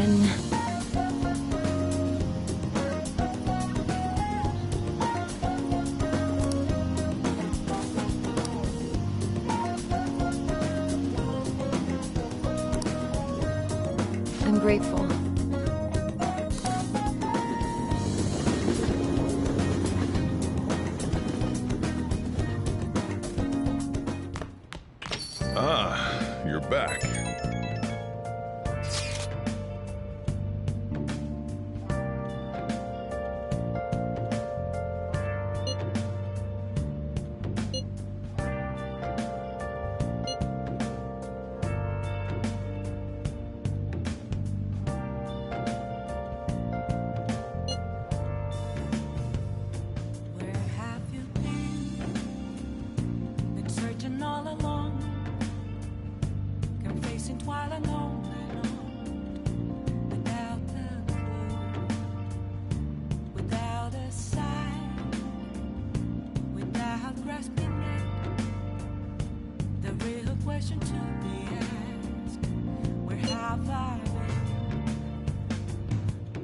again. I'm grateful. Ah, you're back. Where have you been? Been searching all along, confessing while alone and on, without a clue, without a sign, without grasping it. The real question to be asked: where have I been?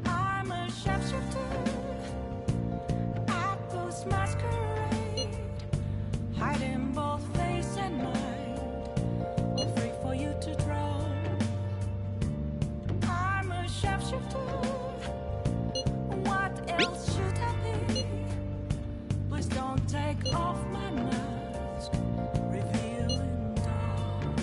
I'm a sharpshooter. Apples masquerade, hiding both face and mind, all free for you to draw. I'm a sharpshooter. What else should I be? Please don't take off my mask, revealing dawn.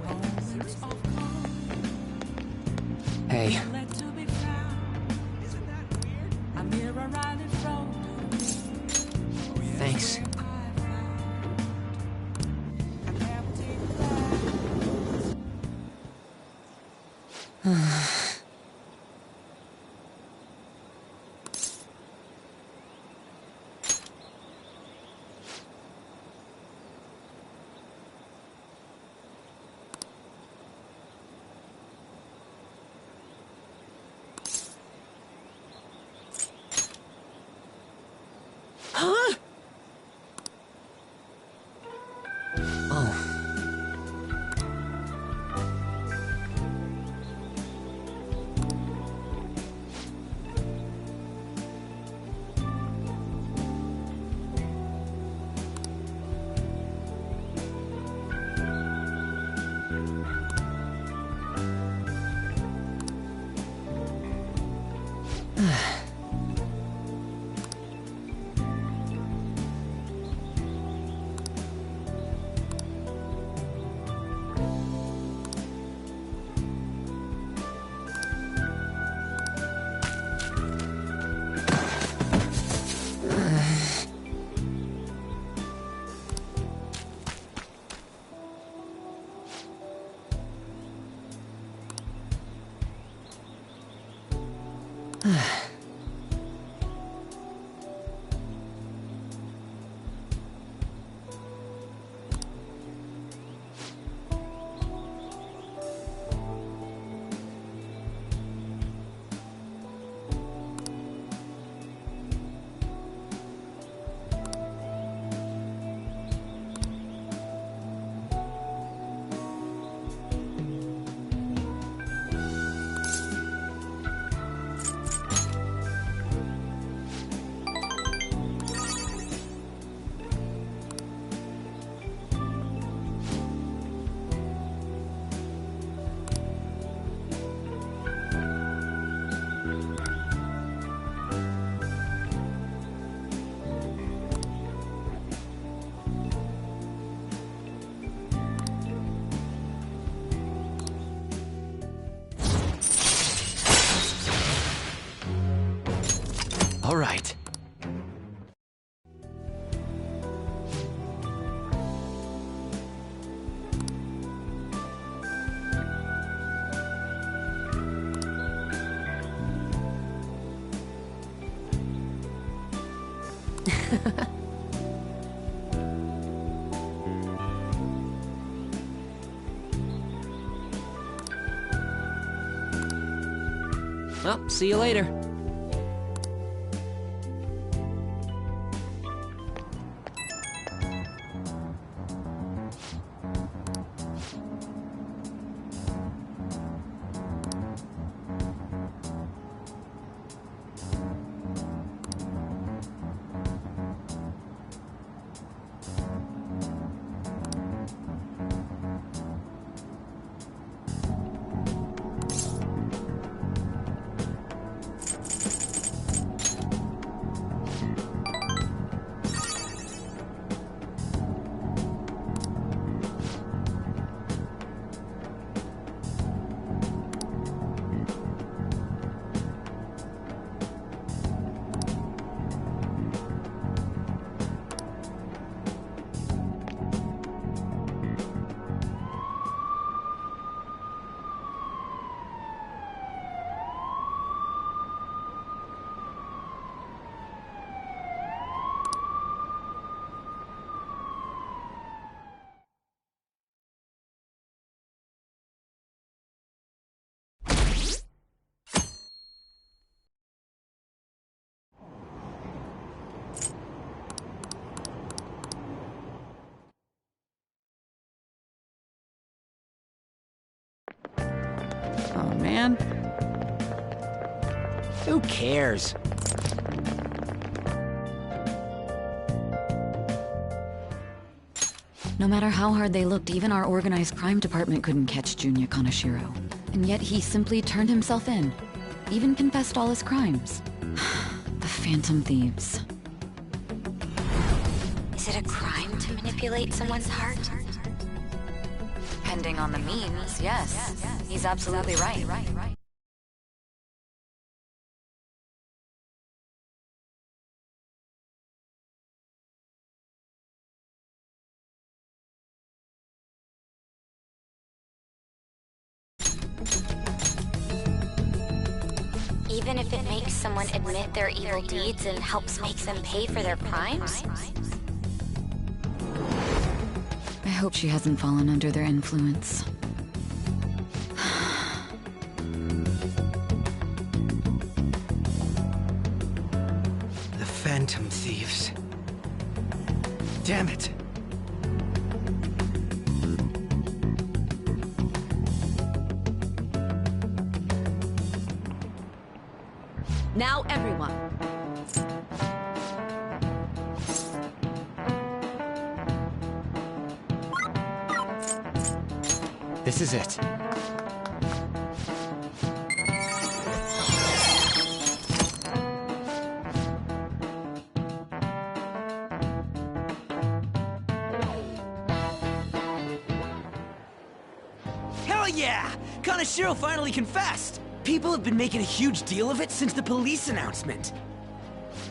Moments of calm, Hey, led to be found. Isn't that weird? A mirror right in front of me. thanks. Where I found an empty glass. Huh? Oh. Well, see you later. Oh, man. Who cares? No matter how hard they looked, even our organized crime department couldn't catch Junya Kaneshiro. And yet he simply turned himself in. Even confessed all his crimes. The Phantom Thieves. Is it a crime to manipulate someone's heart? Depending on the means, yes. He's absolutely right. Even if it makes someone admit their evil deeds and helps make them pay for their crimes? I hope she hasn't fallen under their influence. The Phantom Thieves. Damn it! Now, everyone. This is it. Hell yeah! Kaneshiro finally confessed! People have been making a huge deal of it since the police announcement.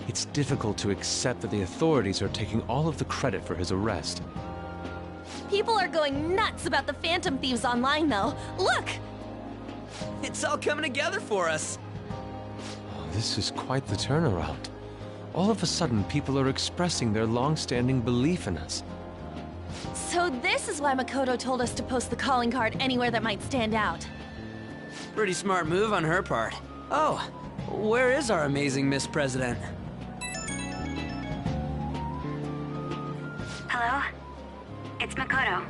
It's difficult to accept that the authorities are taking all of the credit for his arrest. People are going nuts about the Phantom Thieves online, though. Look! It's all coming together for us. Oh, this is quite the turnaround. All of a sudden, people are expressing their long-standing belief in us. So this is why Makoto told us to post the calling card anywhere that might stand out. Pretty smart move on her part. Oh, where is our amazing Miss President? Hello? It's Makoto.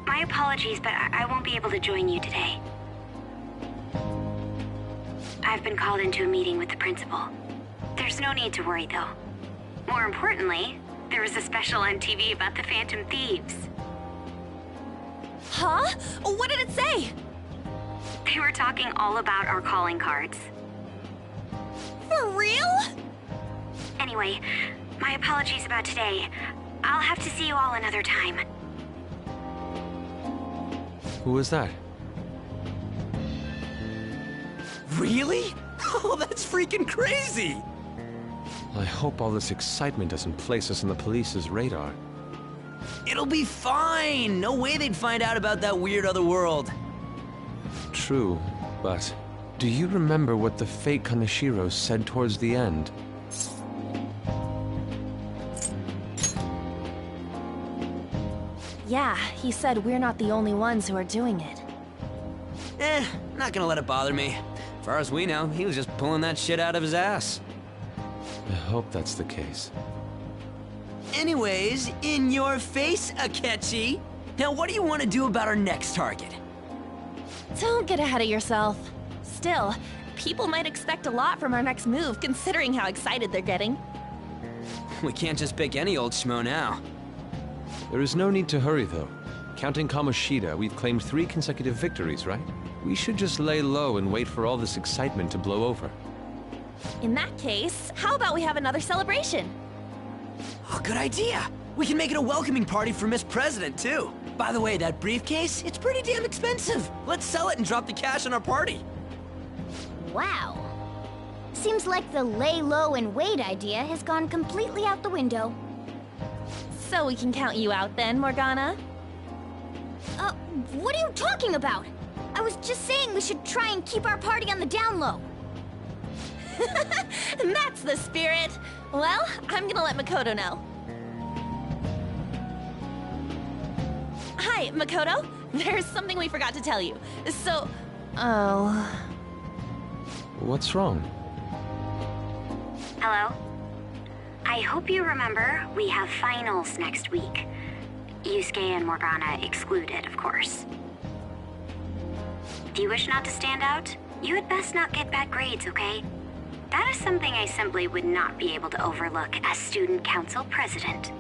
My apologies, but I won't be able to join you today. I've been called into a meeting with the principal. There's no need to worry, though. More importantly, there was a special on TV about the Phantom Thieves. Huh? What did it say? They were talking all about our calling cards. For real? Anyway, my apologies about today. I'll have to see you all another time. Who was that? Really? Oh, that's freaking crazy! I hope all this excitement doesn't place us on the police's radar. It'll be fine! No way they'd find out about that weird other world. True, but do you remember what the fake Kaneshiro said towards the end? Yeah, he said we're not the only ones who are doing it. Not gonna let it bother me. As far as we know, he was just pulling that shit out of his ass. I hope that's the case. Anyways, in your face, Akechi. Now, what do you want to do about our next target? Don't get ahead of yourself. Still, people might expect a lot from our next move, considering how excited they're getting. We can't just pick any old schmo now. There is no need to hurry, though. Counting Kamoshida, we've claimed 3 consecutive victories, right? We should just lay low and wait for all this excitement to blow over. In that case, how about we have another celebration? Oh, good idea. We can make it a welcoming party for Miss President, too. By the way, that briefcase, it's pretty damn expensive. Let's sell it and drop the cash on our party. Wow. Seems like the lay low and wait idea has gone completely out the window. So we can count you out then, Morgana? What are you talking about? I was just saying we should try and keep our party on the down low. That's the spirit. Well, I'm gonna let Makoto know. Hi, Makoto. There's something we forgot to tell you. So... Oh... What's wrong? Hello? I hope you remember we have finals next week. Yusuke and Morgana excluded, of course. Do you wish not to stand out? You had best not get bad grades, okay? That is something I simply would not be able to overlook as student council president.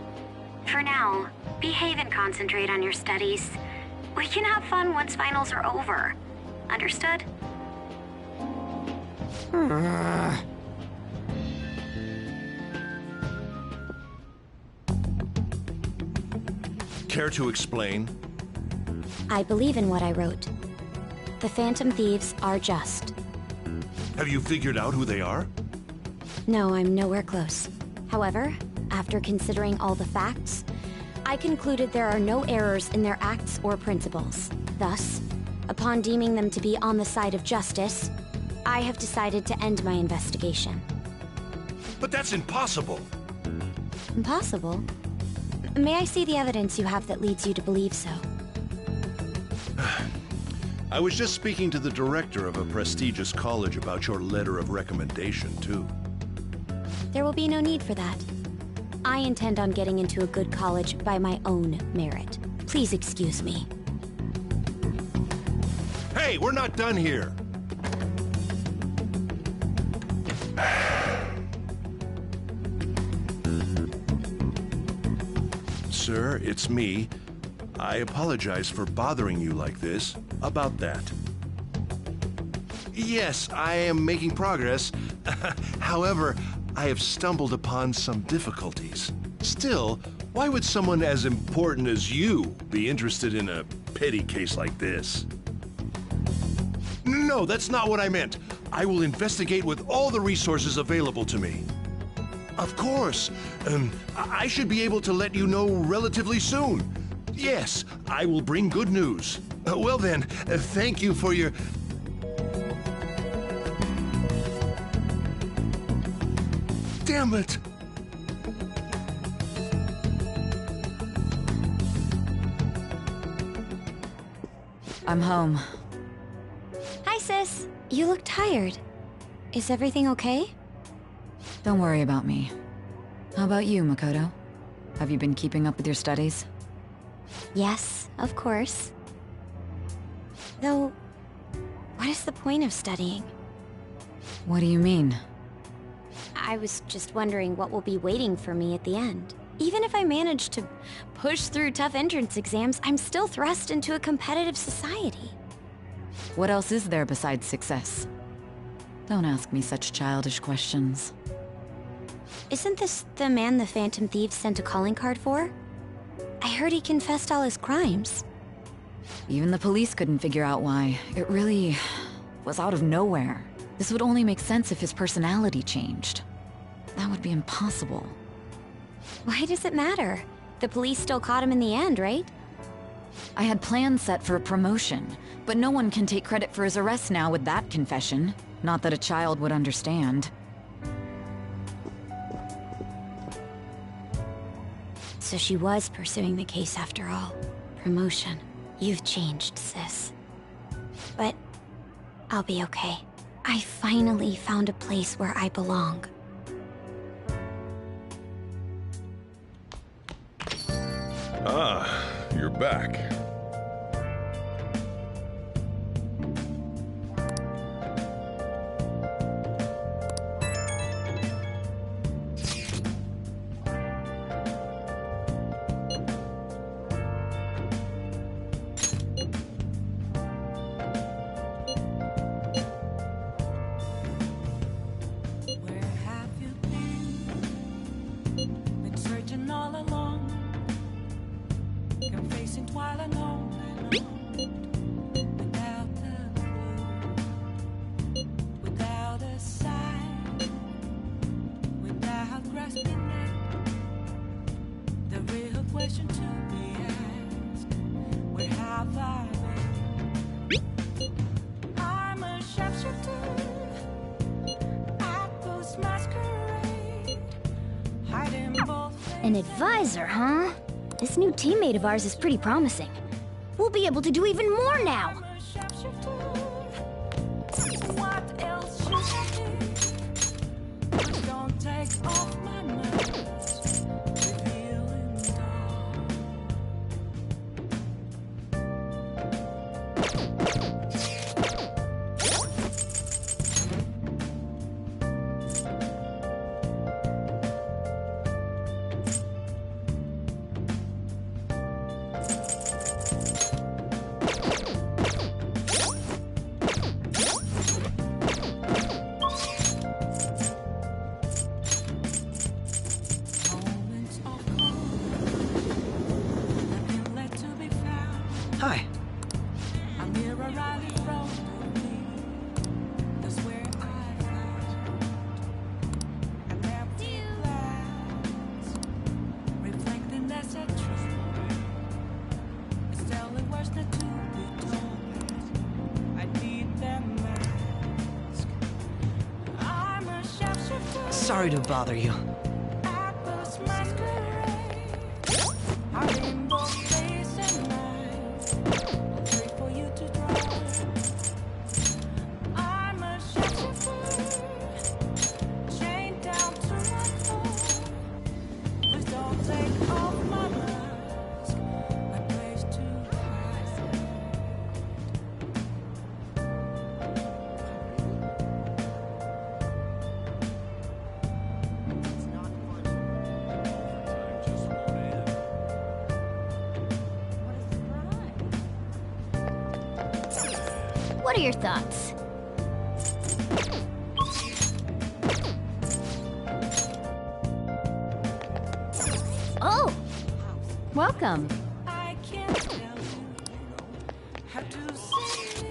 For now, behave and concentrate on your studies. We can have fun once finals are over. Understood? Care to explain? I believe in what I wrote. The Phantom Thieves are just. Have you figured out who they are? No, I'm nowhere close. However, after considering all the facts, I concluded there are no errors in their acts or principles. Thus, upon deeming them to be on the side of justice, I have decided to end my investigation. But that's impossible! Impossible? May I see the evidence you have that leads you to believe so? I was just speaking to the director of a prestigious college about your letter of recommendation, too. There will be no need for that. I intend on getting into a good college by my own merit. Please excuse me. Hey, we're not done here! Sir, it's me. I apologize for bothering you like this. About that. Yes, I am making progress. However, I have stumbled upon some difficulties. Still, why would someone as important as you be interested in a petty case like this? No, that's not what I meant. I will investigate with all the resources available to me. Of course. I should be able to let you know relatively soon. Yes, I will bring good news. Well then, thank you for your... Damn it! I'm home. Hi, sis. You look tired. Is everything okay? Don't worry about me. How about you, Makoto? Have you been keeping up with your studies? Yes, of course. Though, what is the point of studying? What do you mean? I was just wondering what will be waiting for me at the end. Even if I manage to push through tough entrance exams, I'm still thrust into a competitive society. What else is there besides success? Don't ask me such childish questions. Isn't this the man the Phantom Thieves sent a calling card for? I heard he confessed all his crimes. Even the police couldn't figure out why. It really was out of nowhere. This would only make sense if his personality changed. That would be impossible. Why does it matter? The police still caught him in the end, right? I had plans set for a promotion, but no one can take credit for his arrest now with that confession. Not that a child would understand. So she was pursuing the case after all. Promotion. You've changed, sis. But I'll be okay. I finally found a place where I belong. Ah, you're back. Where have you been? Been searching all along, confessing while alone, without a clue, without a sign, without grasping it. The real question to be asked: where have I been? I'm a sharpshooter. An advisor, huh? This new teammate of ours is pretty promising. We'll be able to do even more now! What else should I do? Please don't take off my mask, revealing dawn. Moments of calm, nothing left to be found. Hi. A mirror rally from me. That's where I found an empty glass, reflecting that's a truth. It's telling words not to be told. I need that mask. I'm a sharpshooter. Sorry to bother you. Apples masquerade. I'm in both days and nights. I'll wait for you to draw. I'm a sharpshooter, chained down to my core. Please don't take off my mask, my place to hide. What are your thoughts? Oh! Welcome. I can't tell you how to say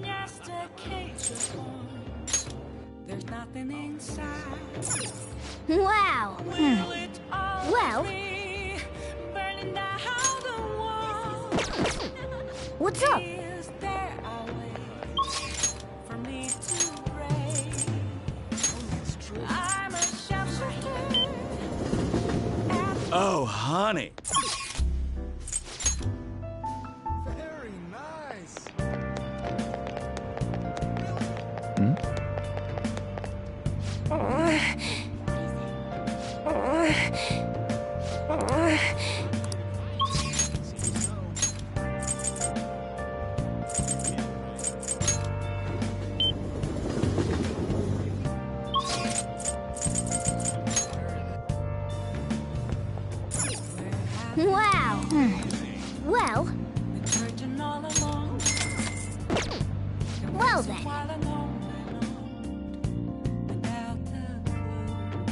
just a cage of worms. There's nothing inside. Wow! Will it always Well- be burning down the walls? What's up? Is there a way for me to break? I'm a sharpshooter. Oh, honey. Very nice. Wow! Well, Searching all along. well then. While alone, without a clue,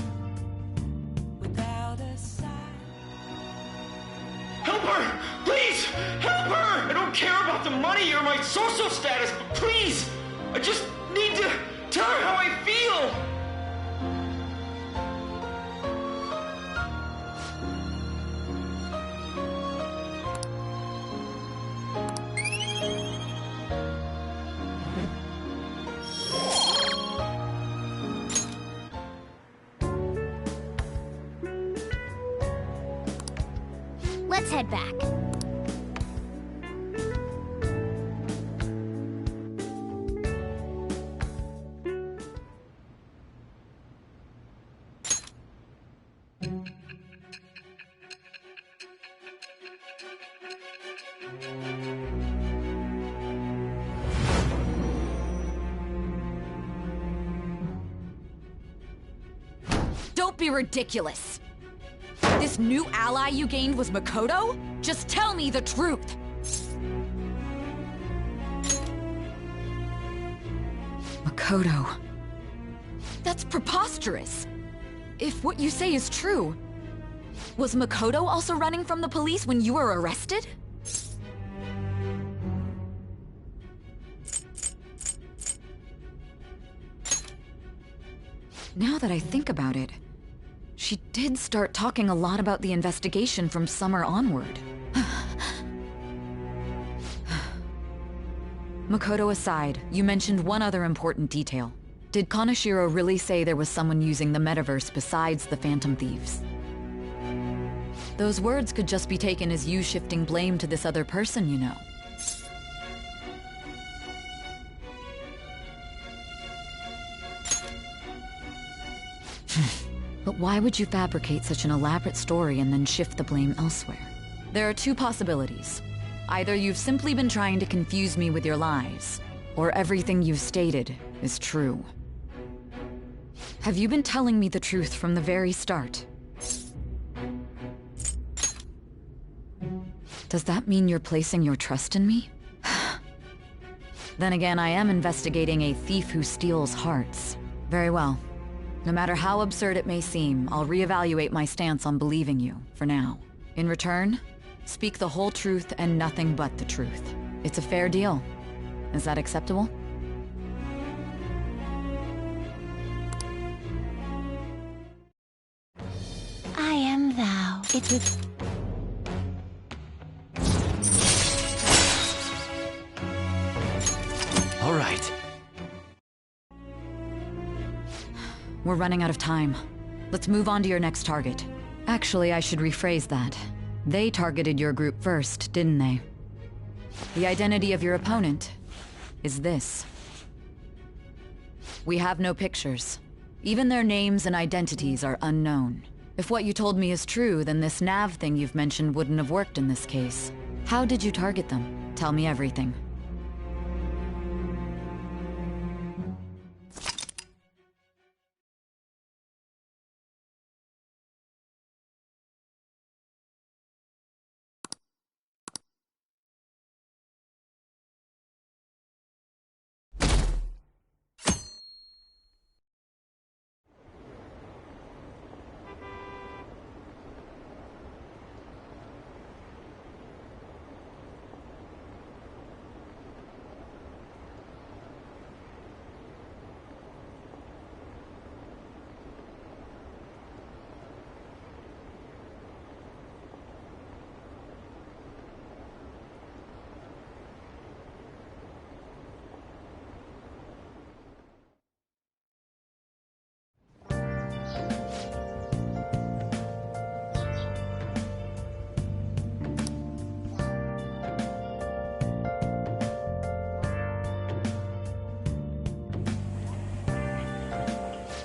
without a sign. Help her! Please! Help her! I don't care about the money or my social status, but please! I just need to tell her how I feel! let's head back. Don't be ridiculous. This new ally you gained was Makoto? Just tell me the truth. Makoto. That's preposterous. If what you say is true, was Makoto also running from the police when you were arrested? Now that I think about it, she did start talking a lot about the investigation from summer onward. Makoto aside, you mentioned one other important detail. Did Kaneshiro really say there was someone using the metaverse besides the Phantom Thieves? Those words could just be taken as you shifting blame to this other person, you know. But why would you fabricate such an elaborate story and then shift the blame elsewhere? There are two possibilities. Either you've simply been trying to confuse me with your lies, or everything you've stated is true. Have you been telling me the truth from the very start? Does that mean you're placing your trust in me? Then again, I am investigating a thief who steals hearts. Very well. No matter how absurd it may seem, I'll reevaluate my stance on believing you, for now. In return, speak the whole truth and nothing but the truth. It's a fair deal. Is that acceptable? I am thou. It's with... All right. We're running out of time. Let's move on to your next target. Actually, I should rephrase that. They targeted your group first, didn't they? The identity of your opponent is this. We have no pictures. Even their names and identities are unknown. If what you told me is true, then this nav thing you've mentioned wouldn't have worked in this case. How did you target them? Tell me everything.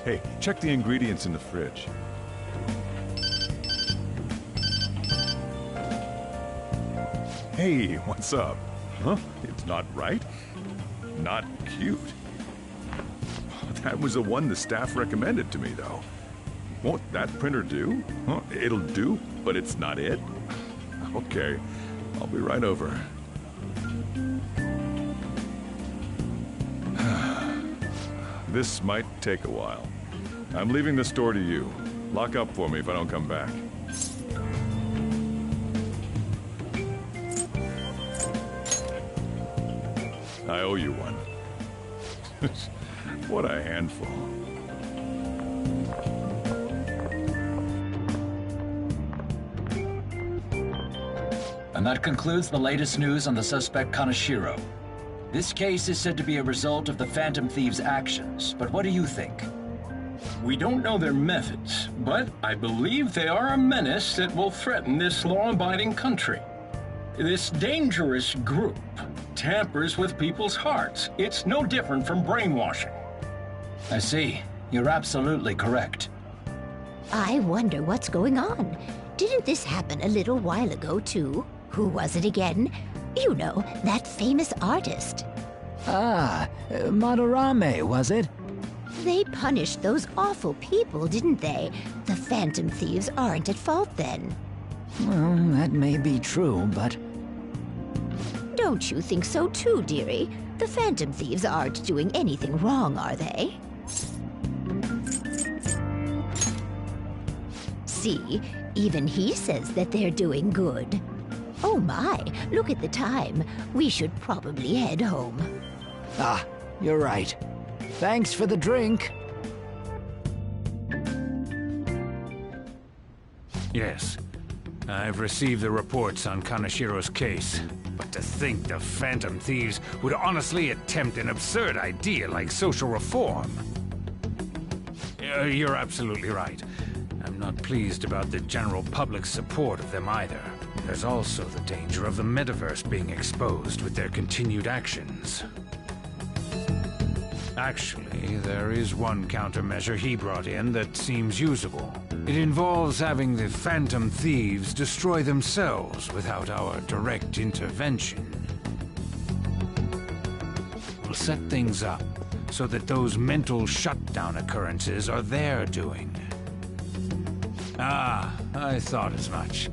Hey, check the ingredients in the fridge. Hey, what's up? Huh? It's not right? Not cute. That was the one the staff recommended to me, though. Won't that printer do? Huh? It'll do, but it's not it? Okay, I'll be right over. This might take a while. I'm leaving the store to you. Lock up for me if I don't come back. I owe you one. What a handful. And that concludes the latest news on the suspect Kaneshiro. This case is said to be a result of the Phantom Thieves' actions, but what do you think? We don't know their methods, but I believe they are a menace that will threaten this law-abiding country. This dangerous group tampers with people's hearts. It's no different from brainwashing. I see. You're absolutely correct. I wonder what's going on. Didn't this happen a little while ago, too? Who was it again? You know, that famous artist. Ah, Madarame, was it? They punished those awful people, didn't they? The Phantom Thieves aren't at fault then. Well, that may be true, but... Don't you think so too, dearie? The Phantom Thieves aren't doing anything wrong, are they? See, even he says that they're doing good. Oh my, look at the time. We should probably head home. Ah, you're right. Thanks for the drink. Yes. I've received the reports on Kanashiro's case. But to think the Phantom Thieves would honestly attempt an absurd idea like social reform. You're absolutely right. I'm not pleased about the general public's support of them either. There's also the danger of the metaverse being exposed with their continued actions. Actually, there is one countermeasure he brought in that seems usable. It involves having the Phantom Thieves destroy themselves without our direct intervention. We'll set things up so that those mental shutdown occurrences are their doing. Ah, I thought as much.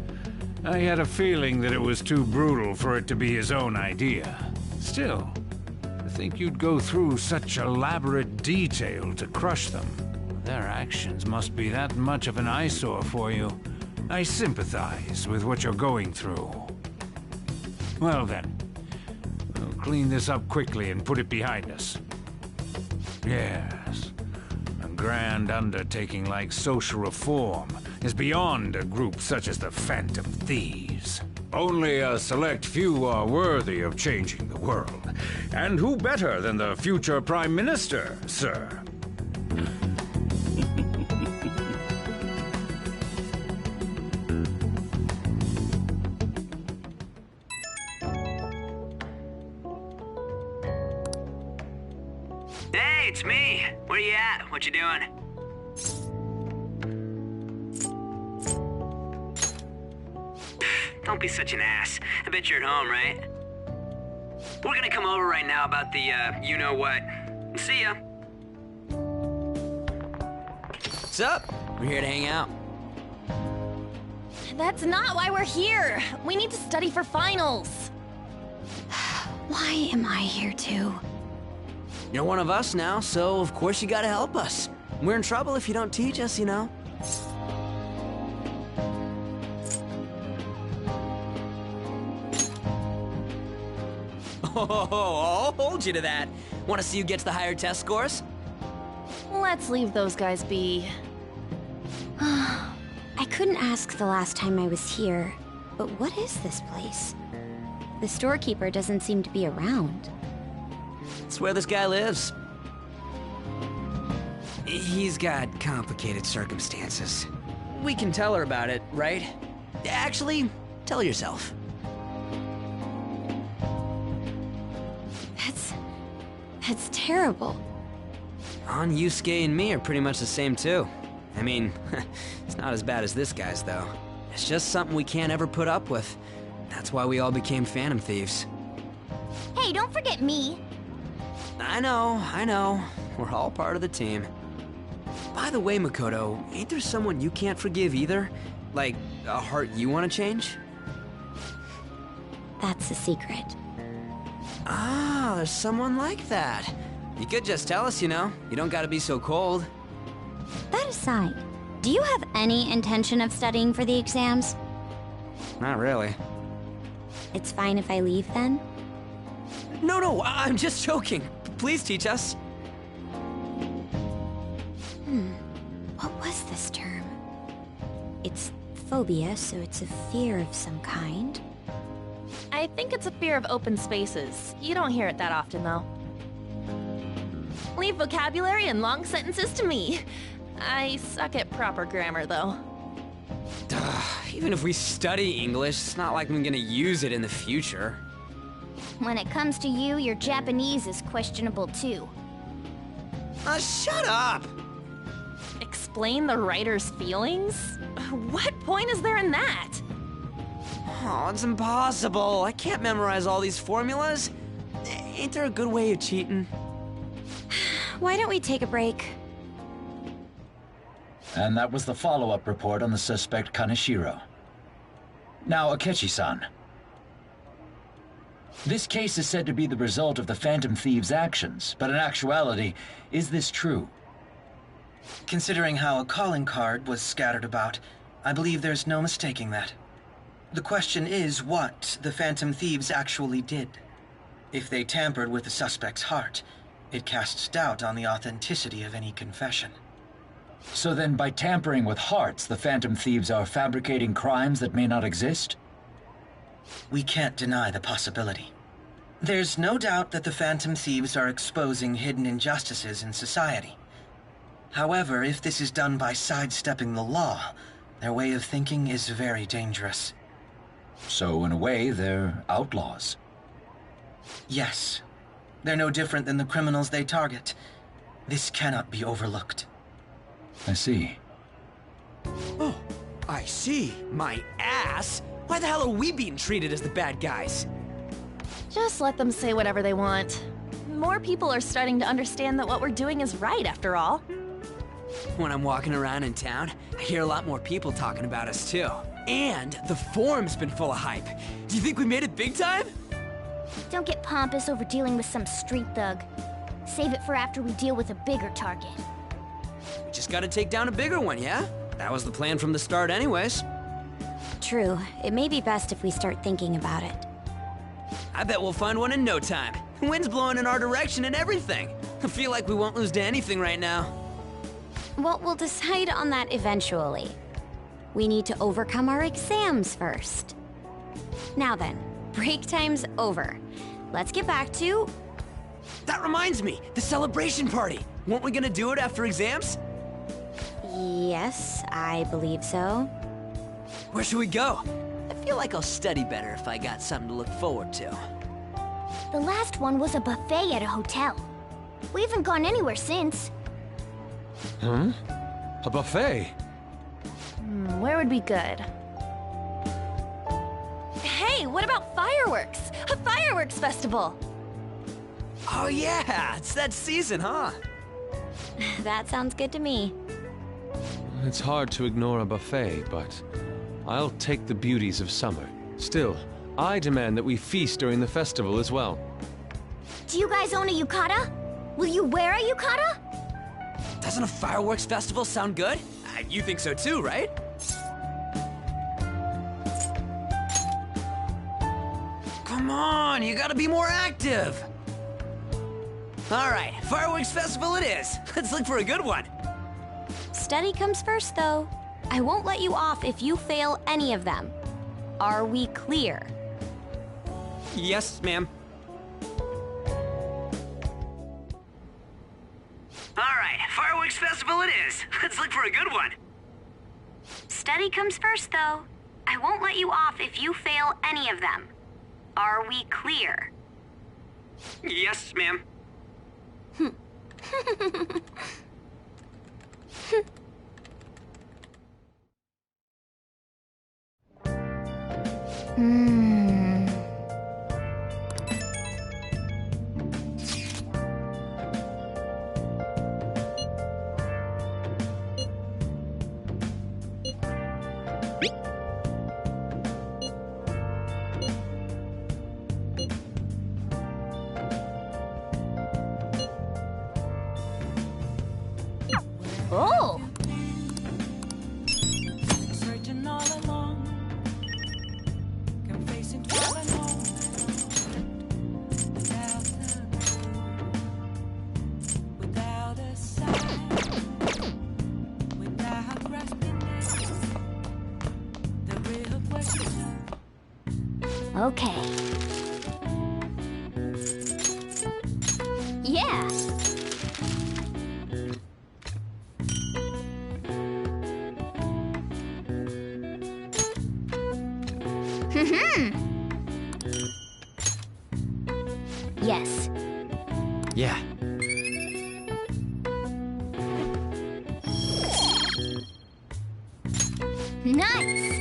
I had a feeling that it was too brutal for it to be his own idea. Still, to think you'd go through such elaborate detail to crush them. Their actions must be that much of an eyesore for you. I sympathize with what you're going through. Well then, we'll clean this up quickly and put it behind us. Yes, a grand undertaking like social reform is beyond a group such as the Phantom Thieves. Only a select few are worthy of changing the world. And who better than the future Prime Minister, sir? Hey, it's me. Where you at? What you doing? Don't be such an ass. I bet you're at home, right? We're gonna come over right now about the, you-know-what. See ya. What's up? We're here to hang out. That's not why we're here. We need to study for finals. Why am I here too? You're one of us now, so of course you gotta help us. We're in trouble if you don't teach us, you know. Oh, I'll hold you to that. Want to see who gets the higher test scores? Let's leave those guys be. I couldn't ask the last time I was here, but what is this place? The storekeeper doesn't seem to be around. It's where this guy lives. He's got complicated circumstances. We can tell her about it, right? Actually, tell her yourself. That's terrible. On Yusuke and me are pretty much the same too. I mean, it's not as bad as this guy's though. It's just something we can't ever put up with. That's why we all became Phantom Thieves. Hey, don't forget me. I know. We're all part of the team. By the way, Makoto, ain't there someone you can't forgive either? Like, a heart you want to change? That's a secret. Ah, there's someone like that. You could just tell us, you know. You don't gotta be so cold. That aside, do you have any intention of studying for the exams? Not really. It's fine if I leave then? No, I'm just joking. Please teach us. What was this term? It's phobia, so it's a fear of some kind. I think it's a fear of open spaces. You don't hear it that often, though. Leave vocabulary and long sentences to me. I suck at proper grammar, though. Even if we study English, it's not like I'm gonna use it in the future. When it comes to you, your Japanese is questionable too. Shut up! Explain the writer's feelings? What point is there in that? Oh, it's impossible. I can't memorize all these formulas. Ain't there a good way of cheating? Why don't we take a break? And that was the follow-up report on the suspect Kaneshiro. Now, Akechi-san. This case is said to be the result of the Phantom Thieves' actions, but in actuality, is this true? Considering how a calling card was scattered about, I believe there's no mistaking that. The question is what the Phantom Thieves actually did. If they tampered with the suspect's heart, it casts doubt on the authenticity of any confession. So then, by tampering with hearts, the Phantom Thieves are fabricating crimes that may not exist? We can't deny the possibility. There's no doubt that the Phantom Thieves are exposing hidden injustices in society. However, if this is done by sidestepping the law, their way of thinking is very dangerous. So, in a way, they're outlaws. Yes. They're no different than the criminals they target. This cannot be overlooked. I see. Oh, I see. My ass? Why the hell are we being treated as the bad guys? Just let them say whatever they want. More people are starting to understand that what we're doing is right, after all. When I'm walking around in town, I hear a lot more people talking about us, too. And the forum's been full of hype. Do you think we made it big time? Don't get pompous over dealing with some street thug. Save it for after we deal with a bigger target. We just gotta take down a bigger one, yeah? That was the plan from the start anyways. True. It may be best if we start thinking about it. I bet we'll find one in no time. The wind's blowing in our direction and everything. I feel like we won't lose to anything right now. Well, we'll decide on that eventually. We need to overcome our exams first. Now then, break time's over. Let's get back to... That reminds me, the celebration party. Weren't we gonna do it after exams? Yes, I believe so. Where should we go? I feel like I'll study better if I got something to look forward to. The last one was a buffet at a hotel. We haven't gone anywhere since. Hmm? A buffet? Where would be good? Hey, what about fireworks? A fireworks festival! Oh yeah, it's that season, huh? That sounds good to me. It's hard to ignore a buffet, but I'll take the beauties of summer. Still, I demand that we feast during the festival as well. Do you guys own a yukata? Will you wear a yukata? Doesn't a fireworks festival sound good? You think so too, right? Come on, you gotta be more active! Alright, fireworks festival it is. Let's look for a good one. Study comes first, though. I won't let you off if you fail any of them. Are we clear? Yes, ma'am. Alright, fireworks festival it is. Let's look for a good one. Study comes first, though. I won't let you off if you fail any of them. Are we clear? Yes, ma'am. Oh! Searching all along, complacent all alone, without a sign, without grasping it, the real question. Okay. Yeah. Yes. Yeah. Nice!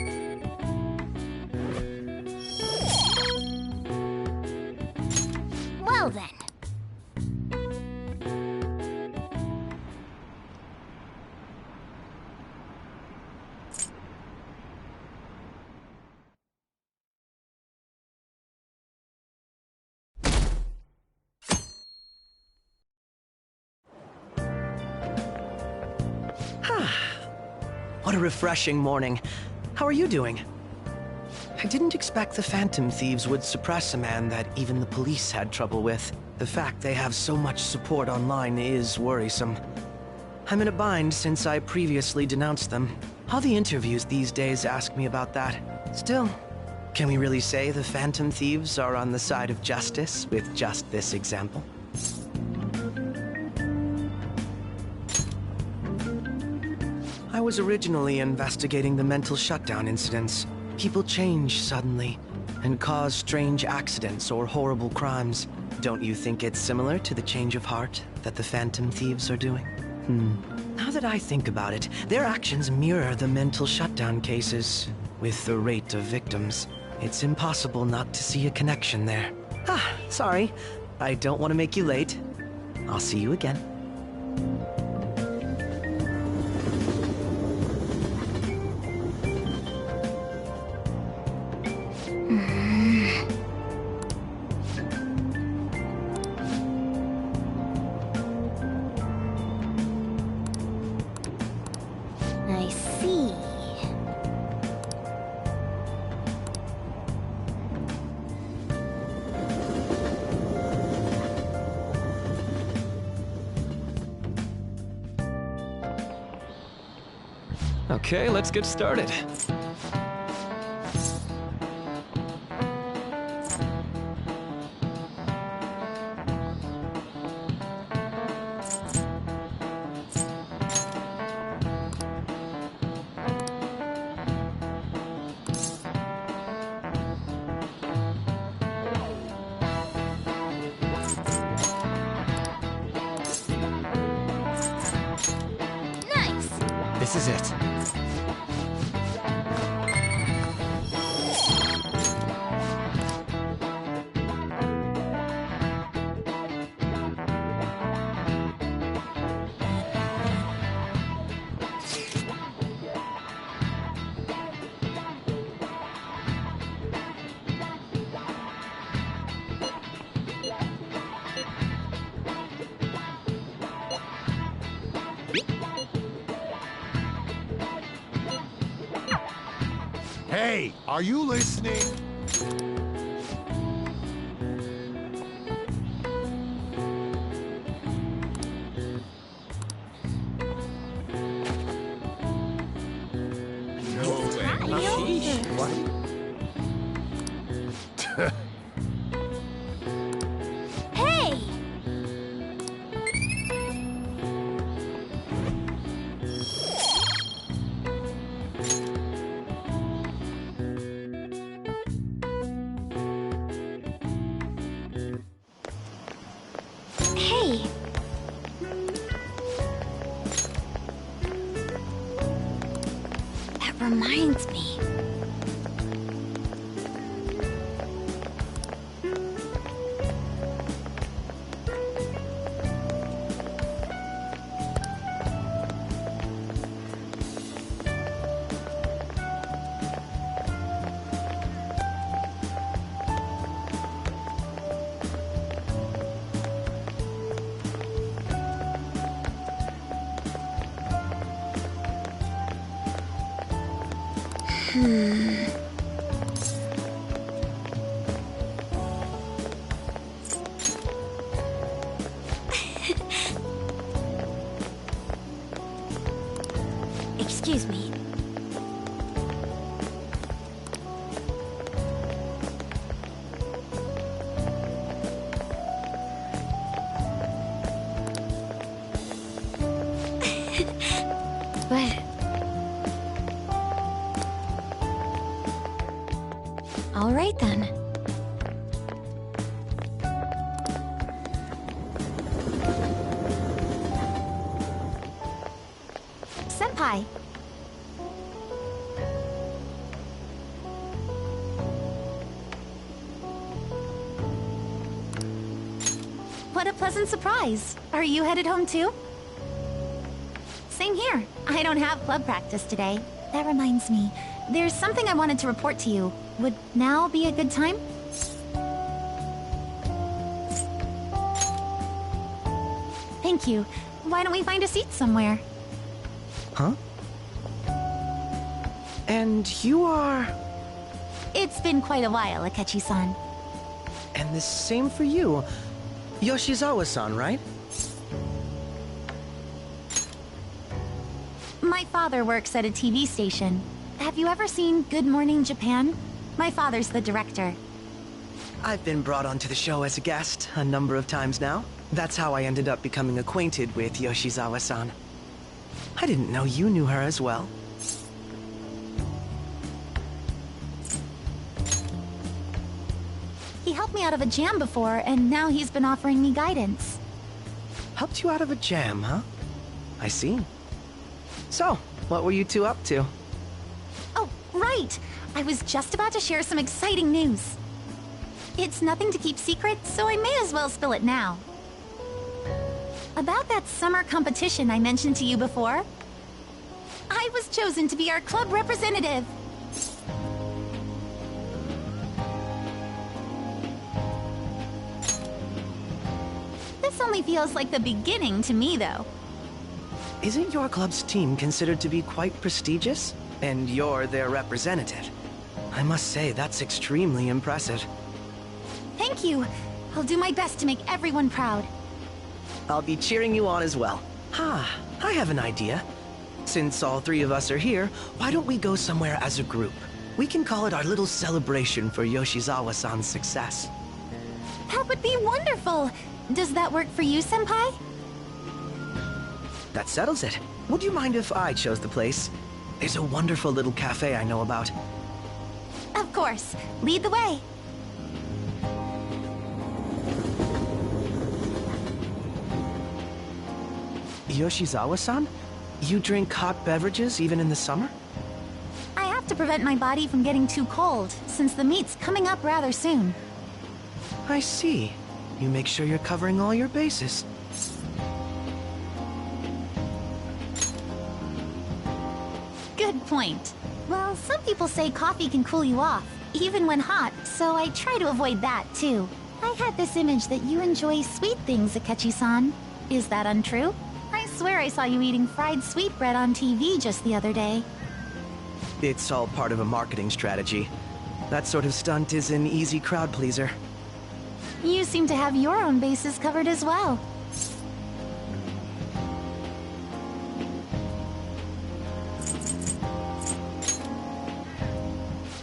Well then. What a refreshing morning. How are you doing? I didn't expect the Phantom Thieves would suppress a man that even the police had trouble with. The fact they have so much support online is worrisome. I'm in a bind since I previously denounced them. All the interviews these days ask me about that. Still, can we really say the Phantom Thieves are on the side of justice with just this example? I was originally investigating the mental shutdown incidents. People change suddenly and cause strange accidents or horrible crimes. Don't you think it's similar to the change of heart that the Phantom Thieves are doing? Now that I think about it, their actions mirror the mental shutdown cases. With the rate of victims, it's impossible not to see a connection there. Sorry. I don't want to make you late. I'll see you again. I see. Okay, let's get started. Nice! This is it. Hey, are you listening? Hey! Hey! That reminds me. Excuse me. But All right then. Senpai. What a pleasant surprise. Are you headed home too? Same here. I don't have club practice today. That reminds me, there's something I wanted to report to you. Would now be a good time? Thank you. Why don't we find a seat somewhere? Huh? And you are... It's been quite a while, Akechi-san. And the same for you. Yoshizawa-san, right? My father works at a TV station. Have you ever seen Good Morning Japan? My father's the director. I've been brought onto the show as a guest a number of times now. That's how I ended up becoming acquainted with Yoshizawa-san. I didn't know you knew her as well. He helped me out of a jam before, and now he's been offering me guidance. Helped you out of a jam, huh? I see. So, what were you two up to? Oh, right! I was just about to share some exciting news. It's nothing to keep secret, so I may as well spill it now. About that summer competition I mentioned to you before. I was chosen to be our club representative. This only feels like the beginning to me, though. Isn't your club's team considered to be quite prestigious? And you're their representative. I must say, that's extremely impressive. Thank you. I'll do my best to make everyone proud. I'll be cheering you on as well. I have an idea. Since all three of us are here, why don't we go somewhere as a group? We can call it our little celebration for Yoshizawa-san's success. That would be wonderful! Does that work for you, Senpai? That settles it. Would you mind if I chose the place? There's a wonderful little cafe I know about. Of course. Lead the way. Yoshizawa-san? You drink hot beverages even in the summer? I have to prevent my body from getting too cold, since the meet's coming up rather soon. I see. You make sure you're covering all your bases. Good point. Well, some people say coffee can cool you off, even when hot, so I try to avoid that, too. I had this image that you enjoy sweet things, Akechi-san. Is that untrue? I swear I saw you eating fried sweetbread on TV just the other day. It's all part of a marketing strategy. That sort of stunt is an easy crowd pleaser. You seem to have your own bases covered as well.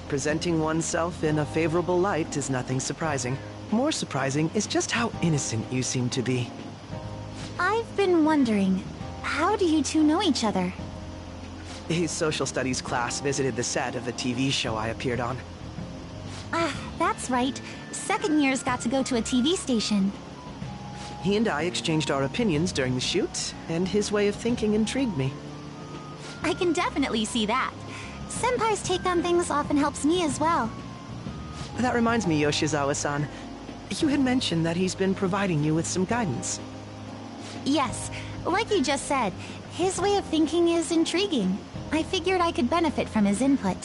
Presenting oneself in a favorable light is nothing surprising. More surprising is just how innocent you seem to be. I've been wondering, how do you two know each other? His social studies class visited the set of a TV show I appeared on. Ah, that's right. Second years got to go to a TV station. He and I exchanged our opinions during the shoot, and his way of thinking intrigued me. I can definitely see that. Senpai's take on things often helps me as well. That reminds me, Yoshizawa-san. You had mentioned that he's been providing you with some guidance. Yes, like you just said, his way of thinking is intriguing. I figured I could benefit from his input.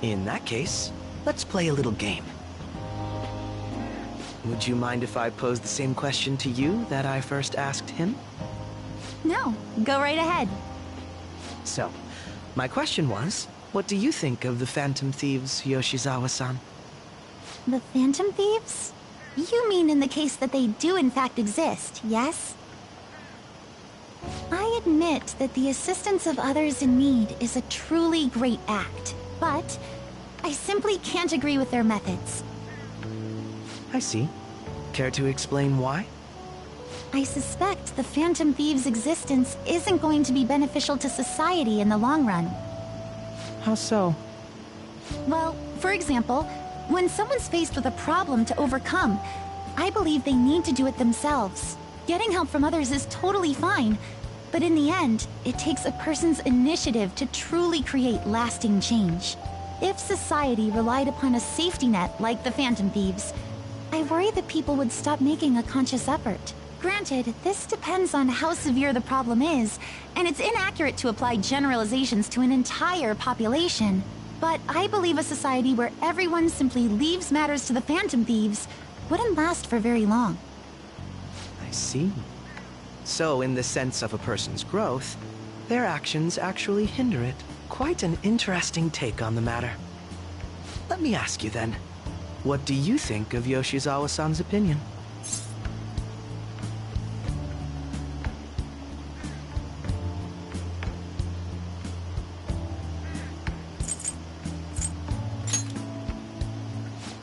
In that case, let's play a little game. Would you mind if I pose the same question to you that I first asked him? No, go right ahead. So, my question was, what do you think of the Phantom Thieves, Yoshizawa-san? The Phantom Thieves? You mean in the case that they do in fact exist, yes? I admit that the assistance of others in need is a truly great act, but I simply can't agree with their methods. I see. Care to explain why? I suspect the Phantom Thieves' existence isn't going to be beneficial to society in the long run. How so? Well, for example, when someone's faced with a problem to overcome, I believe they need to do it themselves. Getting help from others is totally fine, but in the end, it takes a person's initiative to truly create lasting change. If society relied upon a safety net like the Phantom Thieves, I worry that people would stop making a conscious effort. Granted, this depends on how severe the problem is, and it's inaccurate to apply generalizations to an entire population. But I believe a society where everyone simply leaves matters to the Phantom Thieves wouldn't last for very long. I see. So, in the sense of a person's growth, their actions actually hinder it. Quite an interesting take on the matter. Let me ask you then, what do you think of Yoshizawa-san's opinion?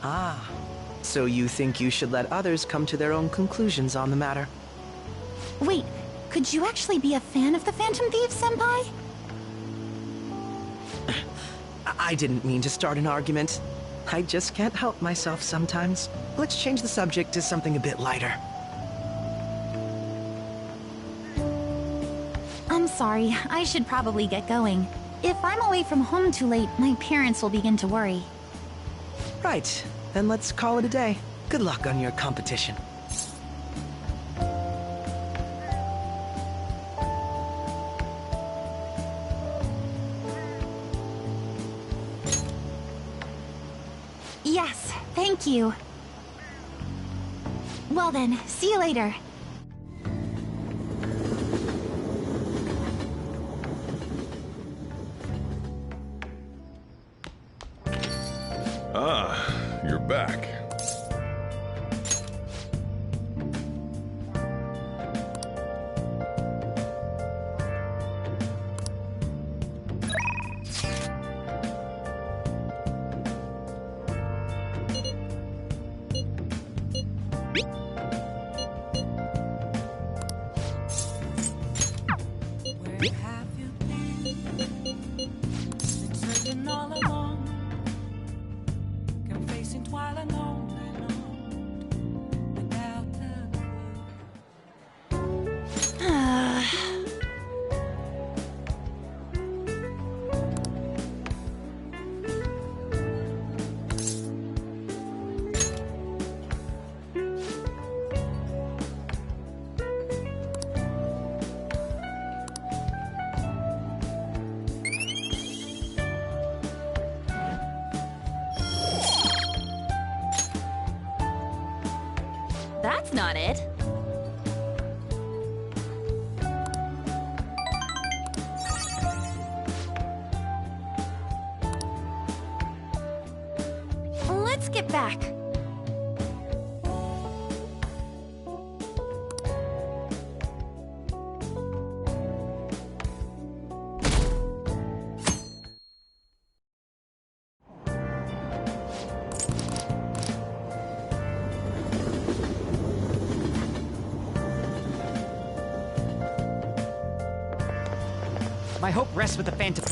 Ah, so you think you should let others come to their own conclusions on the matter? Wait, could you actually be a fan of the Phantom Thieves, Senpai? I didn't mean to start an argument. I just can't help myself sometimes. Let's change the subject to something a bit lighter. I'm sorry, I should probably get going. If I'm away from home too late, my parents will begin to worry. Right, then let's call it a day. Good luck on your competition. Yes, thank you. Well then, see you later. Ah, you're back. Where have you been? Been searching all along, kept facing twilight lonely night without That's not it. Let's get back. My hope rests with the Phantom.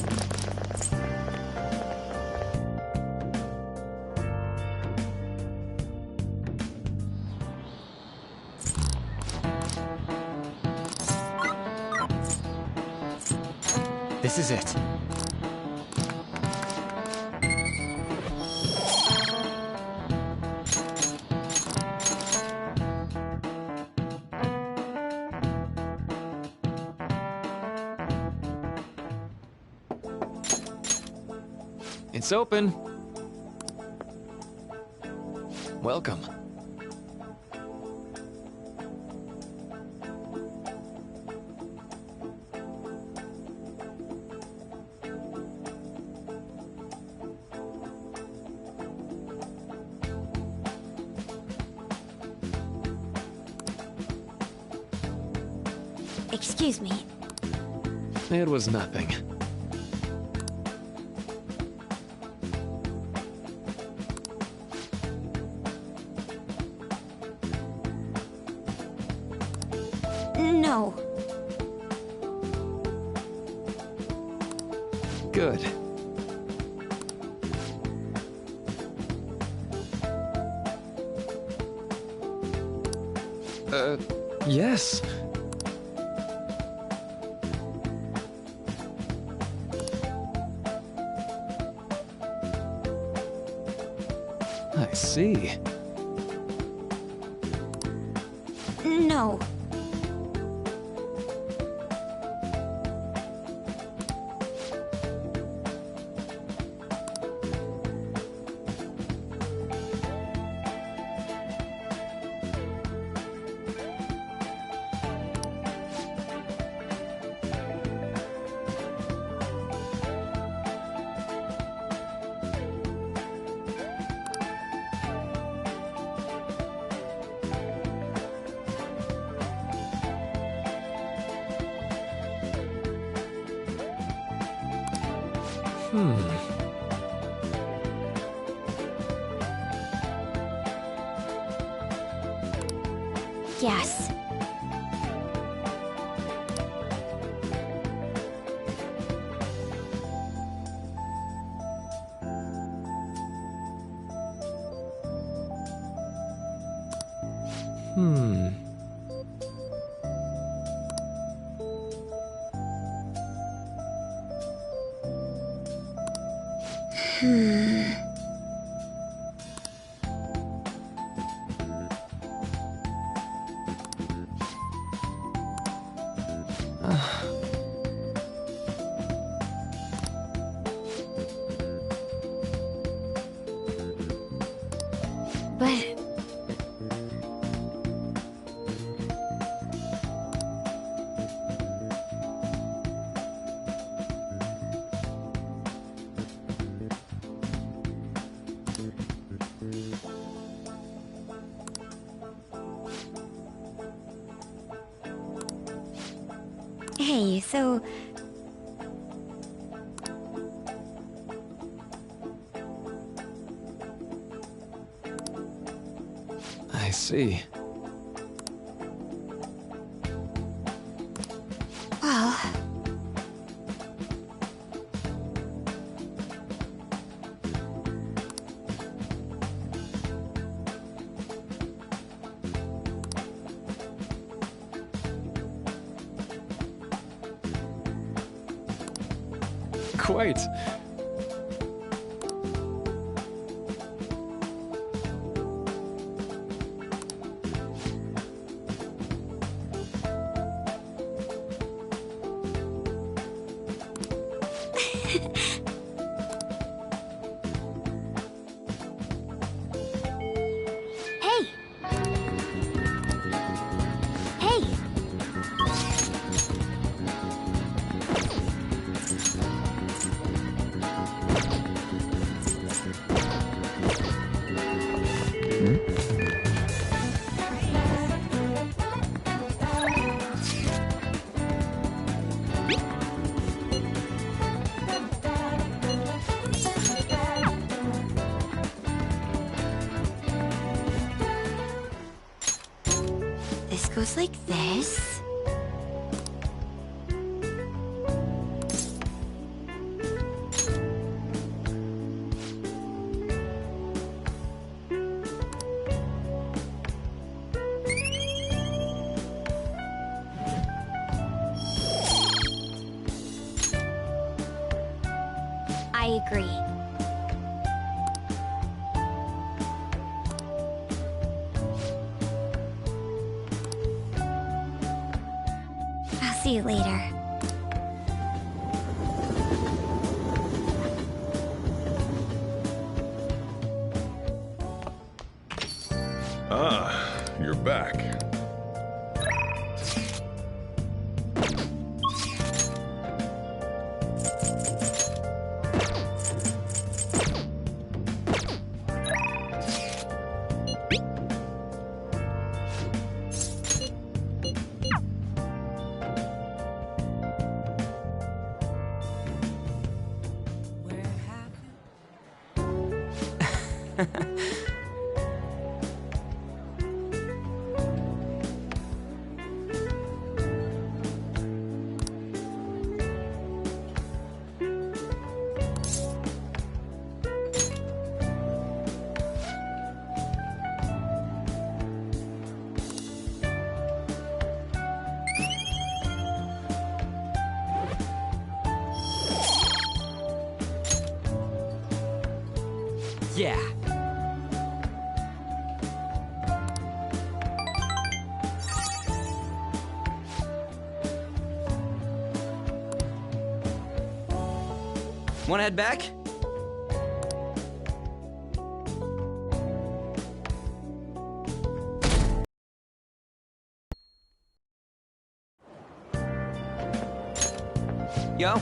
This is it. It's open. Welcome. Excuse me. It was nothing. No. Good. Yes. I see. No. Yes. But... Hey, so... I see. Well... Quite. Hey! Hey! This goes like this. I agree. I'll see you later. Ah, you're back. Yeah. Wanna head back? Yo.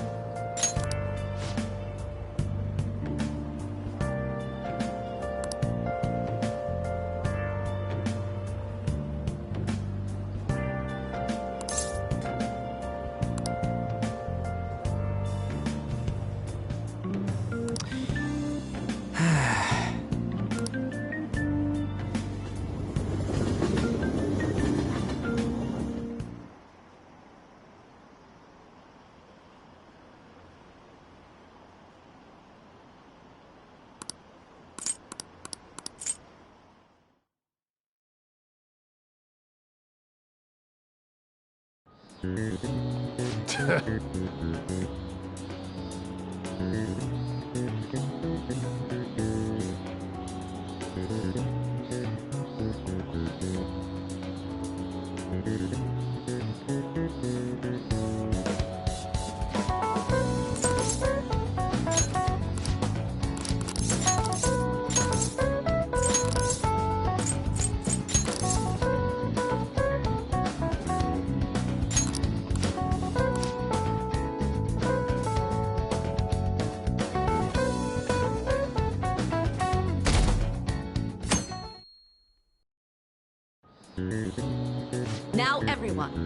Now, everyone.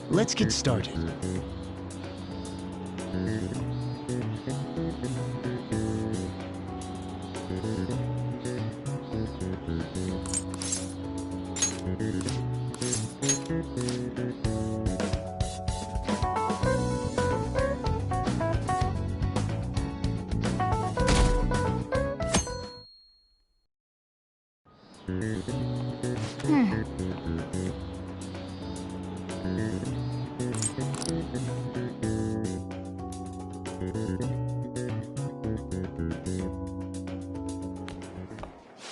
Let's get started.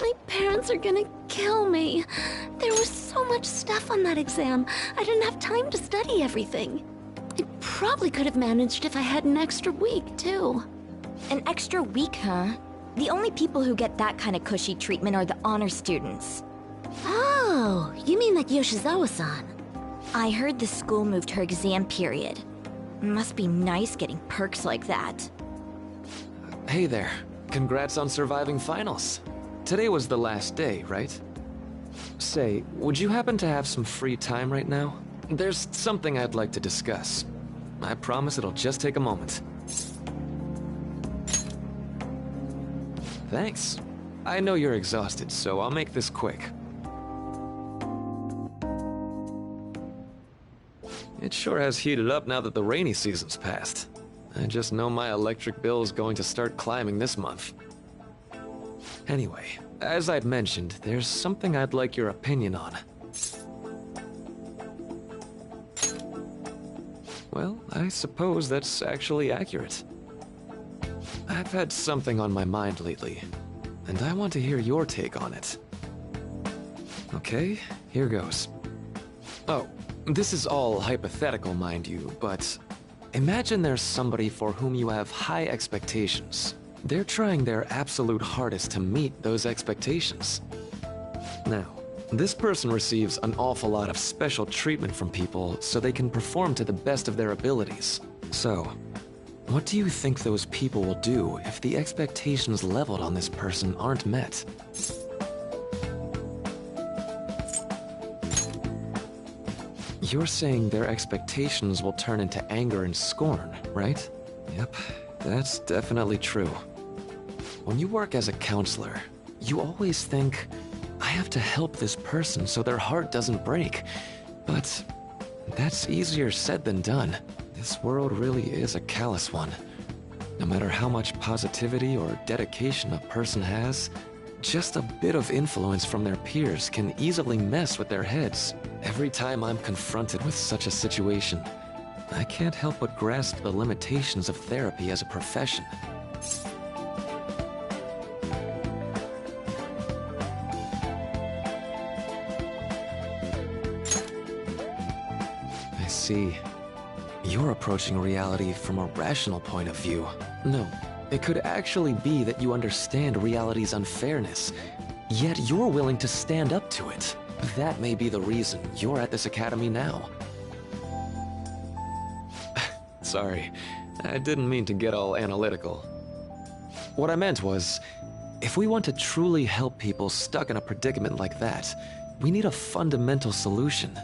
My parents are gonna kill me. There was so much stuff on that exam. I didn't have time to study everything. I probably could have managed if I had an extra week, too. An extra week, huh? The only people who get that kind of cushy treatment are the honor students. Oh, you mean like Yoshizawa-san? I heard the school moved her exam period. Must be nice getting perks like that. Hey there. Congrats on surviving finals. Today was the last day, right? Say, would you happen to have some free time right now? There's something I'd like to discuss. I promise it'll just take a moment. Thanks. I know you're exhausted, so I'll make this quick. It sure has heated up now that the rainy season's passed. I just know my electric bill is going to start climbing this month. Anyway, as I'd mentioned, there's something I'd like your opinion on. Well, I suppose that's actually accurate. I've had something on my mind lately, and I want to hear your take on it. Okay, here goes. Oh, this is all hypothetical, mind you, but imagine there's somebody for whom you have high expectations. They're trying their absolute hardest to meet those expectations. Now, this person receives an awful lot of special treatment from people so they can perform to the best of their abilities. So, what do you think those people will do if the expectations leveled on this person aren't met? You're saying their expectations will turn into anger and scorn, right? Yep, that's definitely true. When you work as a counselor, you always think, I have to help this person so their heart doesn't break. But that's easier said than done. This world really is a callous one. No matter how much positivity or dedication a person has, Just a bit of influence from their peers can easily mess with their heads. Every time I'm confronted with such a situation, I can't help but grasp the limitations of therapy as a profession. I see. You're approaching reality from a rational point of view. No, it could actually be that you understand reality's unfairness, yet you're willing to stand up to it. That may be the reason you're at this academy now. Sorry, I didn't mean to get all analytical. What I meant was, if we want to truly help people stuck in a predicament like that, we need a fundamental solution.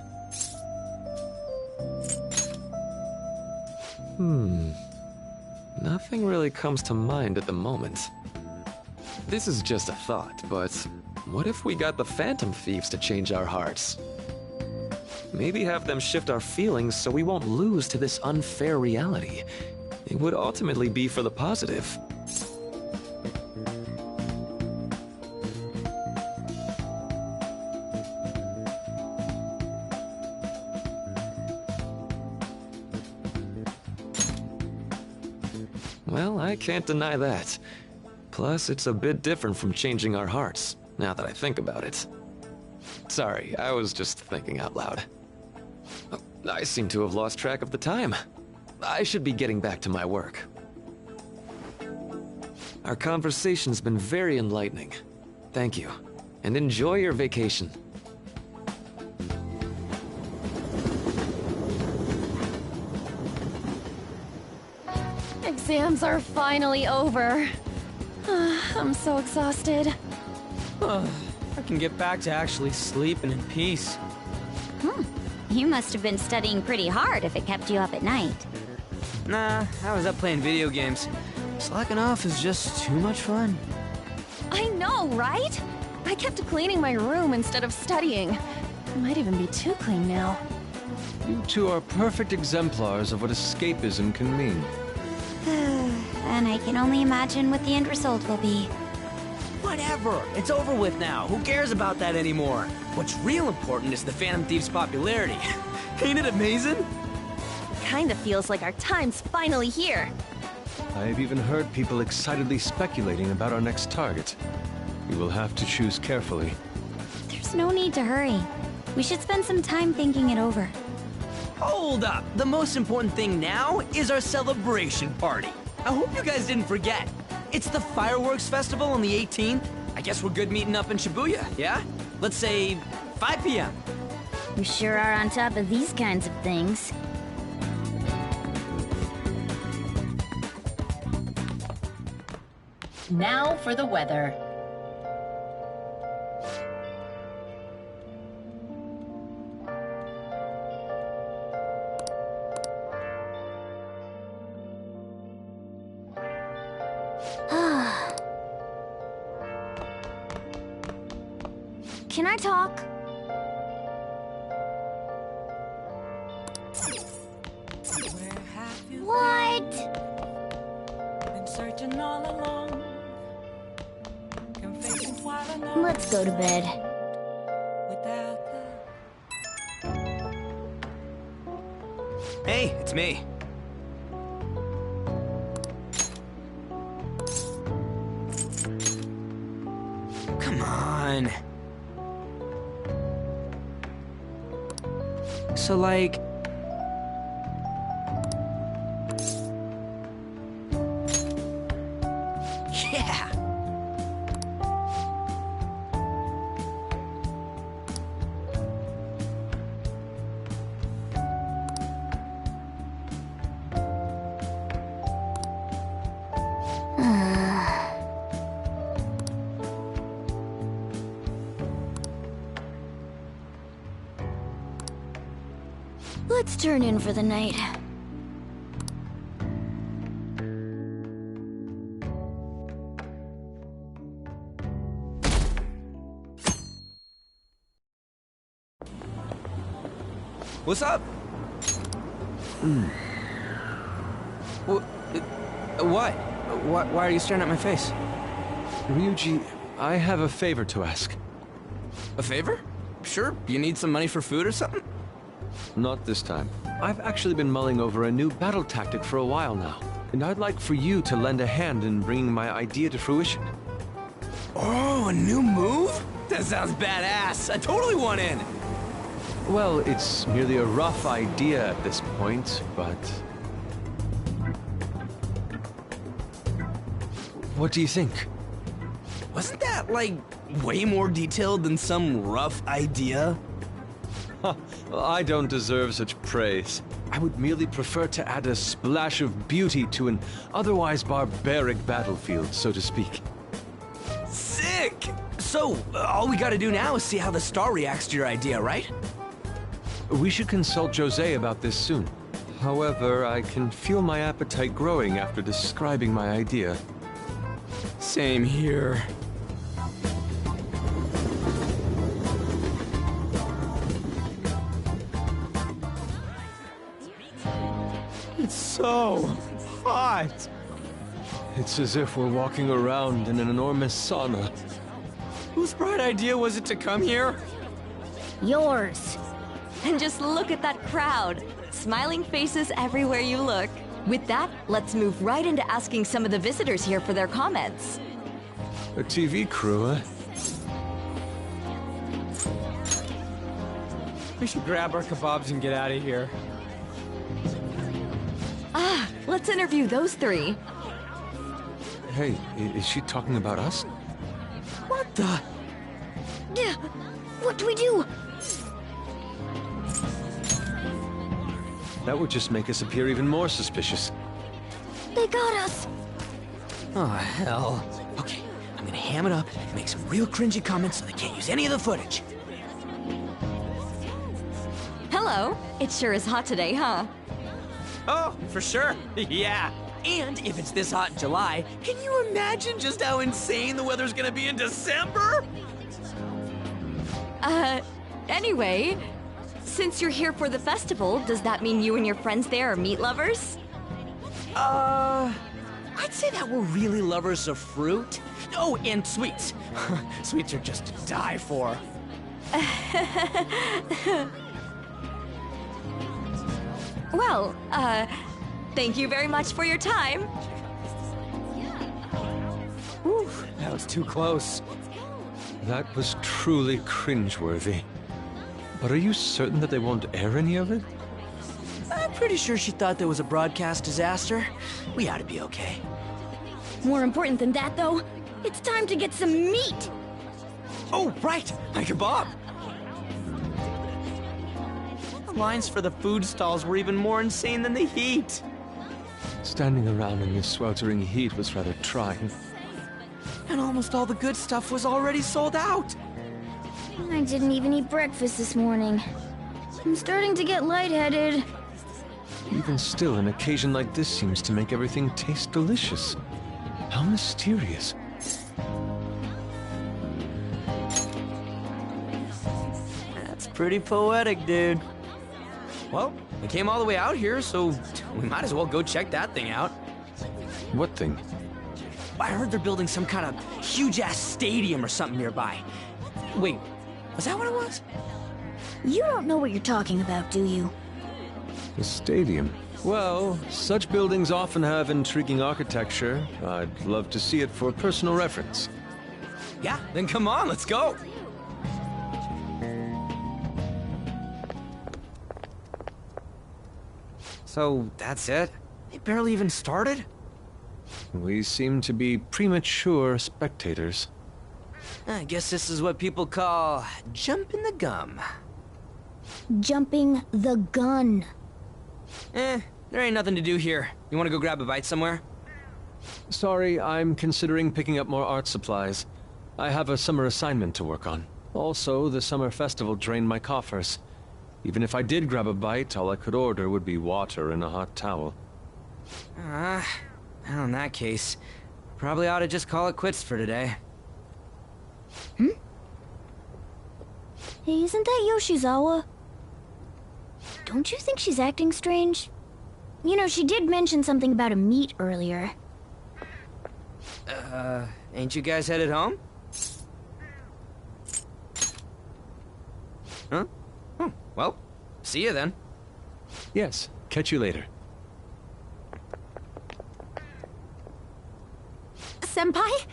Nothing really comes to mind at the moment. This is just a thought, but what if we got the Phantom Thieves to change our hearts? Maybe have them shift our feelings so we won't lose to this unfair reality. It would ultimately be for the positive. Well, I can't deny that. Plus, it's a bit different from changing our hearts, now that I think about it. Sorry, I was just thinking out loud. Oh, I seem to have lost track of the time. I should be getting back to my work. Our conversation's been very enlightening. Thank you, and enjoy your vacation. Exams are finally over. I'm so exhausted. I can get back to actually sleeping in peace. You must have been studying pretty hard if it kept you up at night. Nah, I was up playing video games. Slacking off is just too much fun. I know, right? I kept cleaning my room instead of studying. It might even be too clean now. You two are perfect exemplars of what escapism can mean. And I can only imagine what the end result will be. Whatever, it's over with now. Who cares about that anymore? What's real important is the Phantom Thieves' popularity. Ain't it amazing? Kinda feels like our time's finally here. I've even heard people excitedly speculating about our next target. We will have to choose carefully. There's no need to hurry. We should spend some time thinking it over. Hold up! The most important thing now is our celebration party. I hope you guys didn't forget. It's the fireworks festival on the 18th. I guess we're good meeting up in Shibuya, yeah? Let's say 5 p.m. You sure are on top of these kinds of things. Now for the weather. Can I talk? What? Been searching all along. Confessing while I know Let's go to bed. without Hey, it's me. Come on. So, like... Yeah! Let's turn in for the night. What's up? What? Why are you staring at my face? Ryuji, I have a favor to ask. A favor? Sure, you need some money for food or something? Not this time. I've actually been mulling over a new battle tactic for a while now, and I'd like for you to lend a hand in bringing my idea to fruition. Oh, a new move? That sounds badass. I totally want in. Well, it's merely a rough idea at this point, but... What do you think? Wasn't that, like, way more detailed than some rough idea? Well, I don't deserve such praise. I would merely prefer to add a splash of beauty to an otherwise barbaric battlefield, so to speak. Sick! So, all we gotta do now is see how the star reacts to your idea, right? We should consult Jose about this soon. However, I can feel my appetite growing after describing my idea. Same here. It's so hot. It's as if we're walking around in an enormous sauna. Whose bright idea was it to come here? Yours. And just look at that crowd. Smiling faces everywhere you look. With that, let's move right into asking some of the visitors here for their comments. A TV crew, huh? We should grab our kebabs and get out of here. Ah, let's interview those three. Hey, is she talking about us? What the? Yeah, what do we do? That would just make us appear even more suspicious. They got us. Oh, hell. Okay, I'm gonna ham it up and make some real cringy comments so they can't use any of the footage. Hello. It sure is hot today, huh? Oh, for sure. Yeah. And if it's this hot in July, can you imagine just how insane the weather's gonna be in December? Anyway, since you're here for the festival, does that mean you and your friends there are meat lovers? I'd say that we're really lovers of fruit. Oh, and sweets. Sweets are just to die for. Well, thank you very much for your time. Whew, that was too close. That was truly cringeworthy. But are you certain that they won't air any of it? I'm pretty sure she thought there was a broadcast disaster. We ought to be okay. More important than that, though, it's time to get some meat. Oh, right, my kebab. The lines for the food stalls were even more insane than the heat. Standing around in this sweltering heat was rather trying. And almost all the good stuff was already sold out. I didn't even eat breakfast this morning. I'm starting to get lightheaded. Even still, an occasion like this seems to make everything taste delicious. How mysterious. That's pretty poetic, dude. Well, we came all the way out here, so we might as well go check that thing out. What thing? I heard they're building some kind of huge-ass stadium or something nearby. Wait, was that what it was? You don't know what you're talking about, do you? A stadium? Well, such buildings often have intriguing architecture. I'd love to see it for personal reference. Yeah, then come on, let's go. So, that's it? They barely even started? We seem to be premature spectators. I guess this is what people call jumping the gum. Jumping the gun. There ain't nothing to do here. You want to go grab a bite somewhere? Sorry, I'm considering picking up more art supplies. I have a summer assignment to work on. Also, the summer festival drained my coffers. Even if I did grab a bite, all I could order would be water and a hot towel. Well, in that case, probably ought to just call it quits for today. Hey, isn't that Yoshizawa? Don't you think she's acting strange? You know, she did mention something about a meet earlier. Ain't you guys headed home? Huh? Well, see you then. Yes, catch you later. Senpai?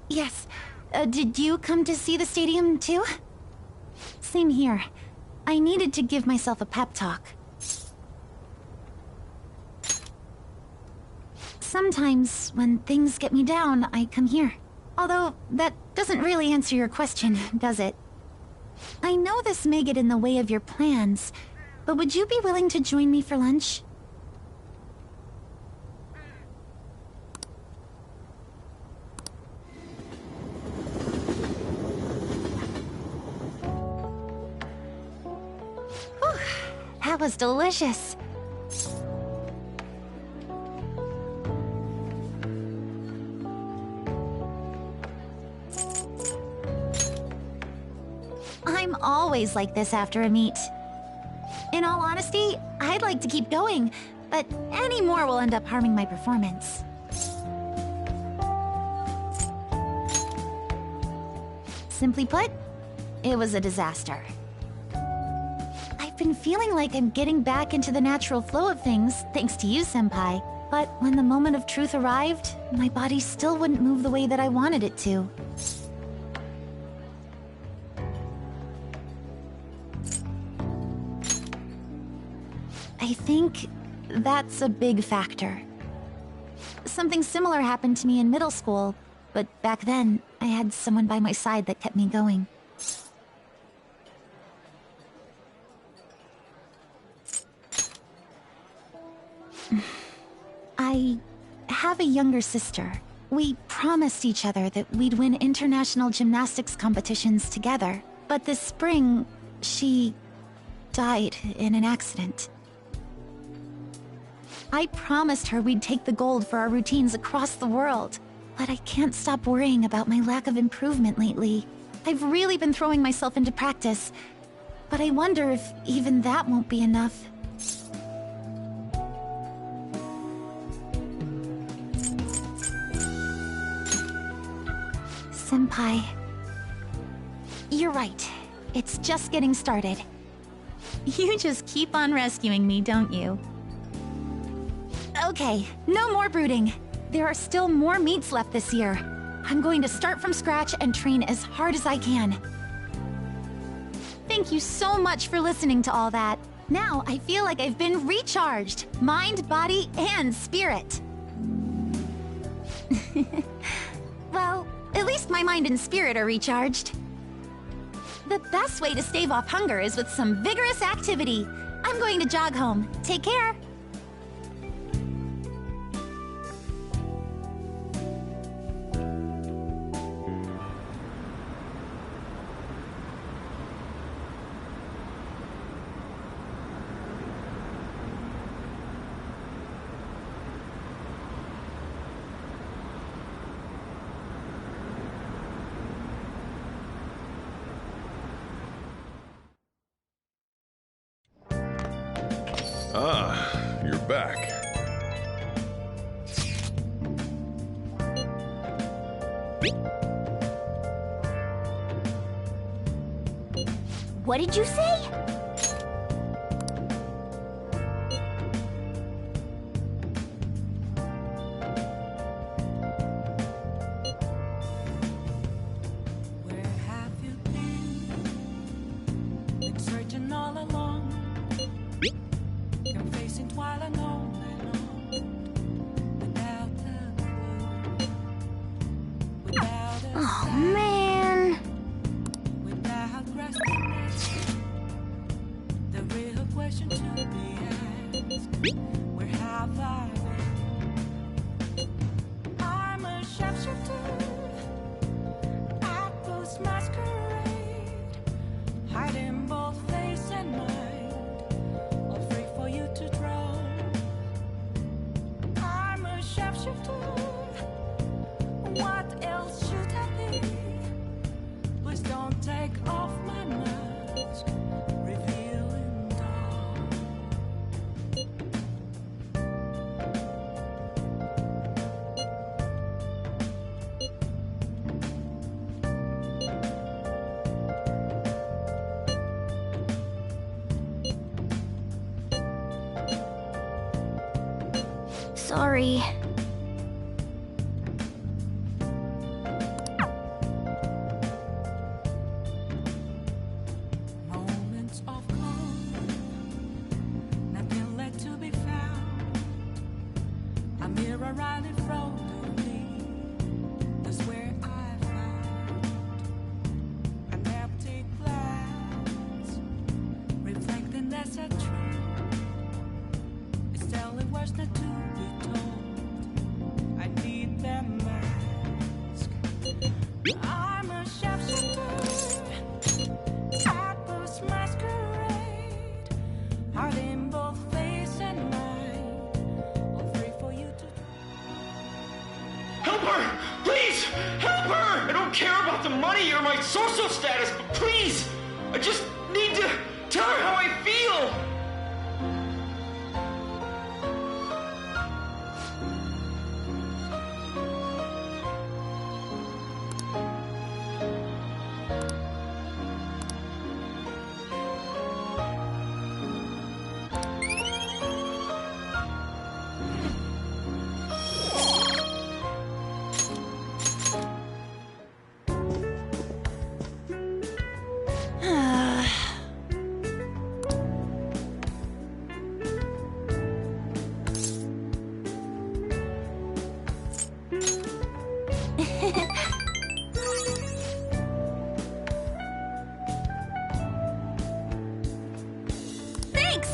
Yes. Did you come to see the stadium, too? Same here. I needed to give myself a pep talk. Sometimes, when things get me down, I come here. Although, that doesn't really answer your question, does it? I know this may get in the way of your plans, but would you be willing to join me for lunch? Whew, that was delicious. I'm always like this after a meet. In all honesty, I'd like to keep going, but any more will end up harming my performance. Simply put, it was a disaster. I've been feeling like I'm getting back into the natural flow of things, thanks to you, Senpai. But when the moment of truth arrived, my body still wouldn't move the way that I wanted it to. I think that's a big factor. Something similar happened to me in middle school, but back then, I had someone by my side that kept me going. I have a younger sister. We promised each other that we'd win international gymnastics competitions together. But this spring, she died in an accident. I promised her we'd take the gold for our routines across the world. But I can't stop worrying about my lack of improvement lately. I've really been throwing myself into practice, but I wonder if even that won't be enough. Senpai, you're right. It's just getting started. You just keep on rescuing me, don't you? Okay, no more brooding. There are still more meets left this year. I'm going to start from scratch and train as hard as I can. Thank you so much for listening to all that. Now I feel like I've been recharged. Mind, body, and spirit. Well, at least my mind and spirit are recharged. The best way to stave off hunger is with some vigorous activity. I'm going to jog home. Take care. Ah, you're back. What did you say? Where have you been searching all along, confessing while I know without a clue, without a Oh, man. without grasping it. The real question to be asked: where have I been? I'm a sharpshooter at Ghost Masquerade, hiding both face and mind, all free for you to draw. I'm a sharpshooter. What else should I be? Please don't take off my mask, revealing dawn. Sorry. Moments of calm, nothing left to be found. A mirror right in front of me, that's where I found an empty glass, reflecting that's a truth. It's telling words not to be told. I need that mask. I'm a chef at this masquerade, heart in both face and mind. All free for you to. Help her! Please! Help her! I don't care about the money or my social status, but please! I just need to tell her how I feel! Thanks!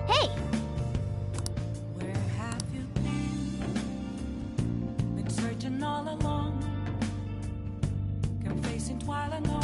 Hey! Where have you been? Been searching all along, confessing while I know.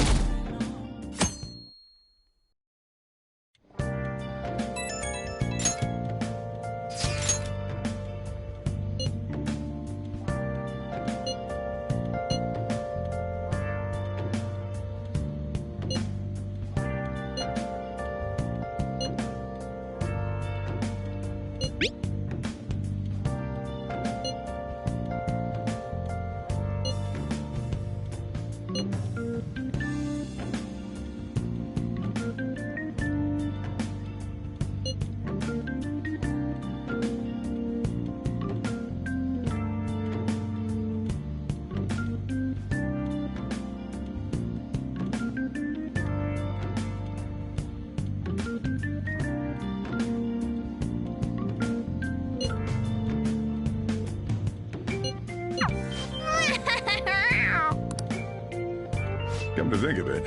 Come to think of it,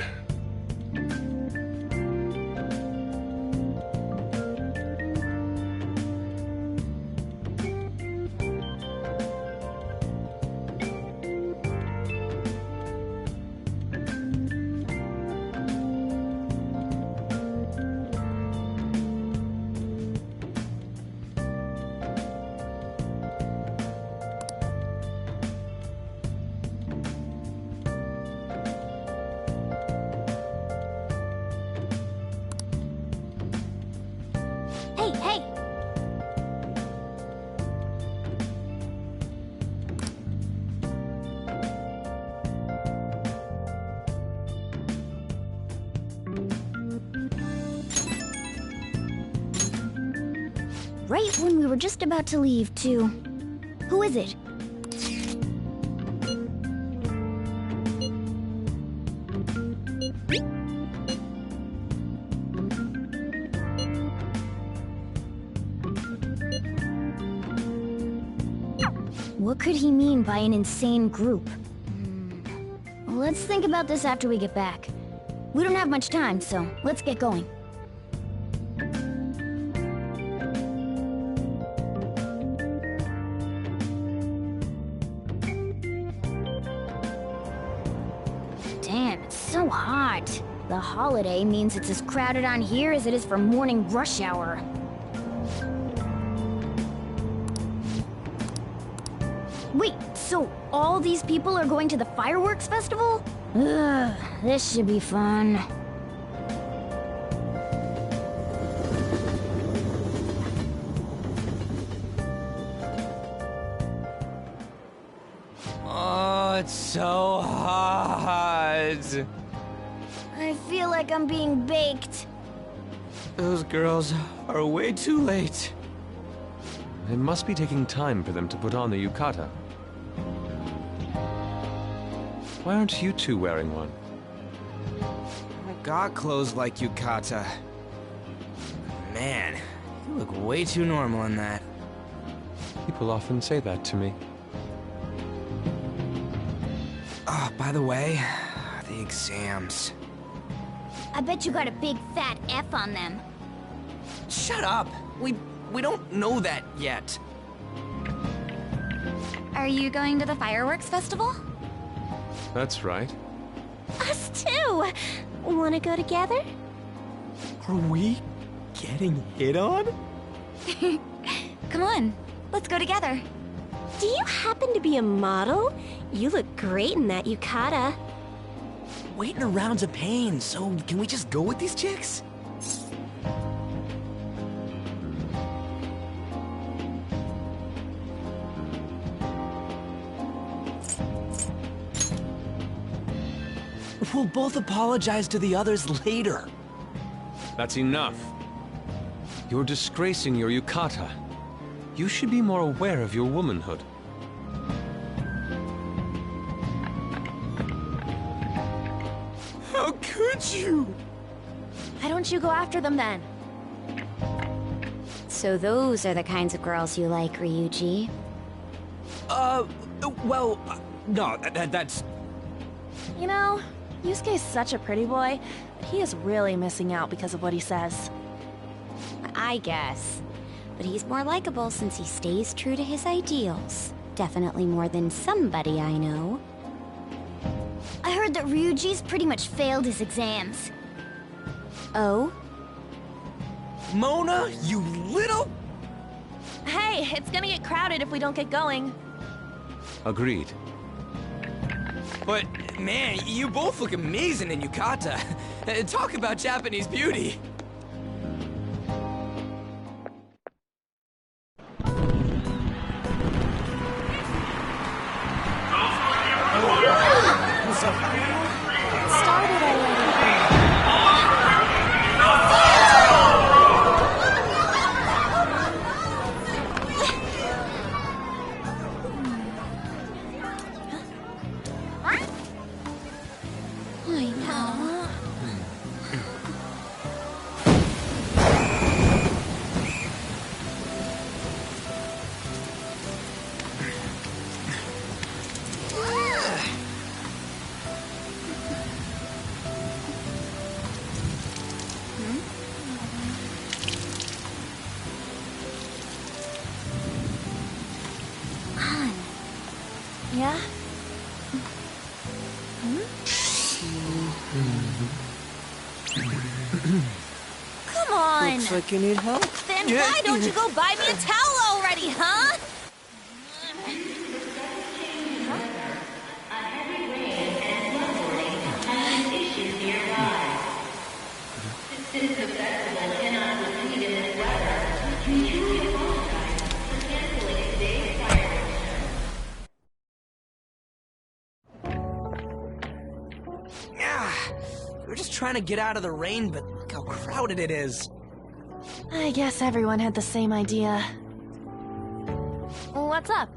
Hey, hey! Right when we were just about to leave, too. Who is it? What could he mean by an insane group? Let's think about this after we get back. We don't have much time, so let's get going. Damn, it's so hot. The holiday means it's as crowded on here as it is for morning rush hour. Wait, so all these people are going to the fireworks festival? Ugh, this should be fun. Oh, it's so hot. I feel like I'm being baked. Those girls are way too late. It must be taking time for them to put on the yukata. Why aren't you two wearing one? I got clothes like yukata. Man, you look way too normal in that. People often say that to me. Oh, by the way, the exams. I bet you got a big fat F on them. Shut up! We don't know that yet. Are you going to the fireworks festival? That's right. Us too! Wanna go together? Are we getting hit on? Come on, let's go together. Do you happen to be a model? You look great in that yukata. Waiting around's a pain, so can we just go with these chicks? We'll both apologize to the others later. That's enough. You're disgracing your yukata. You should be more aware of your womanhood. How could you? Why don't you go after them then? So those are the kinds of girls you like, Ryuji. Well, no, that's... You know, Yusuke's such a pretty boy, but he is really missing out because of what he says. I guess. But he's more likable since he stays true to his ideals. Definitely more than somebody I know. I heard that Ryuji's pretty much failed his exams. Oh? Mona, you little... Hey, it's gonna get crowded if we don't get going. Agreed. But, man, you both look amazing in yukata. Talk about Japanese beauty. Started already. I know. Yeah? Come on! Looks like you need help. Then why don't you go buy me a towel already, huh? We're just trying to get out of the rain, but look how crowded it is. I guess everyone had the same idea. What's up?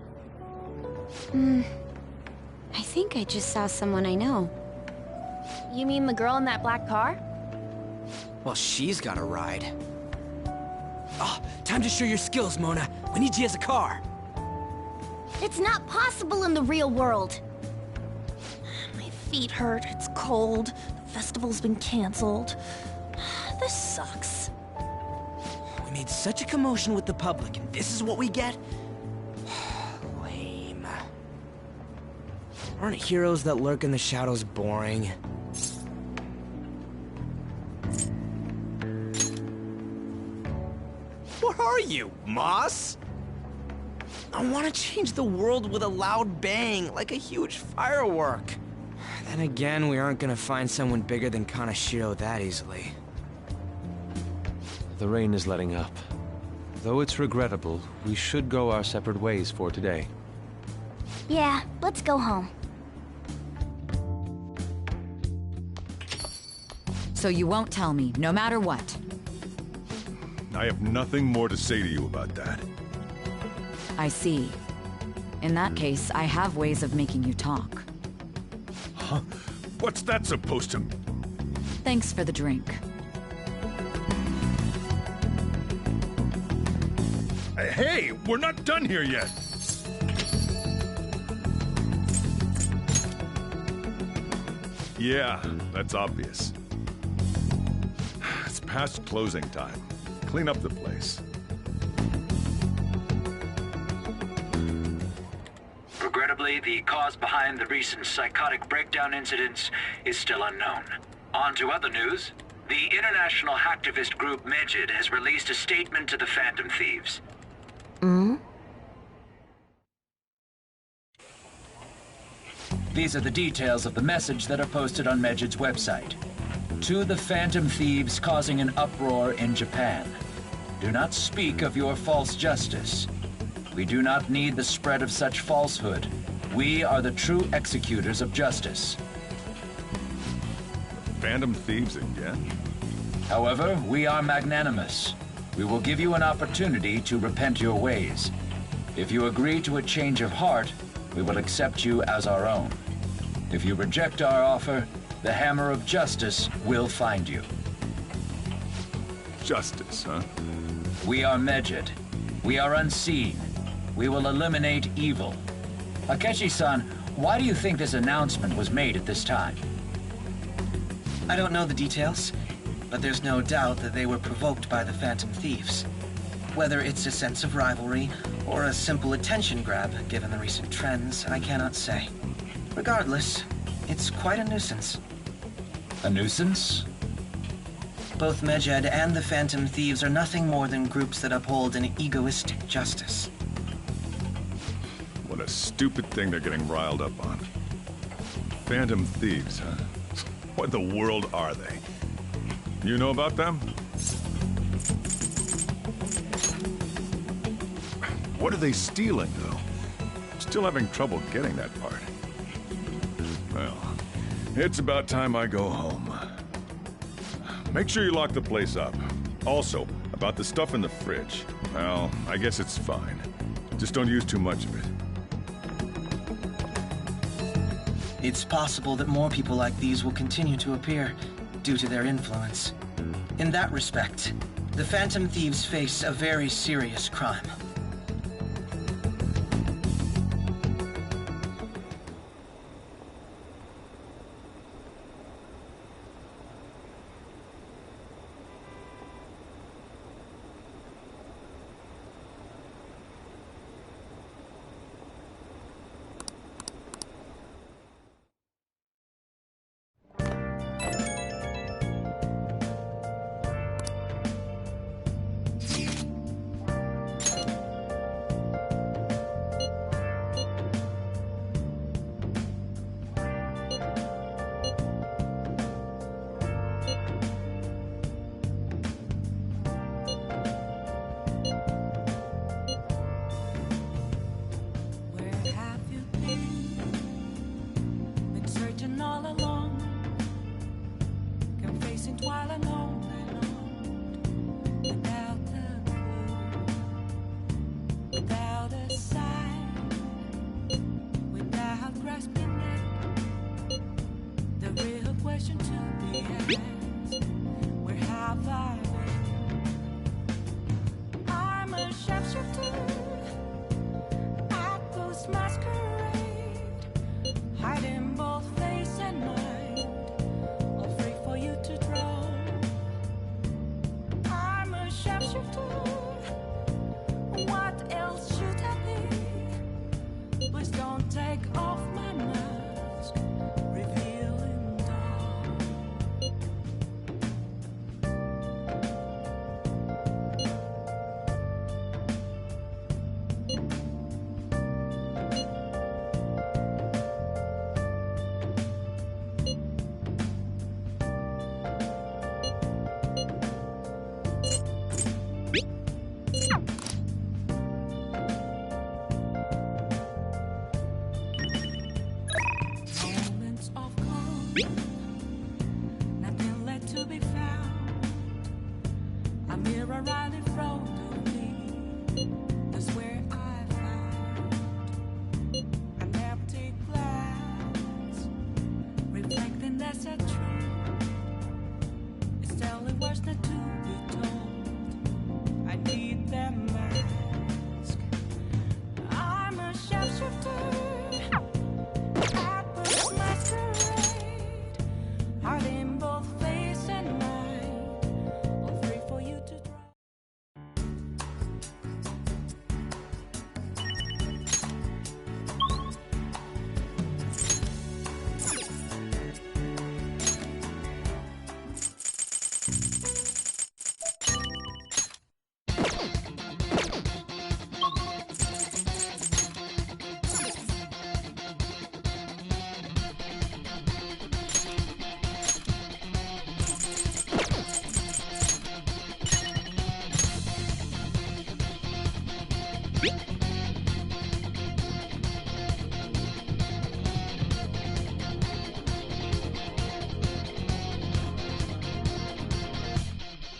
I think I just saw someone I know. You mean the girl in that black car? Well, she's got a ride. Oh, time to show your skills, Mona. We need you as a car. It's not possible in the real world. My feet hurt, it's cold, the festival's been canceled. This sucks. We made such a commotion with the public, and this is what we get? Lame. Aren't heroes that lurk in the shadows boring? What are you, Moss? I want to change the world with a loud bang, like a huge firework. Then again, we aren't gonna find someone bigger than Kanashiro that easily. The rain is letting up. Though it's regrettable, we should go our separate ways for today. Yeah, let's go home. So you won't tell me, no matter what. I have nothing more to say to you about that. I see. In that case, I have ways of making you talk. Huh? What's that supposed to... Thanks for the drink. Hey, we're not done here yet! Yeah, that's obvious. It's past closing time. Clean up the place. Regrettably, the cause behind the recent psychotic breakdown incidents is still unknown. On to other news. The international hacktivist group Medjed has released a statement to the Phantom Thieves. These are the details of the message that are posted on Medjed's website. To the Phantom Thieves causing an uproar in Japan. Do not speak of your false justice. We do not need the spread of such falsehood. We are the true executors of justice. Phantom Thieves again? However, we are magnanimous. We will give you an opportunity to repent your ways. If you agree to a change of heart, we will accept you as our own. If you reject our offer, the hammer of justice will find you. Justice, huh? We are Medjed. We are unseen. We will eliminate evil. Akechi-san, why do you think this announcement was made at this time? I don't know the details, but there's no doubt that they were provoked by the Phantom Thieves. Whether it's a sense of rivalry or a simple attention grab, given the recent trends, I cannot say. Regardless, it's quite a nuisance. A nuisance? Both Medjed and the Phantom Thieves are nothing more than groups that uphold an egoistic justice. What a stupid thing they're getting riled up on. Phantom Thieves, huh? What in the world are they? You know about them? What are they stealing, though? Still having trouble getting that part. Well, it's about time I go home. Make sure you lock the place up. Also, about the stuff in the fridge. Well, I guess it's fine. Just don't use too much of it. It's possible that more people like these will continue to appear due to their influence. In that respect, the Phantom Thieves face a very serious crime. are right in front of me. That's where I found an empty glass, reflecting that's a truth. It's telling words not to be told. I need that mask. I'm a shapeshifter at the masquerade, heart in both face and mind, all free for you to try.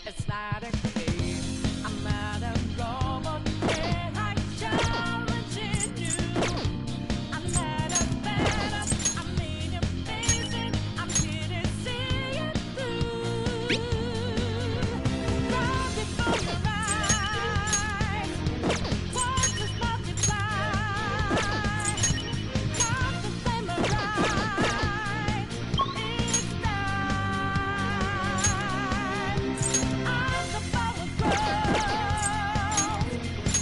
It's not a case, I'm not a go, but when I challenge you, I'm not a better, I'm in your face and I'm here to see it through. Right before your eyes, words just multiply. Got the flame right, it's as the power grows,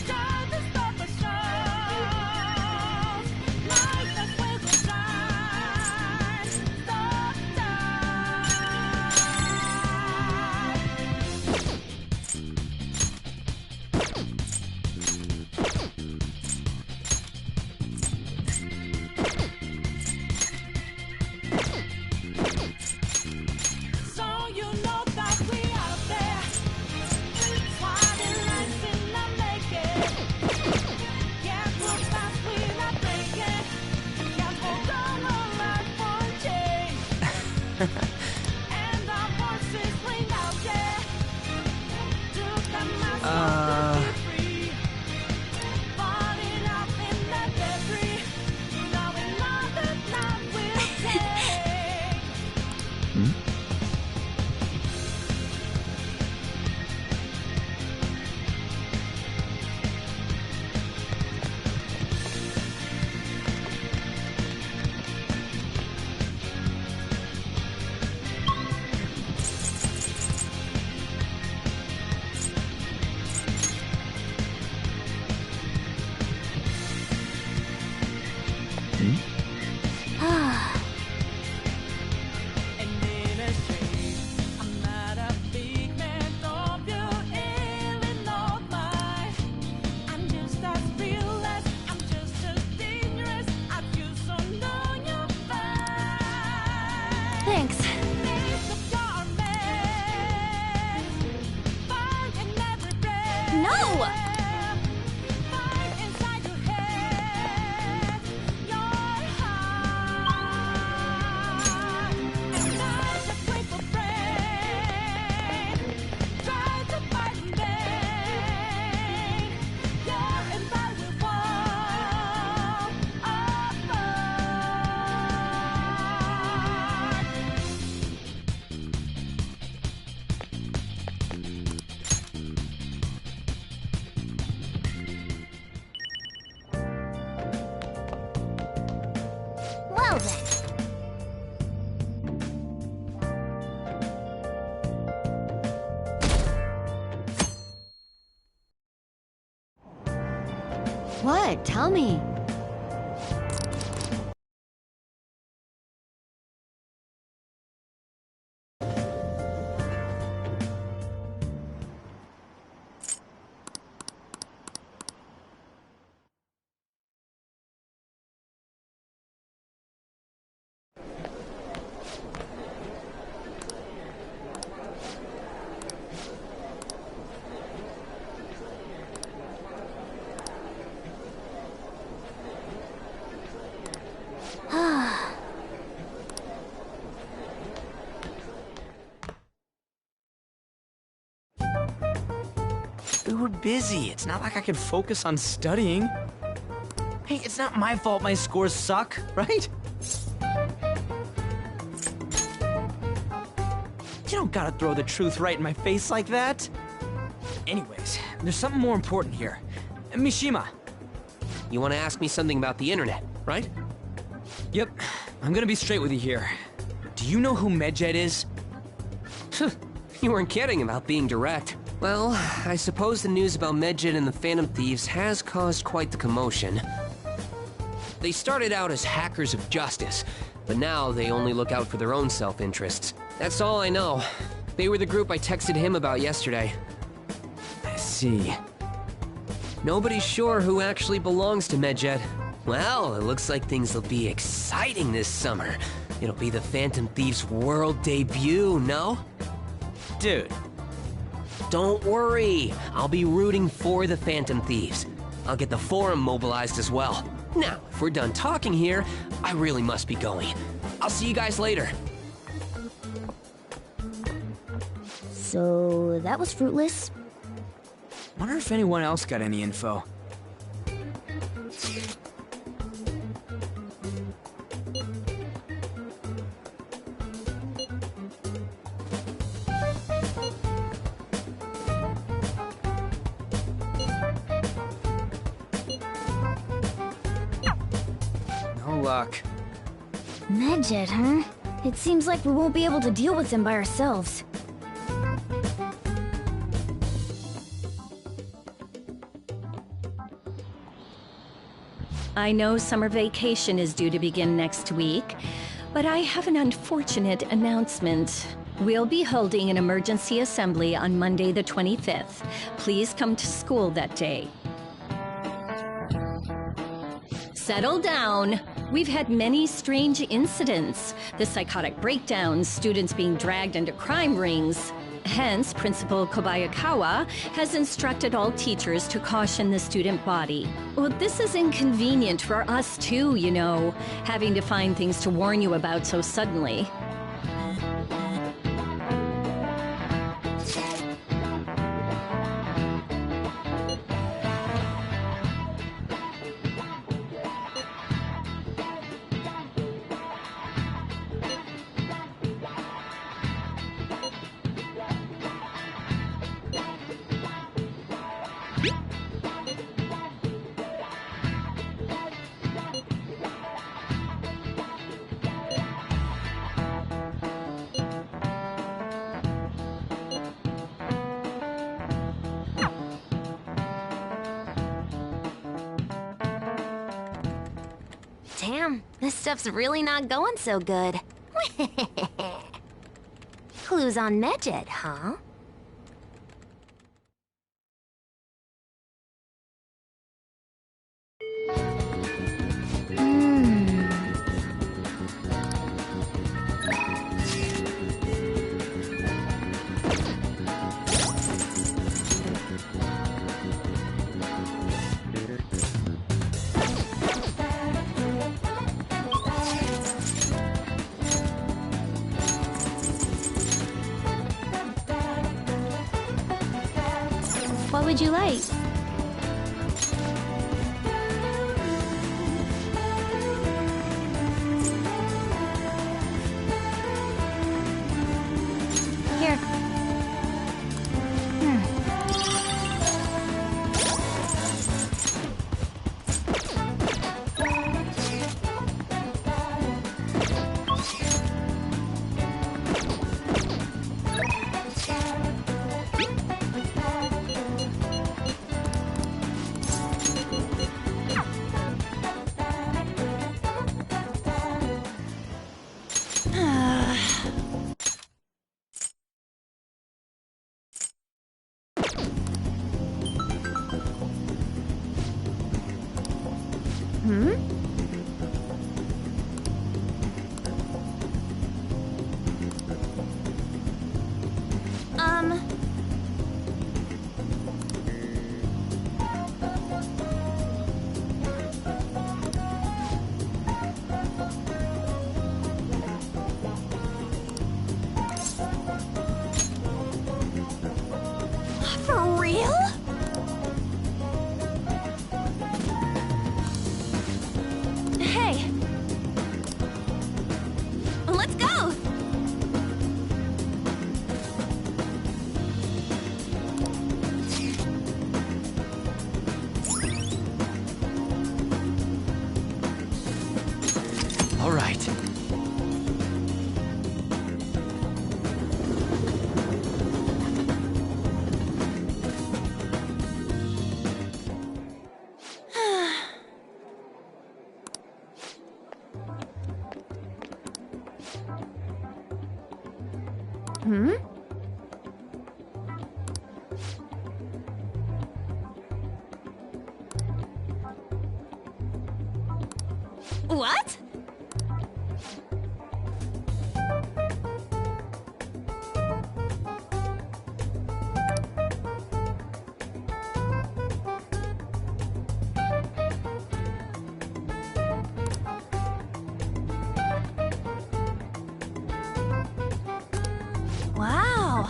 turn the stopper shows, light that's where we shine, stop time. So you know that we out there, sliding lights in the making. Can't move fast, we're not breaking. Can't hold on our life for change. And our voices ring out, yeah. Took the mask off to be free. Falling out in the debris. Now we know that none will take. And in a shade, I'm not a big man, don't you really know mine? I'm just as real as, I'm just as dangerous as you, so know you're fine. Thanks. Make up your mess, find in every breath. No! Find inside your head, your heart. And life's a grateful friend. Try to fight in vain. Yeah, and I will fall apart. Well then. What? Tell me. We were busy. It's not like I could focus on studying. Hey, it's not my fault my scores suck, right? You don't gotta throw the truth right in my face like that. Anyways, there's something more important here. Mishima. You want to ask me something about the internet, right? Yep. I'm gonna be straight with you here. Do you know who Medjed is? You weren't kidding about being direct. Well, I suppose the news about Medjed and the Phantom Thieves has caused quite the commotion. They started out as hackers of justice, but now they only look out for their own self-interests. That's all I know. They were the group I texted him about yesterday. I see. Nobody's sure who actually belongs to Medjed. Well, it looks like things will be exciting this summer. It'll be the Phantom Thieves' world debut, no? Dude. Don't worry. I'll be rooting for the Phantom Thieves. I'll get the forum mobilized as well. Now, if we're done talking here, I really must be going. I'll see you guys later. So, that was fruitless. Wonder if anyone else got any info. No luck. Medjed, huh? It seems like we won't be able to deal with them by ourselves. I know summer vacation is due to begin next week, but I have an unfortunate announcement. We'll be holding an emergency assembly on Monday the 25th. Please come to school that day. Settle down. We've had many strange incidents. The psychotic breakdowns, students being dragged into crime rings. Hence, Principal Kobayakawa has instructed all teachers to caution the student body. Well, this is inconvenient for us too, you know, having to find things to warn you about so suddenly. Damn, this stuff's really not going so good. Clues on Medjed, huh? What would you like? Here. For real? right. Hmm? What? Wow.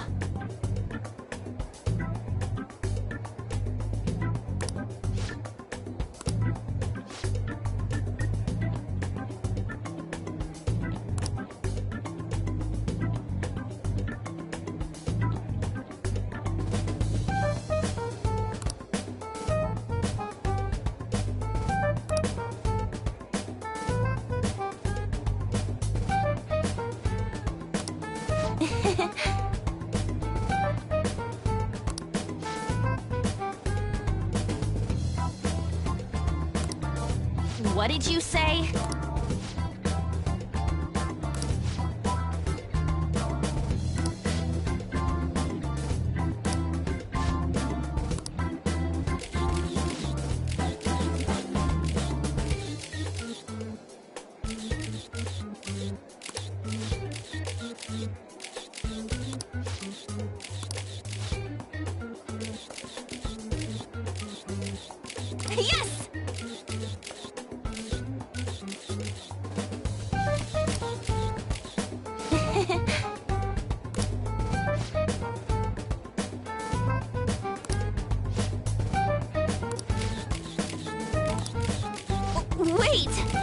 What did you say? Yes! Wait!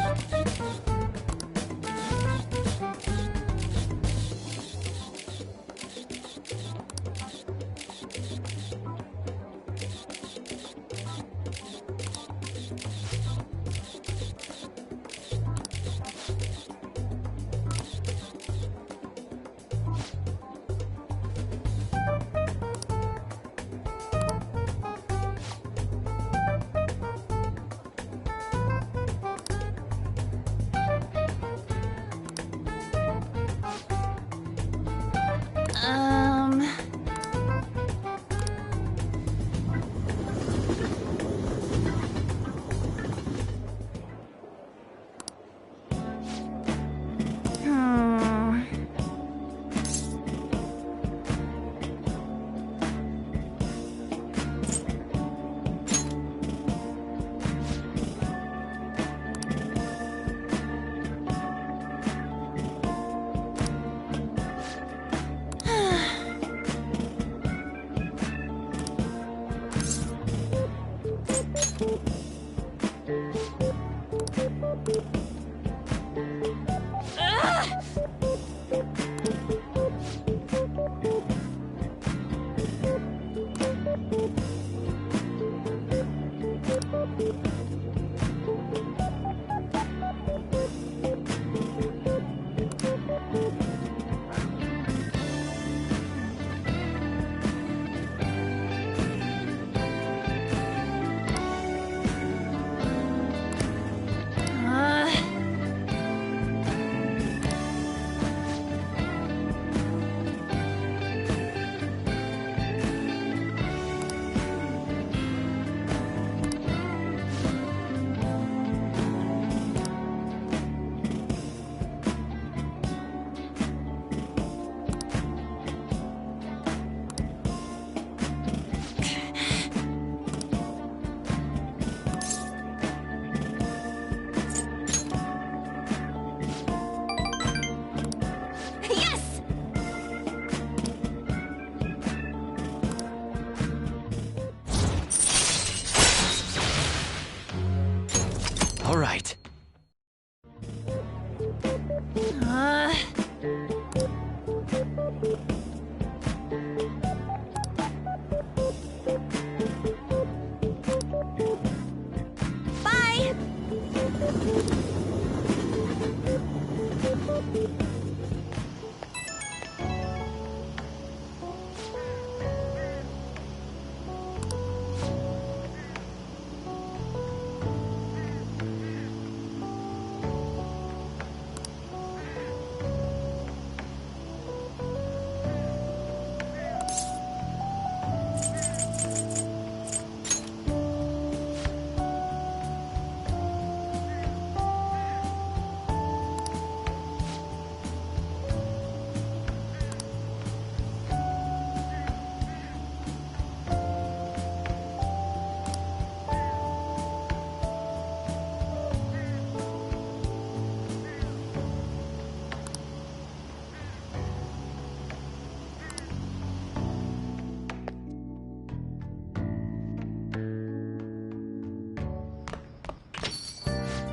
All right. Bye!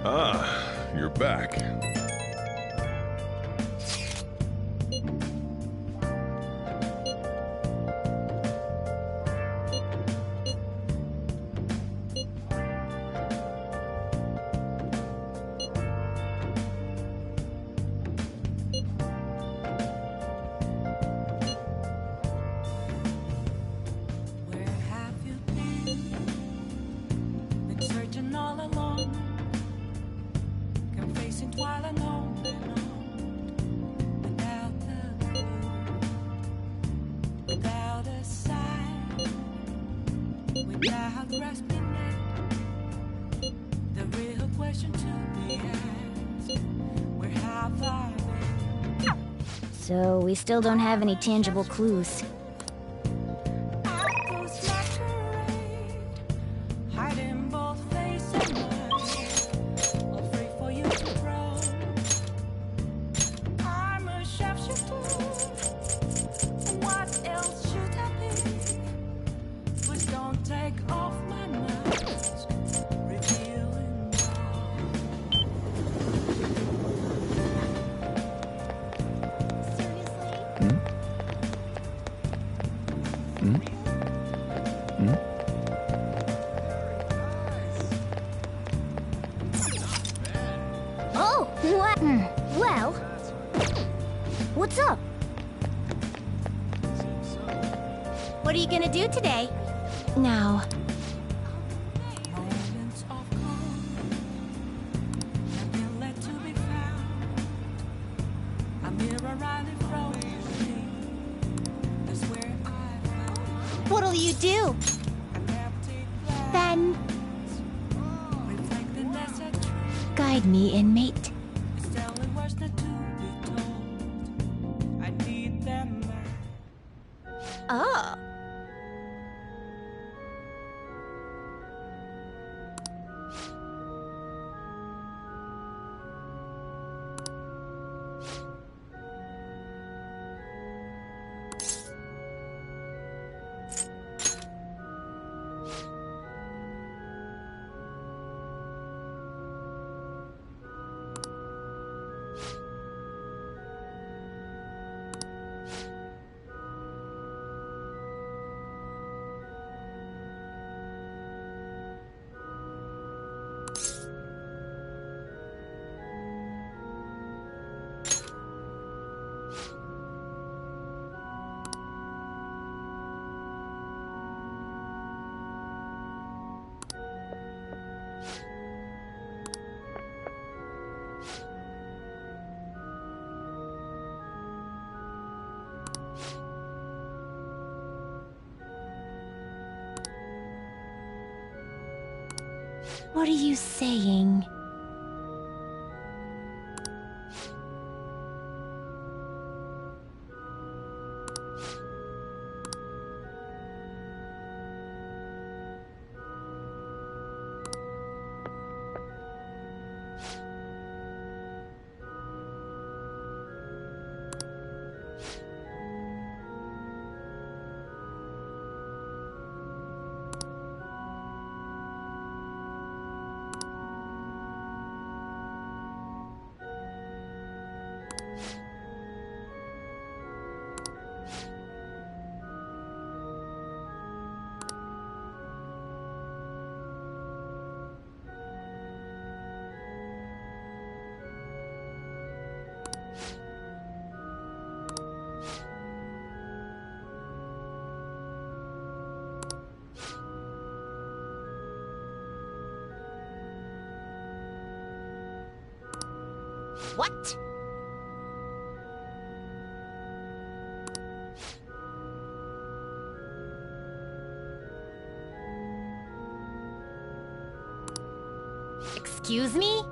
Ah, you're back. Where have you been? Been searching all along, confessing while alone and on, without a clue, without a sign, without grasping it. The real question to be asked: where have I been? So we still don't have any tangible clues. Goes my parade, hiding both face and mind, all free for you to roam. I'm a sharpshooter. What else should I be? Please don't take off my mask, revealing Oh, what? Well, what's up? What are you gonna do today? Now. moments of calm, nothing left to be found. A mirror riding from me. That's where I found What'll you do? an empty glass, Then reflecting as a tree. guide me, inmate. It's telling words not to be told. I need them back. Oh. What are you saying? What? Excuse me?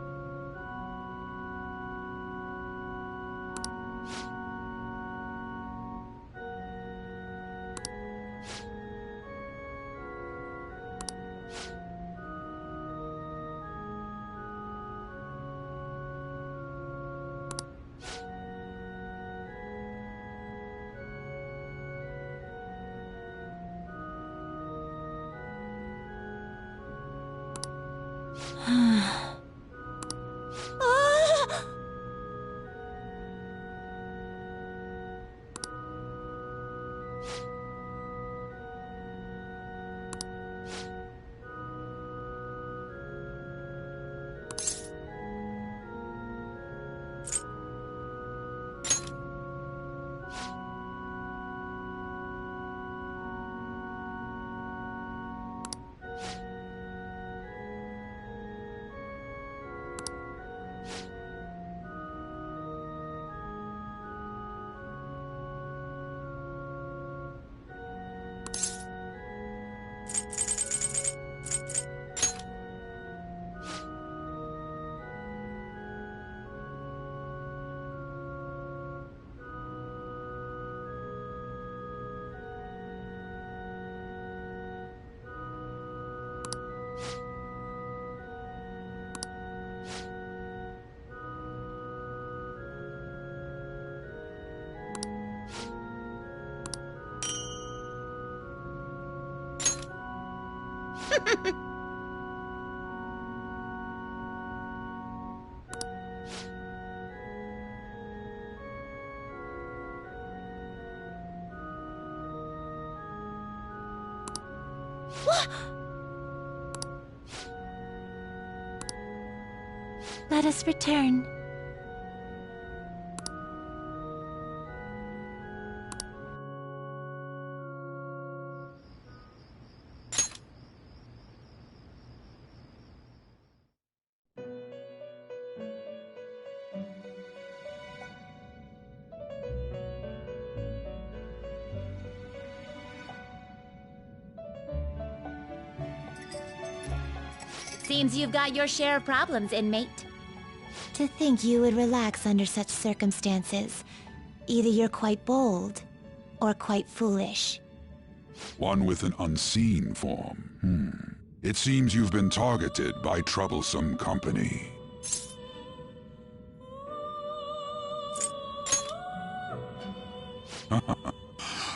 Let us return. Seems you've got your share of problems, inmate. To think you would relax under such circumstances. Either you're quite bold, or quite foolish. One with an unseen form. It seems you've been targeted by troublesome company.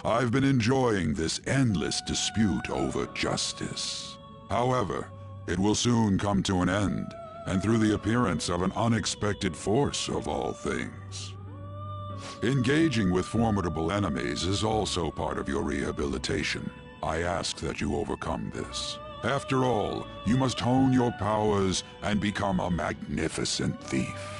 I've been enjoying this endless dispute over justice. However, it will soon come to an end, and through the appearance of an unexpected force of all things. Engaging with formidable enemies is also part of your rehabilitation. I ask that you overcome this. After all, you must hone your powers and become a magnificent thief.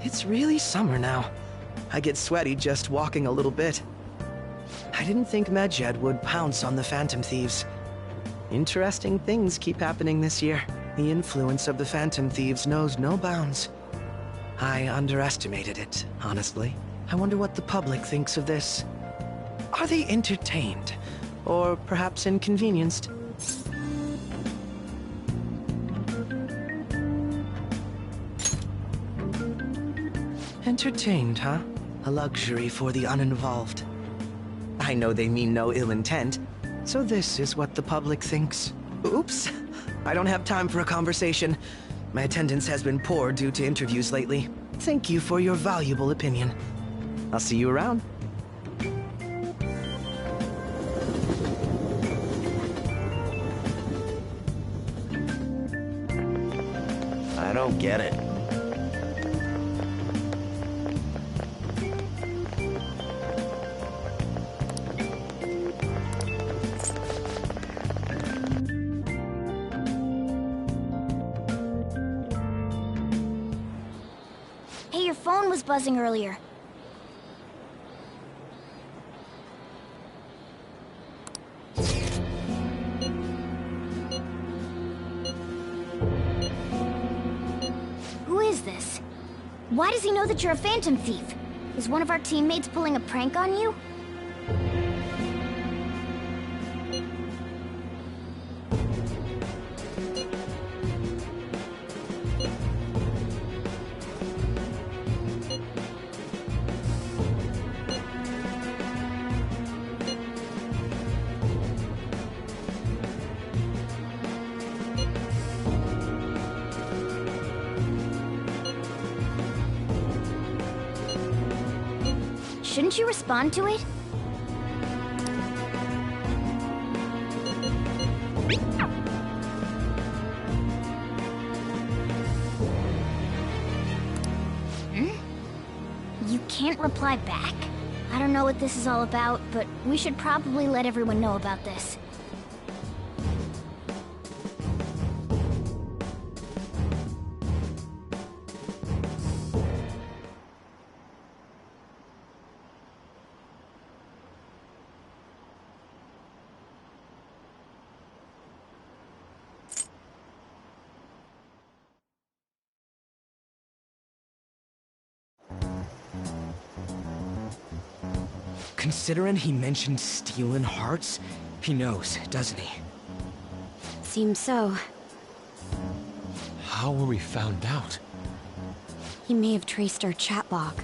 It's really summer now. I get sweaty just walking a little bit. I didn't think Medjed would pounce on the Phantom Thieves. Interesting things keep happening this year. The influence of the Phantom Thieves knows no bounds. I underestimated it, honestly. I wonder what the public thinks of this. Are they entertained? Or perhaps inconvenienced? Entertained, huh? A luxury for the uninvolved. I know they mean no ill intent, so this is what the public thinks. Oops, I don't have time for a conversation. My attendance has been poor due to interviews lately. Thank you for your valuable opinion. I'll see you around. I don't get it. Hey, your phone was buzzing earlier. Who is this? Why does he know that you're a Phantom Thief? Is one of our teammates pulling a prank on you? Shouldn't you respond to it? can't reply back? I don't know what this is all about, but we should probably let everyone know about this. Considering he mentioned stealing hearts, he knows, doesn't he? Seems so. How were we found out? He may have traced our chat log.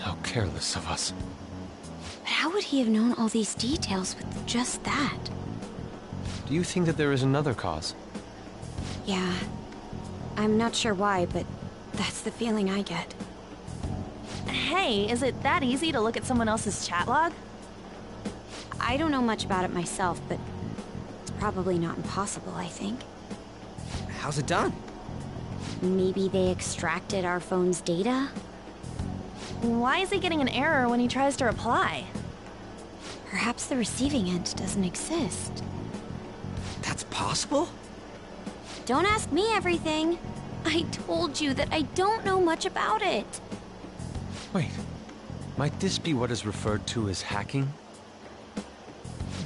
How careless of us. But how would he have known all these details with just that? Do you think that there is another cause? Yeah. I'm not sure why, but that's the feeling I get. Hey, is it that easy to look at someone else's chat log? I don't know much about it myself, but it's probably not impossible, I think. How's it done? Maybe they extracted our phone's data? Why is he getting an error when he tries to reply? Perhaps the receiving end doesn't exist. That's possible? Don't ask me everything. I told you that I don't know much about it. Wait, might this be what is referred to as hacking?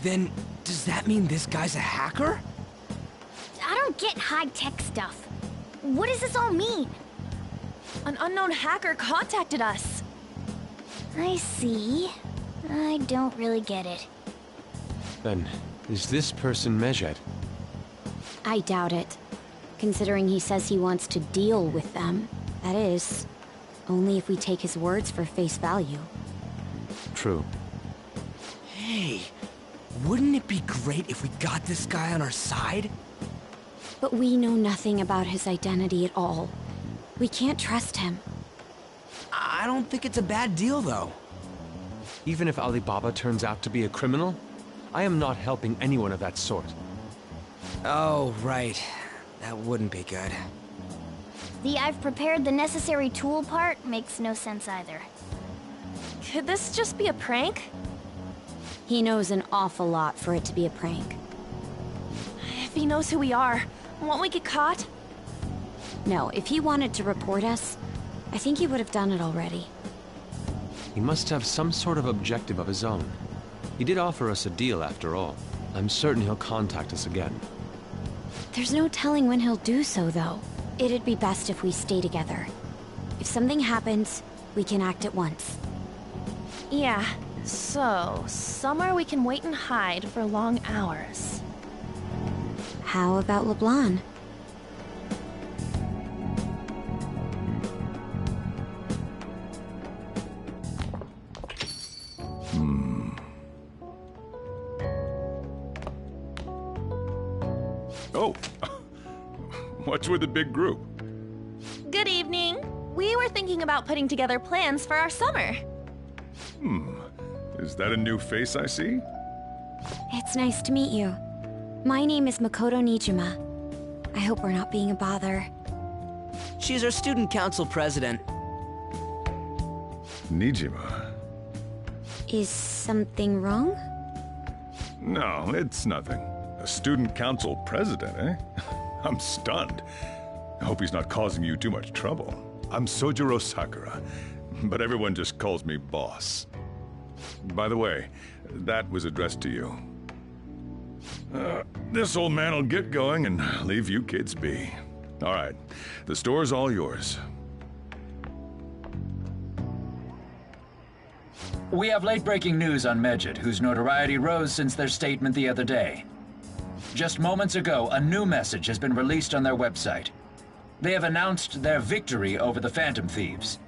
Then, does that mean this guy's a hacker? I don't get high-tech stuff. What does this all mean? An unknown hacker contacted us. I see. I don't really get it. Then, is this person Medjed? I doubt it. Considering he says he wants to deal with them. That is, only if we take his words for face value. True. Hey, wouldn't it be great if we got this guy on our side? But we know nothing about his identity at all. We can't trust him. I don't think it's a bad deal, though. Even if Alibaba turns out to be a criminal, I am not helping anyone of that sort. Oh, right. That wouldn't be good. The I've prepared the necessary tool part makes no sense either. Could this just be a prank? He knows an awful lot for it to be a prank. If he knows who we are, won't we get caught? No, if he wanted to report us, I think he would have done it already. He must have some sort of objective of his own. He did offer us a deal after all. I'm certain he'll contact us again. There's no telling when he'll do so, though. It'd be best if we stay together. If something happens, we can act at once. Yeah, so somewhere we can wait and hide for long hours. How about LeBlanc? Oh, what's with the big group? Good evening. We were thinking about putting together plans for our summer. Is that a new face I see? It's nice to meet you. My name is Makoto Nijima. I hope we're not being a bother. She's our student council president. Nijima? Is something wrong? No, it's nothing. A student council president, eh? I'm stunned. I hope he's not causing you too much trouble. I'm Sojiro Sakura, but everyone just calls me boss. By the way, that was addressed to you. This old man will get going and leave you kids be. All right, the store's all yours. We have late-breaking news on Medjed, whose notoriety rose since their statement the other day. Just moments ago, a new message has been released on their website. They have announced their victory over the Phantom Thieves.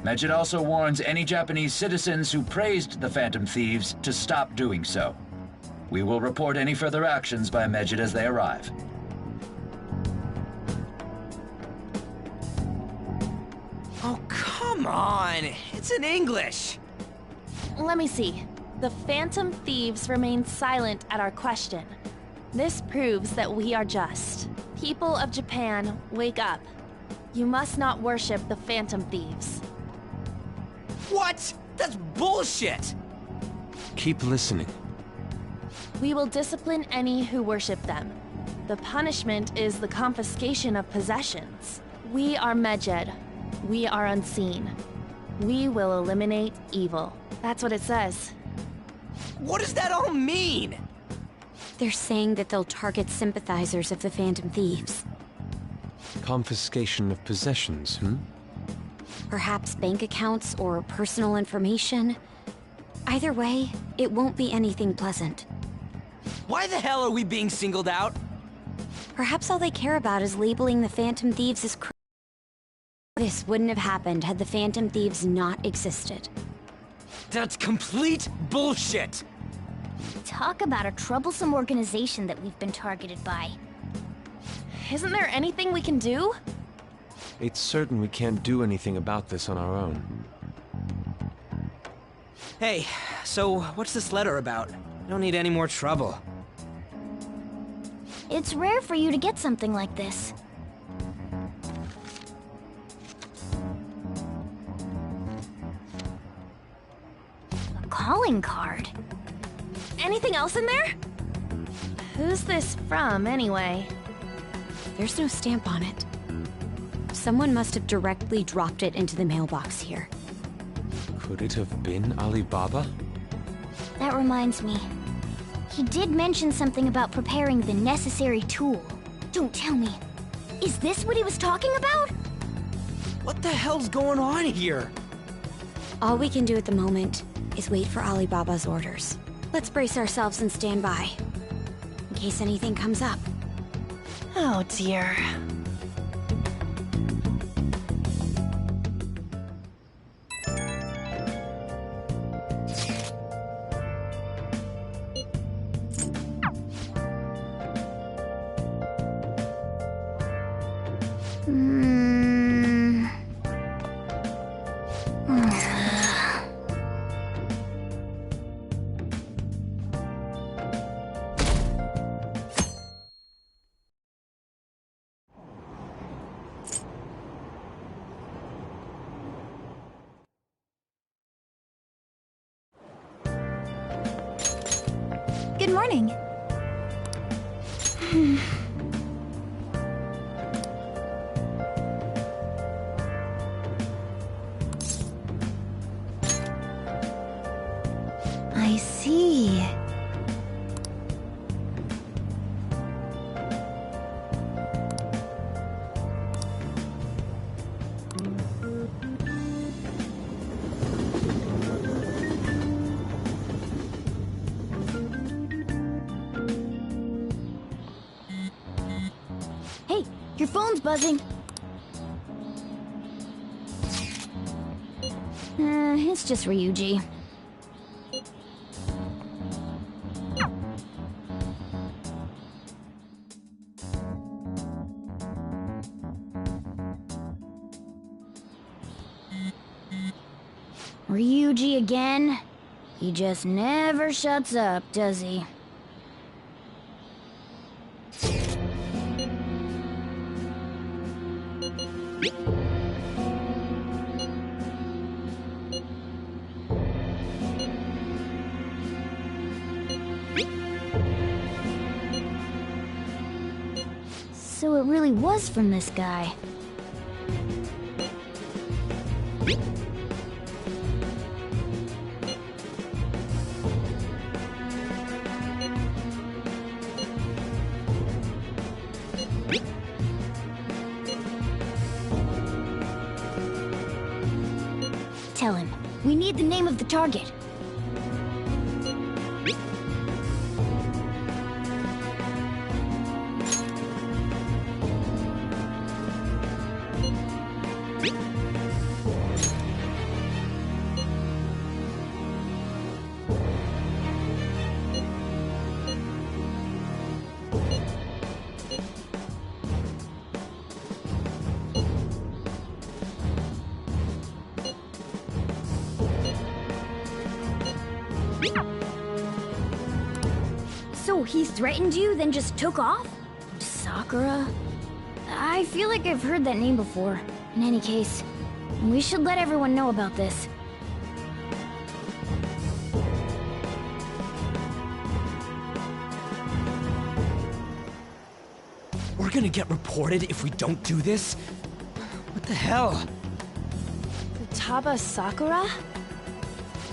Medjed also warns any Japanese citizens who praised the Phantom Thieves to stop doing so. We will report any further actions by Medjed as they arrive. Oh, come on! It's in English! Let me see. The Phantom Thieves remain silent at our question. This proves that we are just. People of Japan, wake up. You must not worship the Phantom Thieves. What? That's bullshit! Keep listening. We will discipline any who worship them. The punishment is the confiscation of possessions. We are Medjed. We are unseen. We will eliminate evil. That's what it says. What does that all mean? They're saying that they'll target sympathizers of the Phantom Thieves. Confiscation of possessions, Perhaps bank accounts or personal information. Either way, it won't be anything pleasant. Why the hell are we being singled out? Perhaps all they care about is labeling the Phantom Thieves as This wouldn't have happened had the Phantom Thieves not existed. That's complete bullshit! Talk about a troublesome organization that we've been targeted by. Isn't there anything we can do? It's certain we can't do anything about this on our own. Hey, so what's this letter about? I don't need any more trouble. It's rare for you to get something like this. A calling card? Anything else in there? Who's this from, anyway? There's no stamp on it. Someone must have directly dropped it into the mailbox here. Could it have been Alibaba? That reminds me. He did mention something about preparing the necessary tool. Don't tell me. Is this what he was talking about? What the hell's going on here? All we can do at the moment is wait for Alibaba's orders. Let's brace ourselves and stand by, in case anything comes up. Oh dear. Good morning. I see. Hey, your phone's buzzing. It's just Ryuji. Ryuji again? He just never shuts up, does he? So it really was from this guy. Tell him. We need the name of the target. So he threatened you, then just took off? Sakura? I feel like I've heard that name before. In any case, we should let everyone know about this. We're gonna get reported if we don't do this? What the hell? Futaba Sakura?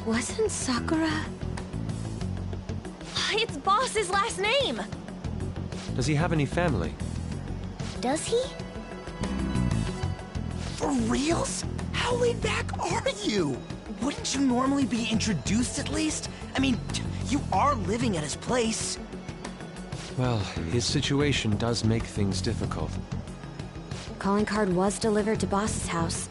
Wasn't Sakura... It's Boss's last name! Does he have any family? Does he? For reals? How laid back are you? Wouldn't you normally be introduced at least? I mean, you are living at his place. Well, his situation does make things difficult. Calling card was delivered to Boss's house.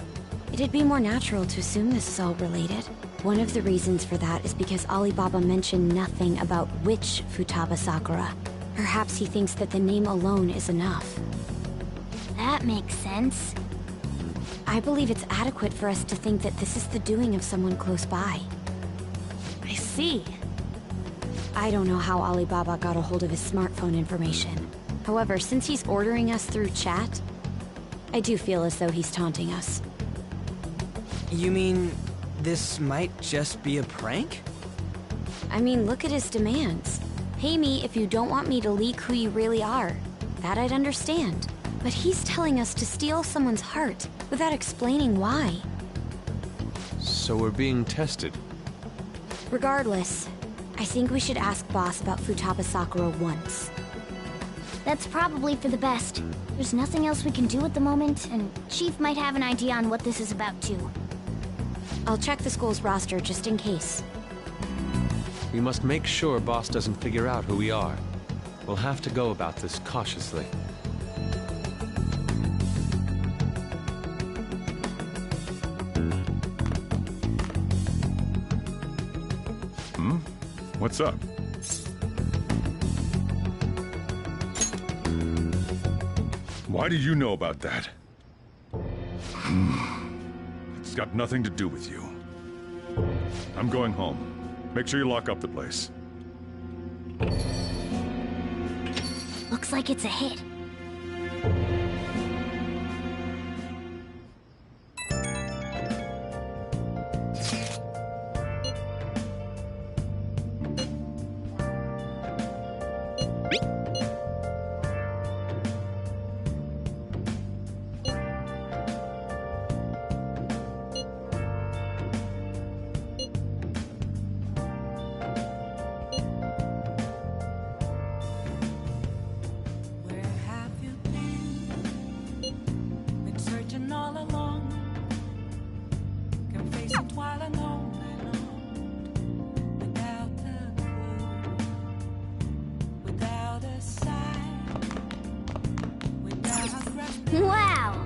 It'd be more natural to assume this is all related. One of the reasons for that is because Alibaba mentioned nothing about which Futaba Sakura. Perhaps he thinks that the name alone is enough. That makes sense. I believe it's adequate for us to think that this is the doing of someone close by. I see. I don't know how Alibaba got a hold of his smartphone information. However, since he's ordering us through chat, I do feel as though he's taunting us. You mean this might just be a prank? I mean, look at his demands. Pay me if you don't want me to leak who you really are. That I'd understand. But he's telling us to steal someone's heart without explaining why. So we're being tested. Regardless, I think we should ask Boss about Futaba Sakura once. That's probably for the best. There's nothing else we can do at the moment, and Chief might have an idea on what this is about too. I'll check the school's roster just in case. We must make sure Boss doesn't figure out who we are. We'll have to go about this cautiously. What's up? Why did you know about that? It's got nothing to do with you. I'm going home. Make sure you lock up the place. Looks like it's a hit. Wow!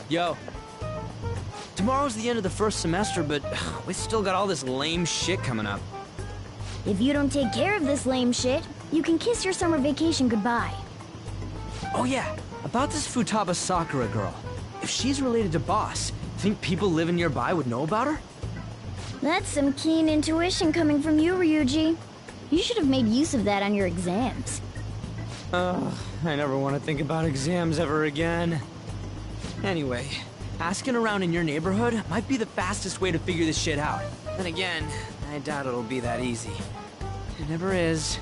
Yo. Tomorrow's the end of the first semester, but we still got all this lame shit coming up. If you don't take care of this lame shit, you can kiss your summer vacation goodbye. Oh yeah, about this Futaba Sakura girl. If she's related to Boss, think people living nearby would know about her? That's some keen intuition coming from you, Ryuji. You should have made use of that on your exams. Ugh, I never want to think about exams ever again. Anyway, asking around in your neighborhood might be the fastest way to figure this shit out. Then again, I doubt it'll be that easy. It never is.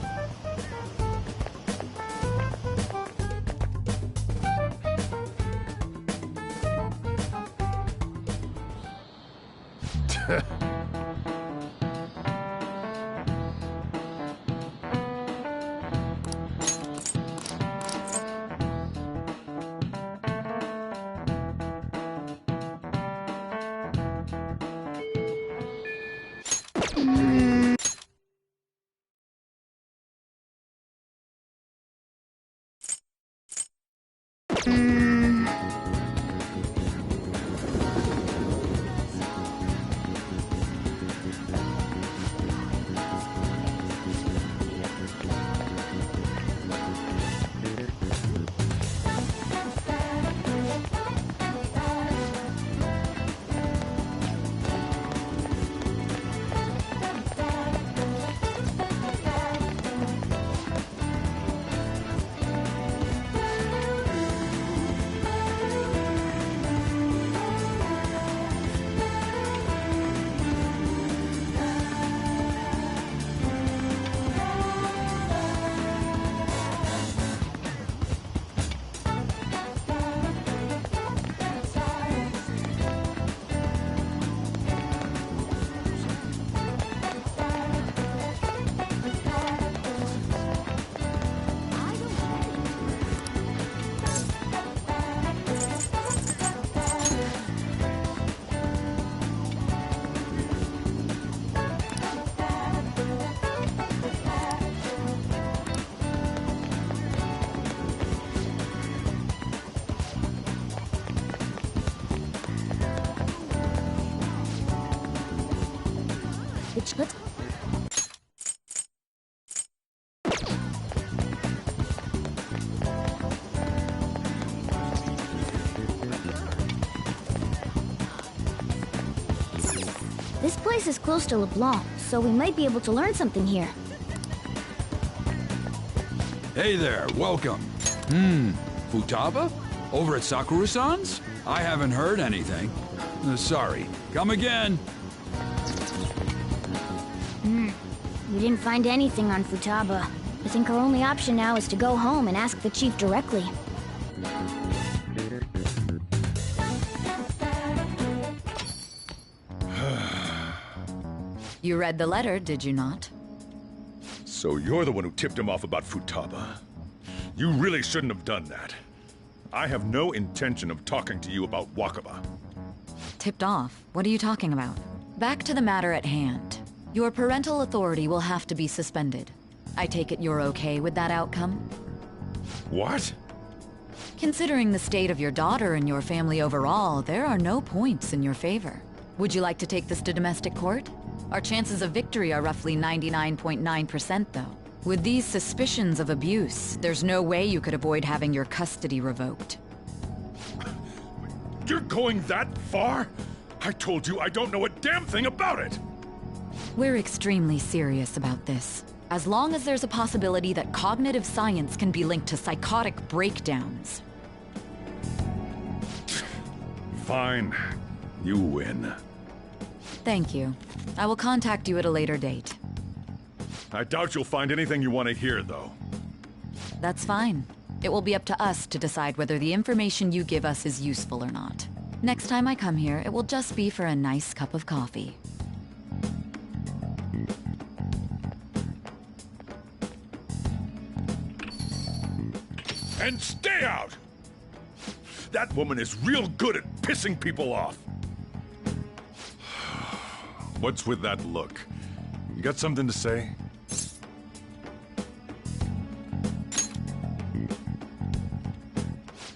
place is close to LeBlanc, so we might be able to learn something here. Hey there, welcome. Futaba? Over at Sakura-san's? I haven't heard anything. Sorry. Come again. We didn't find anything on Futaba. I think our only option now is to go home and ask the chief directly. You read the letter, did you not? So you're the one who tipped him off about Futaba. You really shouldn't have done that. I have no intention of talking to you about Wakaba. Tipped off? What are you talking about? Back to the matter at hand. Your parental authority will have to be suspended. I take it you're okay with that outcome? What? Considering the state of your daughter and your family overall, there are no points in your favor. Would you like to take this to domestic court? Our chances of victory are roughly 99.9%, though. With these suspicions of abuse, there's no way you could avoid having your custody revoked. You're going that far? I told you I don't know a damn thing about it! We're extremely serious about this. As long as there's a possibility that cognitive science can be linked to psychotic breakdowns. Fine. You win. Thank you. I will contact you at a later date. I doubt you'll find anything you want to hear, though. That's fine. It will be up to us to decide whether the information you give us is useful or not. Next time I come here, it will just be for a nice cup of coffee. And stay out! That woman is real good at pissing people off. What's with that look? You got something to say?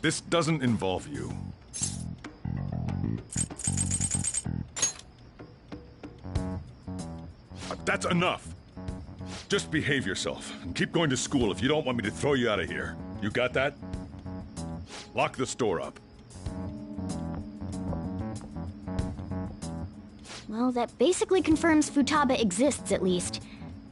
This doesn't involve you. That's enough. Just behave yourself and keep going to school if you don't want me to throw you out of here. You got that? Lock the store up. Well, that basically confirms Futaba exists, at least.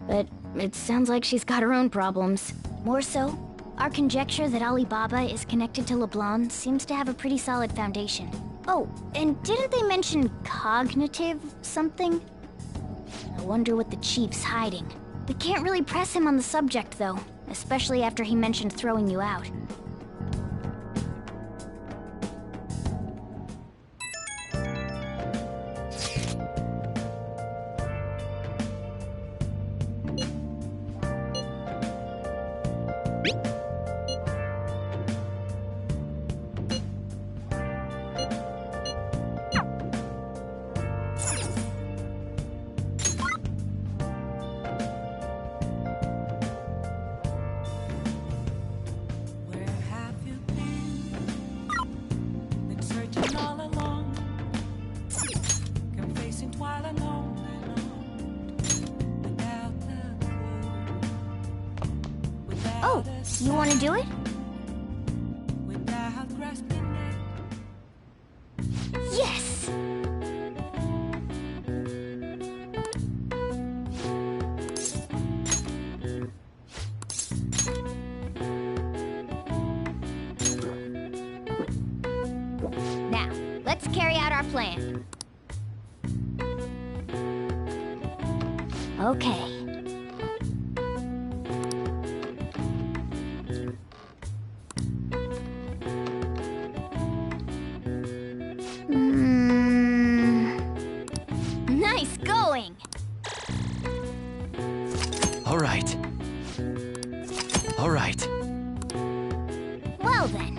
But it sounds like she's got her own problems. More so, our conjecture that Alibaba is connected to LeBlanc seems to have a pretty solid foundation. Oh, and didn't they mention cognitive something? I wonder what the chief's hiding. We can't really press him on the subject, though, especially after he mentioned throwing you out. Oh, you want to do it? Yes! Now, let's carry out our plan. Okay. Nice going! All right. All right. Well then.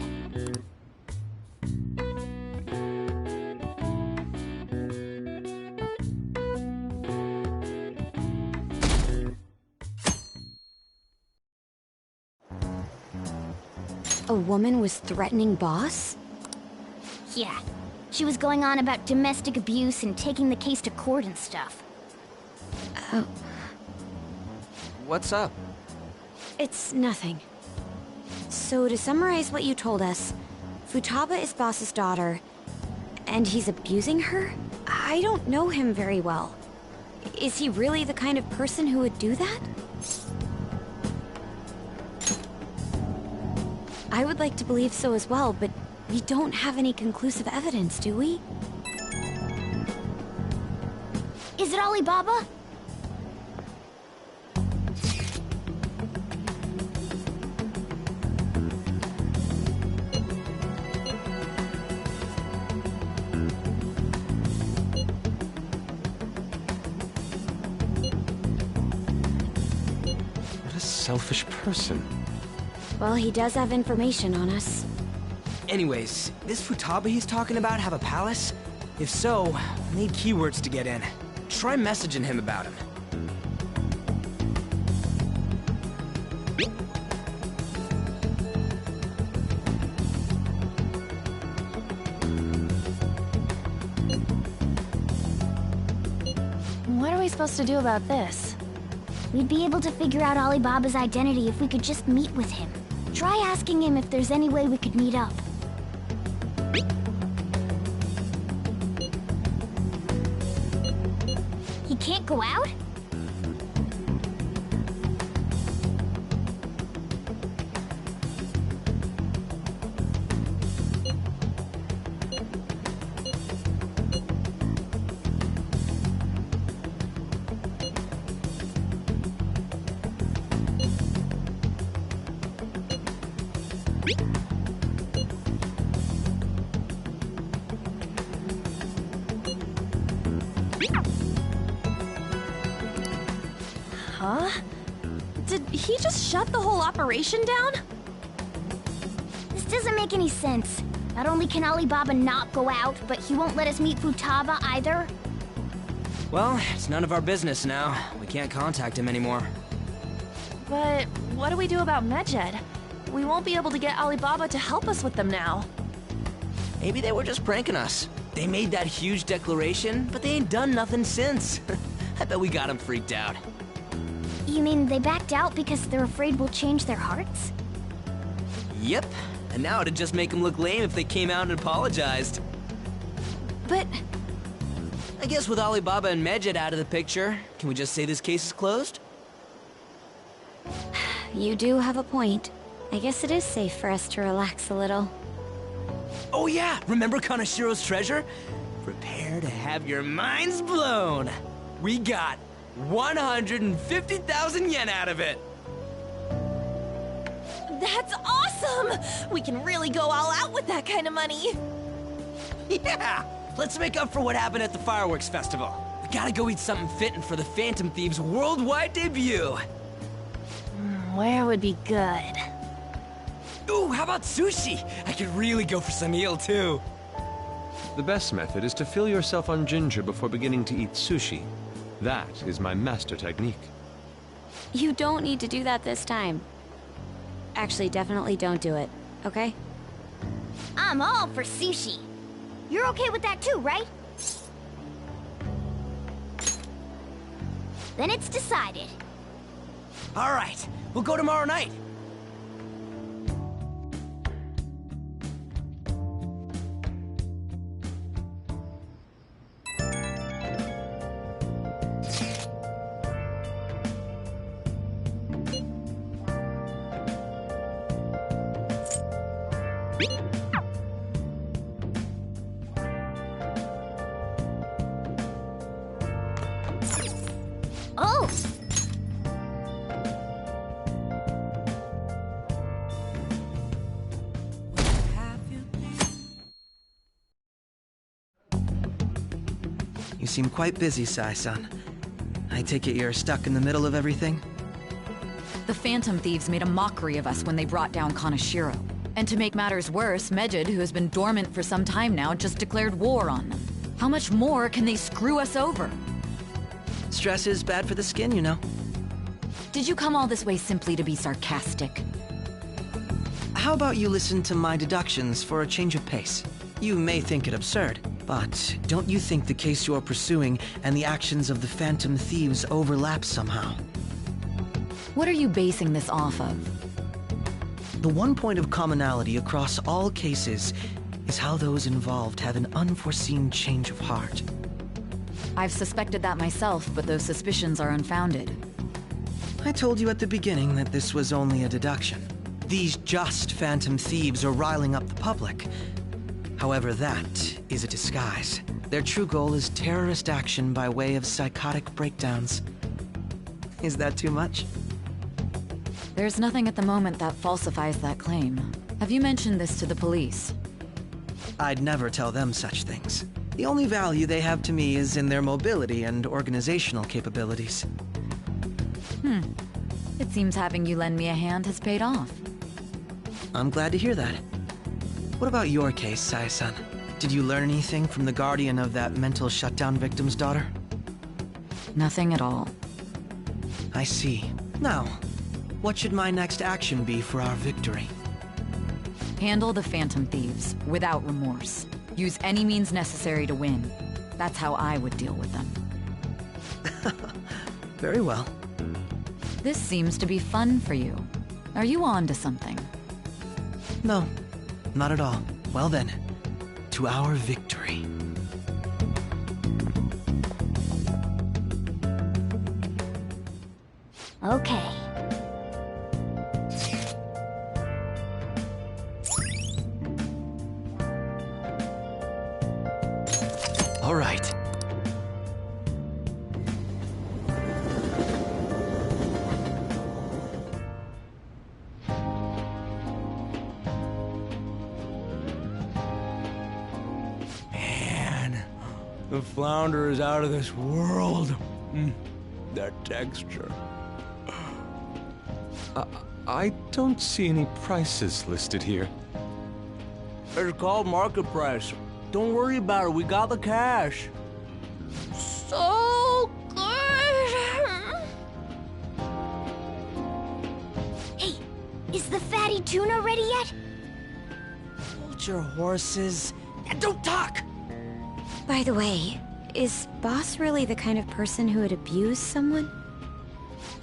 A woman was threatening Boss? Yeah. She was going on about domestic abuse and taking the case to court and stuff. Oh. What's up? It's nothing. So to summarize what you told us, Futaba is Boss's daughter, and he's abusing her? I don't know him very well. Is he really the kind of person who would do that? I would like to believe so as well, but we don't have any conclusive evidence, do we? Is it Alibaba? What a selfish person. Well, he does have information on us. Anyways, this Futaba he's talking about have a palace? If so, we need keywords to get in. Try messaging him about him. What are we supposed to do about this? We'd be able to figure out Alibaba's identity if we could just meet with him. Try asking him if there's any way we could meet up. He can't go out? Huh? Did he just shut the whole operation down? This doesn't make any sense. Not only can Alibaba not go out, but he won't let us meet Futaba either. Well, it's none of our business now. We can't contact him anymore. But what do we do about Medjed? We won't be able to get Alibaba to help us with them now. Maybe they were just pranking us. They made that huge declaration, but they ain't done nothing since. I bet we got them freaked out. You mean they backed out because they're afraid we'll change their hearts? Yep. And now it'd just make them look lame if they came out and apologized. But I guess with Alibaba and Medjed out of the picture, can we just say this case is closed? You do have a point. I guess it is safe for us to relax a little. Oh yeah, remember Kanashiro's treasure? Prepare to have your minds blown. We got 150,000 yen out of it. that's awesome! We can really go all out with that kind of money. Yeah! Let's make up for what happened at the fireworks festival. We gotta go eat something fitting for the Phantom Thieves' worldwide debut. Where would be good? Ooh, how about sushi? I could really go for some eel, too. The best method is to fill yourself on ginger before beginning to eat sushi. That is my master technique. You don't need to do that this time. Actually, definitely don't do it, okay? I'm all for sushi. You're okay with that too, right? Then it's decided. All right, we'll go tomorrow night. Oh! You seem quite busy, Sai-san. I take it you're stuck in the middle of everything? The Phantom Thieves made a mockery of us when they brought down Kanashiro. And to make matters worse, Medjed, who has been dormant for some time now, just declared war on them. How much more can they screw us over? Stress is bad for the skin, you know. Did you come all this way simply to be sarcastic? How about you listen to my deductions for a change of pace? You may think it absurd, but don't you think the case you're pursuing and the actions of the Phantom Thieves overlap somehow? What are you basing this off of? The one point of commonality across all cases is how those involved have an unforeseen change of heart. I've suspected that myself, but those suspicions are unfounded. I told you at the beginning that this was only a deduction. These just phantom thieves are riling up the public. However, that is a disguise. Their true goal is terrorist action by way of psychotic breakdowns. Is that too much? There's nothing at the moment that falsifies that claim. Have you mentioned this to the police? I'd never tell them such things. The only value they have to me is in their mobility and organizational capabilities. It seems having you lend me a hand has paid off. I'm glad to hear that. What about your case, Sai-san? Did you learn anything from the guardian of that mental shutdown victim's daughter? Nothing at all. I see. Now, what should my next action be for our victory? Handle the Phantom Thieves, without remorse. Use any means necessary to win. That's how I would deal with them. Very well. This seems to be fun for you. Are you on to something? No, not at all. Well then, to our victory. Okay. All right. Man, the flounder is out of this world. That texture. I don't see any prices listed here. It's called market price. Don't worry about it, we got the cash. So good! Hey, is the fatty tuna ready yet? Hold your horses and don't talk! By the way, is Boss really the kind of person who would abuse someone?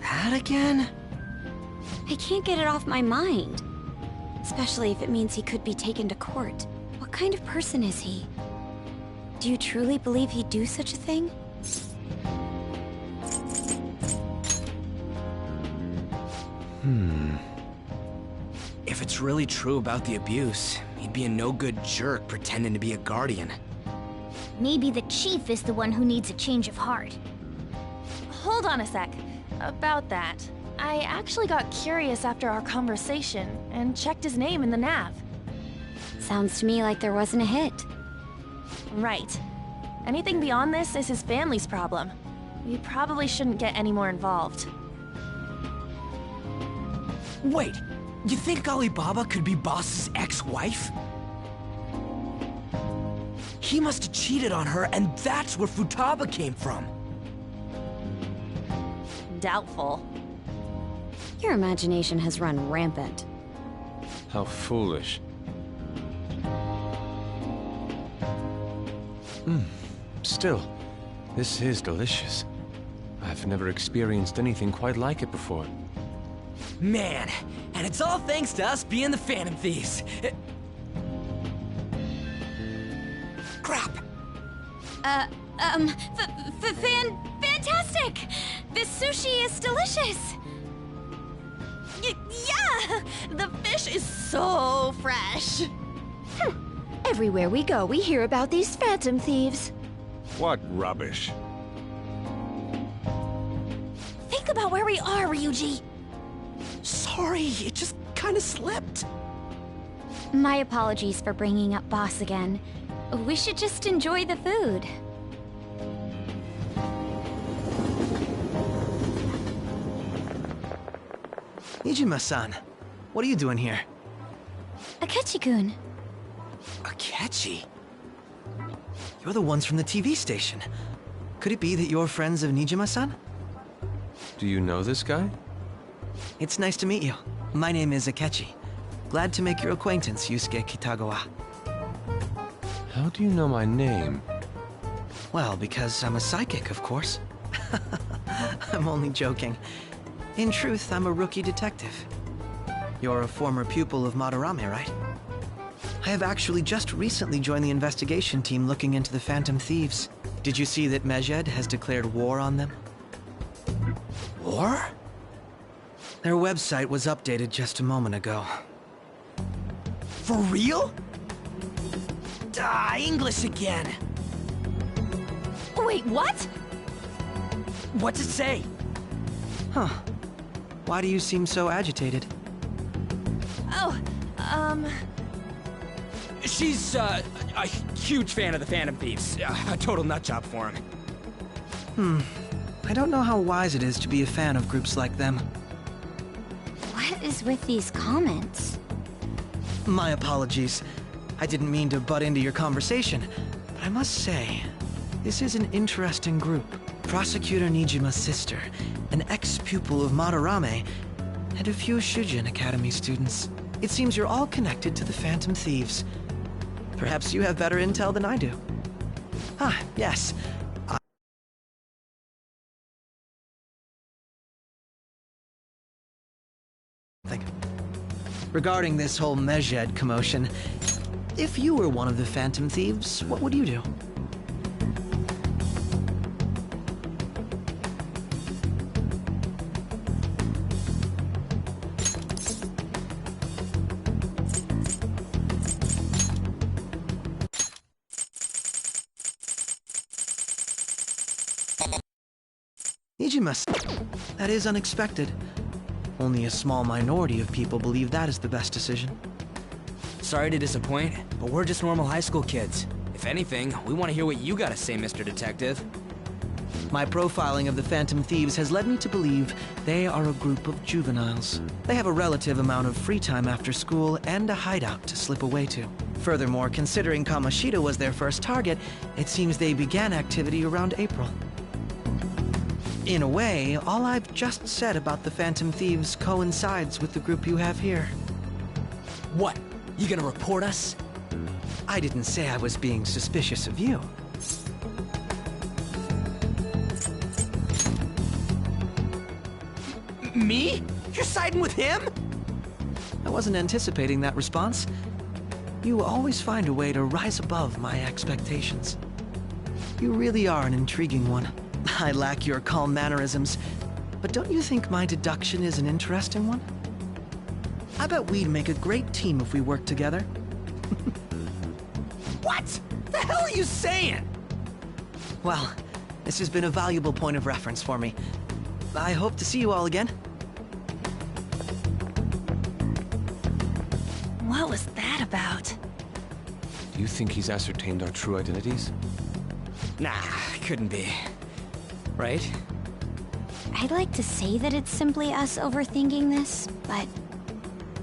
That again? I can't get it off my mind. Especially if it means he could be taken to court. What kind of person is he? Do you truly believe he'd do such a thing? If it's really true about the abuse, he'd be a no-good jerk pretending to be a guardian. Maybe the chief is the one who needs a change of heart. Hold on a sec. About that, I actually got curious after our conversation and checked his name in the nav. Sounds to me like there wasn't a hit. Right. Anything beyond this is his family's problem. We probably shouldn't get any more involved. Wait, you think Alibaba could be Boss's ex-wife? He must have cheated on her, and that's where Futaba came from. Doubtful. Your imagination has run rampant. How foolish. Still, this is delicious. I've never experienced anything quite like it before. Man, and it's all thanks to us being the Phantom Thieves. Crap. Fantastic! This sushi is delicious! Yeah! The fish is so fresh! Everywhere we go, we hear about these Phantom Thieves. What rubbish. Think about where we are, Ryuji! Sorry, it just kind of slipped. My apologies for bringing up Boss again. We should just enjoy the food. Nijima-san, what are you doing here? Akechi-kun. Akechi? You're the ones from the TV station. Could it be that you're friends of Nijima-san? Do you know this guy? It's nice to meet you. My name is Akechi. Glad to make your acquaintance, Yusuke Kitagawa. How do you know my name? Well, because I'm a psychic, of course. I'm only joking. In truth, I'm a rookie detective. You're a former pupil of Madarame, right? I have actually just recently joined the investigation team looking into the Phantom Thieves. Did you see that Medjed has declared war on them? War? Their website was updated just a moment ago. For real? English again. Wait, what? What's it say? Huh. Why do you seem so agitated? Oh, She's, a huge fan of the Phantom Thieves. A total nutjob for him. I don't know how wise it is to be a fan of groups like them. What is with these comments? My apologies. I didn't mean to butt into your conversation, but I must say, this is an interesting group. Prosecutor Nijima's sister, an ex-pupil of Madarame, and a few Shujin Academy students. It seems you're all connected to the Phantom Thieves. Perhaps you have better intel than I do. Ah, yes. Regarding this whole Medjed commotion, if you were one of the Phantom Thieves, what would you do? Nijima, that is unexpected. Only a small minority of people believe that is the best decision. Sorry to disappoint, but we're just normal high school kids. If anything, we want to hear what you gotta say, Mr. Detective. My profiling of the Phantom Thieves has led me to believe they are a group of juveniles. They have a relative amount of free time after school and a hideout to slip away to. Furthermore, considering Kamoshida was their first target, it seems they began activity around April. In a way, all I've just said about the Phantom Thieves coincides with the group you have here. What? You gonna report us? I didn't say I was being suspicious of you. Me? You're siding with him? I wasn't anticipating that response. You always find a way to rise above my expectations. You really are an intriguing one. I lack your calm mannerisms, but don't you think my deduction is an interesting one? I bet we'd make a great team if we worked together. What? The hell are you saying? Well, this has been a valuable point of reference for me. I hope to see you all again. What was that about? Do you think he's ascertained our true identities? Nah, couldn't be. Right? I'd like to say that it's simply us overthinking this, but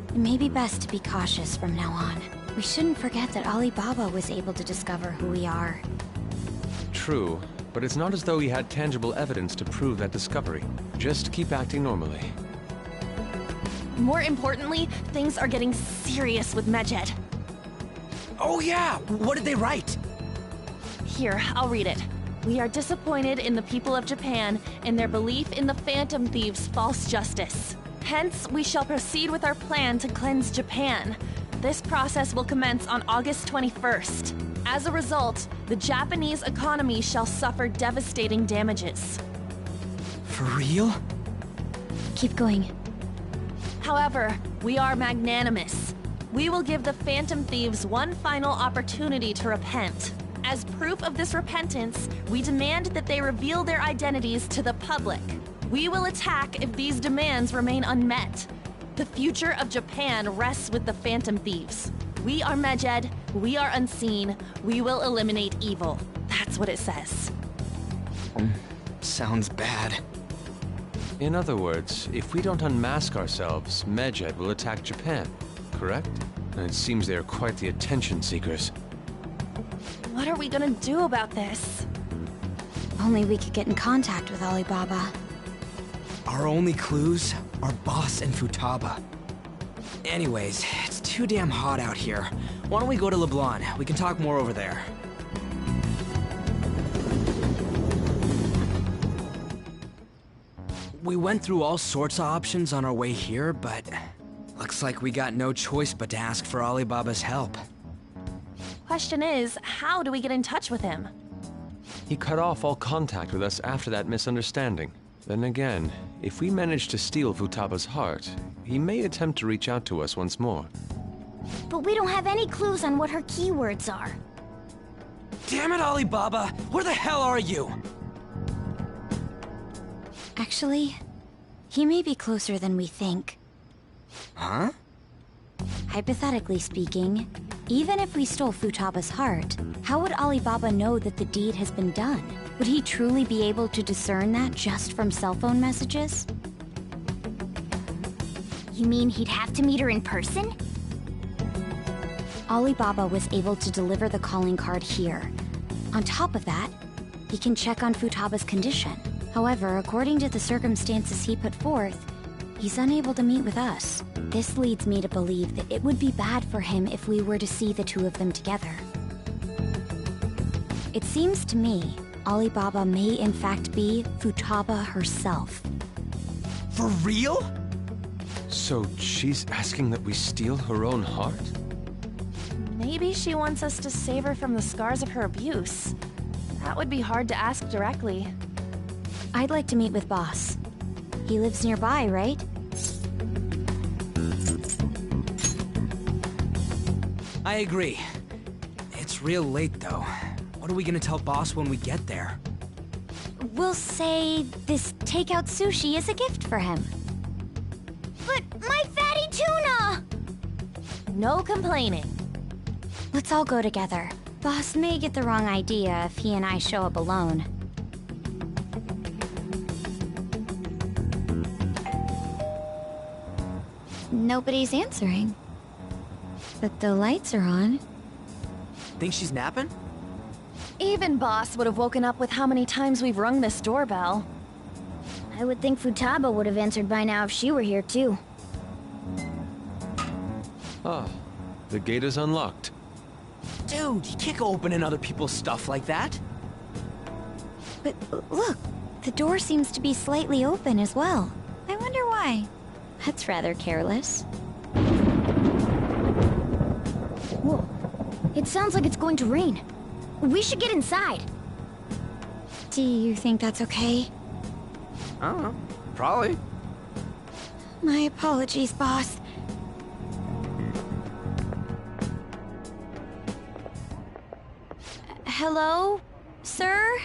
it may be best to be cautious from now on. We shouldn't forget that Alibaba was able to discover who we are. True, but it's not as though he had tangible evidence to prove that discovery. Just keep acting normally. More importantly, things are getting serious with Medjed. Oh yeah, what did they write? Here, I'll read it. We are disappointed in the people of Japan in their belief in the Phantom Thieves' false justice. Hence, we shall proceed with our plan to cleanse Japan. This process will commence on August 21st. As a result, the Japanese economy shall suffer devastating damages. For real? Keep going. However, we are magnanimous. We will give the Phantom Thieves one final opportunity to repent. As proof of this repentance, we demand that they reveal their identities to the public. We will attack if these demands remain unmet. The future of Japan rests with the Phantom Thieves. We are Medjed, we are unseen, we will eliminate evil. That's what it says. Sounds bad. In other words, if we don't unmask ourselves, Medjed will attack Japan, correct? And it seems they are quite the attention seekers. What are we gonna do about this? Only we could get in contact with Alibaba. Our only clues are Boss and Futaba. Anyways, it's too damn hot out here. Why don't we go to LeBlanc? We can talk more over there. We went through all sorts of options on our way here, but looks like we got no choice but to ask for Alibaba's help. Question is, how do we get in touch with him? He cut off all contact with us after that misunderstanding. Then again, if we manage to steal Futaba's heart, he may attempt to reach out to us once more. But we don't have any clues on what her keywords are. Damn it, Alibaba! Where the hell are you? Actually, he may be closer than we think. Huh? Hypothetically speaking, even if we stole Futaba's heart, how would Alibaba know that the deed has been done? Would he truly be able to discern that just from cell phone messages? You mean he'd have to meet her in person? Alibaba was able to deliver the calling card here. On top of that, he can check on Futaba's condition. However, according to the circumstances he put forth, he's unable to meet with us. This leads me to believe that it would be bad for him if we were to see the two of them together. It seems to me Alibaba may in fact be Futaba herself. For real? So she's asking that we steal her own heart? Maybe she wants us to save her from the scars of her abuse. That would be hard to ask directly. I'd like to meet with Boss. He lives nearby, right? I agree. It's real late, though. What are we gonna tell Boss when we get there? We'll say this takeout sushi is a gift for him. But my fatty tuna! No complaining. Let's all go together. Boss may get the wrong idea if he and I show up alone. Nobody's answering. But the lights are on. Think she's napping? Even Boss would have woken up with how many times we've rung this doorbell. I would think Futaba would have answered by now if she were here too. Ah, the gate is unlocked. Dude, you can't go opening other people's stuff like that. But look, the door seems to be slightly open as well. I wonder why. That's rather careless. Whoa. It sounds like it's going to rain. We should get inside. Do you think that's okay? I don't know. Probably. My apologies, boss. Hello, sir?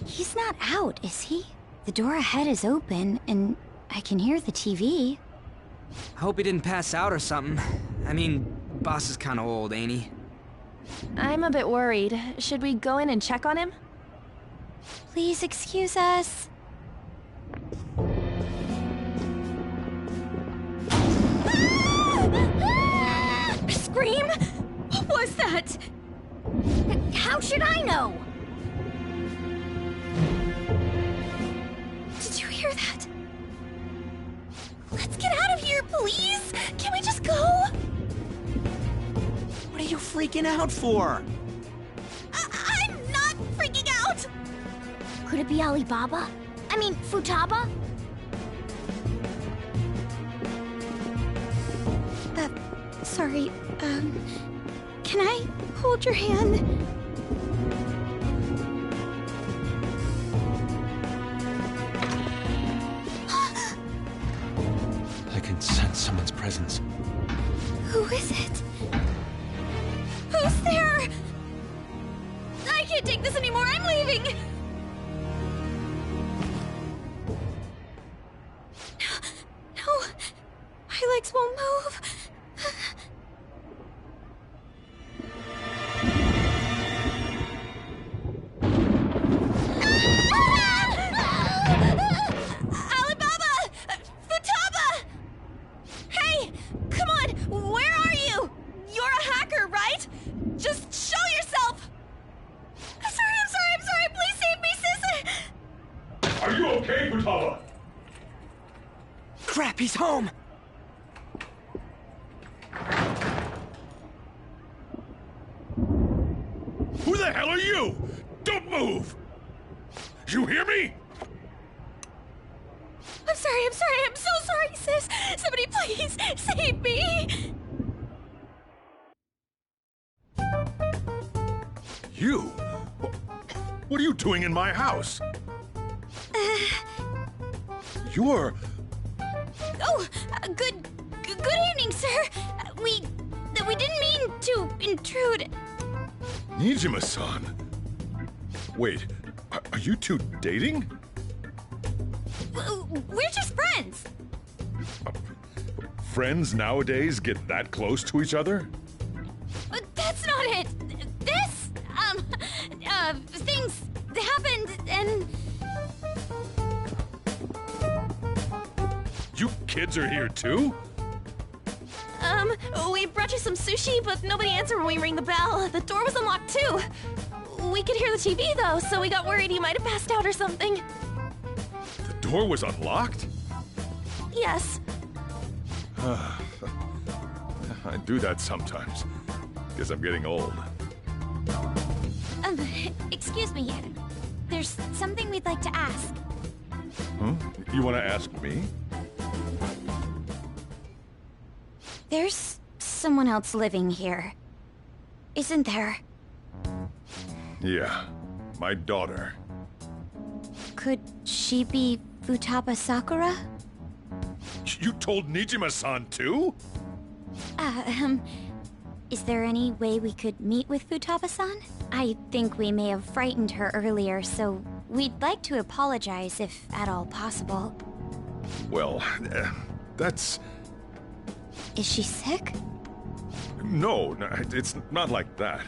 He's not out, is he? The door ahead is open, and I can hear the TV. I hope he didn't pass out or something. I mean, Boss is kinda old, ain't he? I'm a bit worried. Should we go in and check on him? Please excuse us. Scream? What was that? How should I know? Did you hear that? Let's get out of here, please! Can we just go? What are you freaking out for? I'm not freaking out! Could it be Alibaba? I mean, Futaba? Sorry, can I hold your hand? I can sense someone's presence. Who is it? Who's there? I can't take this anymore, I'm leaving! No, my legs won't move. Alibaba! Futaba! Hey! Come on! Where are you? You're a hacker, right? Just show yourself! I'm sorry! Please save me, sis! Are you okay, Futaba? Crap, he's home! Who the hell are you? Don't move! You hear me? I'm so sorry, sis! Somebody please save me! You? What are you doing in my house? You're... Oh, good evening, sir. We didn't mean to intrude. Nijima-san. Wait, are you two dating? We're just friends. Friends nowadays get that close to each other? But that's not it. This, things happened and... You kids are here too? We brought you some sushi, but nobody answered when we rang the bell. The door was unlocked too. We could hear the TV though, so we got worried he might have passed out or something. The door was unlocked? Yes. I do that sometimes. Guess I'm getting old. Excuse me. There's something we'd like to ask. Huh? You want to ask me? There's someone else living here, isn't there? Yeah, my daughter. Could she be Futaba Sakura? You told Nijima-san too? Is there any way we could meet with Futaba-san? I think we may have frightened her earlier, so we'd like to apologize if at all possible. Well, that's... Is she sick? No, it's not like that.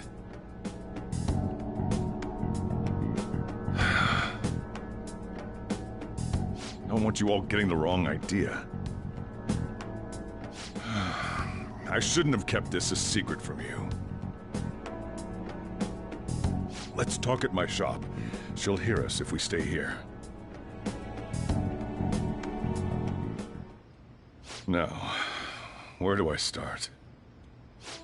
I don't want you all getting the wrong idea. I shouldn't have kept this a secret from you. Let's talk at my shop. She'll hear us if we stay here. Now, where do I start?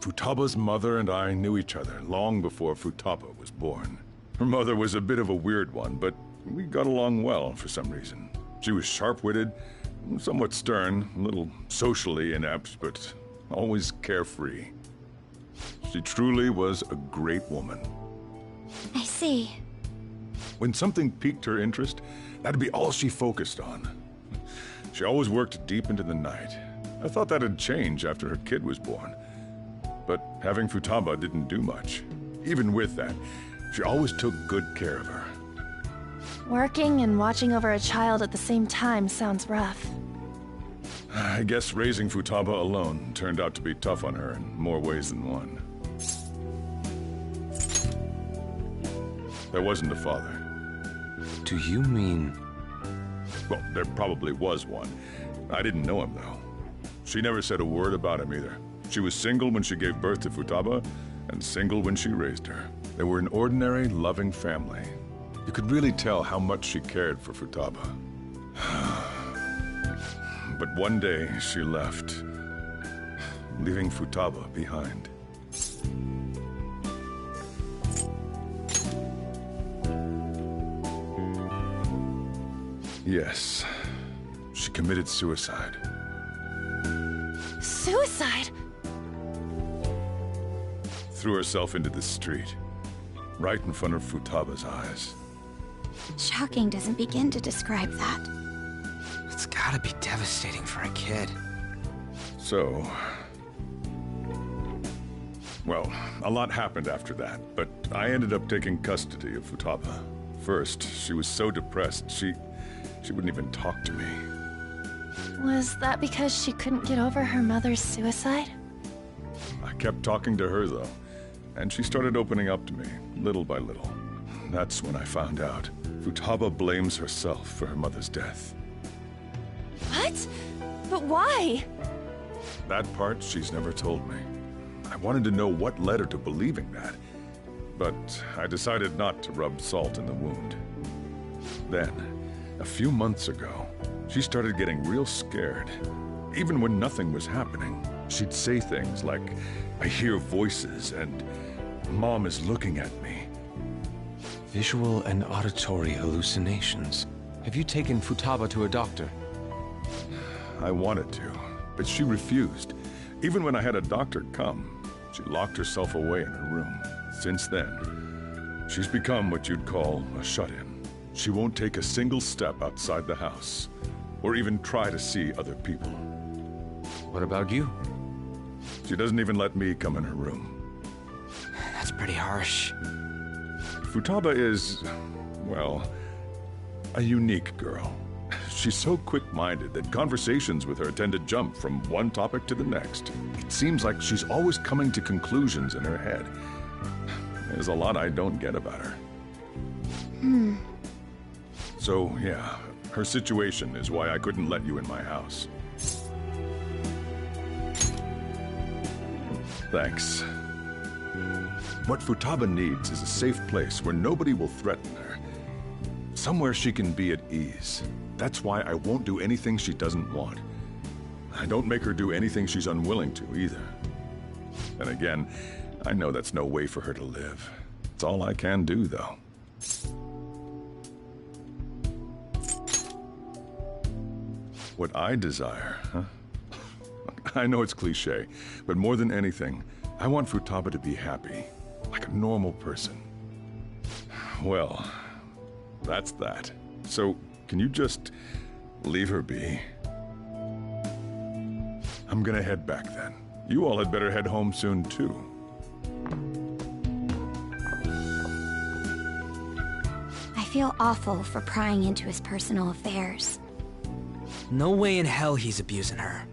Futaba's mother and I knew each other long before Futaba was born. Her mother was a bit of a weird one, but we got along well for some reason. She was sharp-witted, somewhat stern, a little socially inept, but always carefree. She truly was a great woman. I see. When something piqued her interest, that'd be all she focused on. She always worked deep into the night. I thought that'd change after her kid was born. But having Futaba didn't do much. Even with that, she always took good care of her. Working and watching over a child at the same time sounds rough. I guess raising Futaba alone turned out to be tough on her in more ways than one. There wasn't a father. Do you mean... Well, there probably was one. I didn't know him, though. She never said a word about him either. She was single when she gave birth to Futaba, and single when she raised her. They were an ordinary, loving family. You could really tell how much she cared for Futaba. But one day, she left, leaving Futaba behind. Yes, she committed suicide. Suicide? Threw herself into the street, right in front of Futaba's eyes. Shocking doesn't begin to describe that. It's gotta be devastating for a kid. So... Well, a lot happened after that, but I ended up taking custody of Futaba. First, she was so depressed, she wouldn't even talk to me. Was that because she couldn't get over her mother's suicide? I kept talking to her, though, and she started opening up to me, little by little. That's when I found out. Futaba blames herself for her mother's death. What? But why? That part she's never told me. I wanted to know what led her to believing that, but I decided not to rub salt in the wound. Then, a few months ago, she started getting real scared. Even when nothing was happening, she'd say things like, "I hear voices," and "Mom is looking at me." Visual and auditory hallucinations. Have you taken Futaba to a doctor? I wanted to, but she refused. Even when I had a doctor come, she locked herself away in her room. Since then, She's become what you'd call a shut-in. She won't take a single step outside the house, or even try to see other people. What about you? She doesn't even let me come in her room. That's pretty harsh. Futaba is, well, a unique girl. She's so quick-minded that conversations with her tend to jump from one topic to the next. It seems like she's always coming to conclusions in her head. There's a lot I don't get about her. So, yeah, her situation is why I couldn't let you in my house. Thanks. What Futaba needs is a safe place where nobody will threaten her. Somewhere she can be at ease. That's why I won't do anything she doesn't want. I don't make her do anything she's unwilling to, either. And again, I know that's no way for her to live. It's all I can do, though. What I desire, huh? I know it's cliché, but more than anything, I want Futaba to be happy, like a normal person. Well, that's that. So, can you just leave her be? I'm gonna head back then. You all had better head home soon, too. I feel awful for prying into his personal affairs. No way in hell he's abusing her.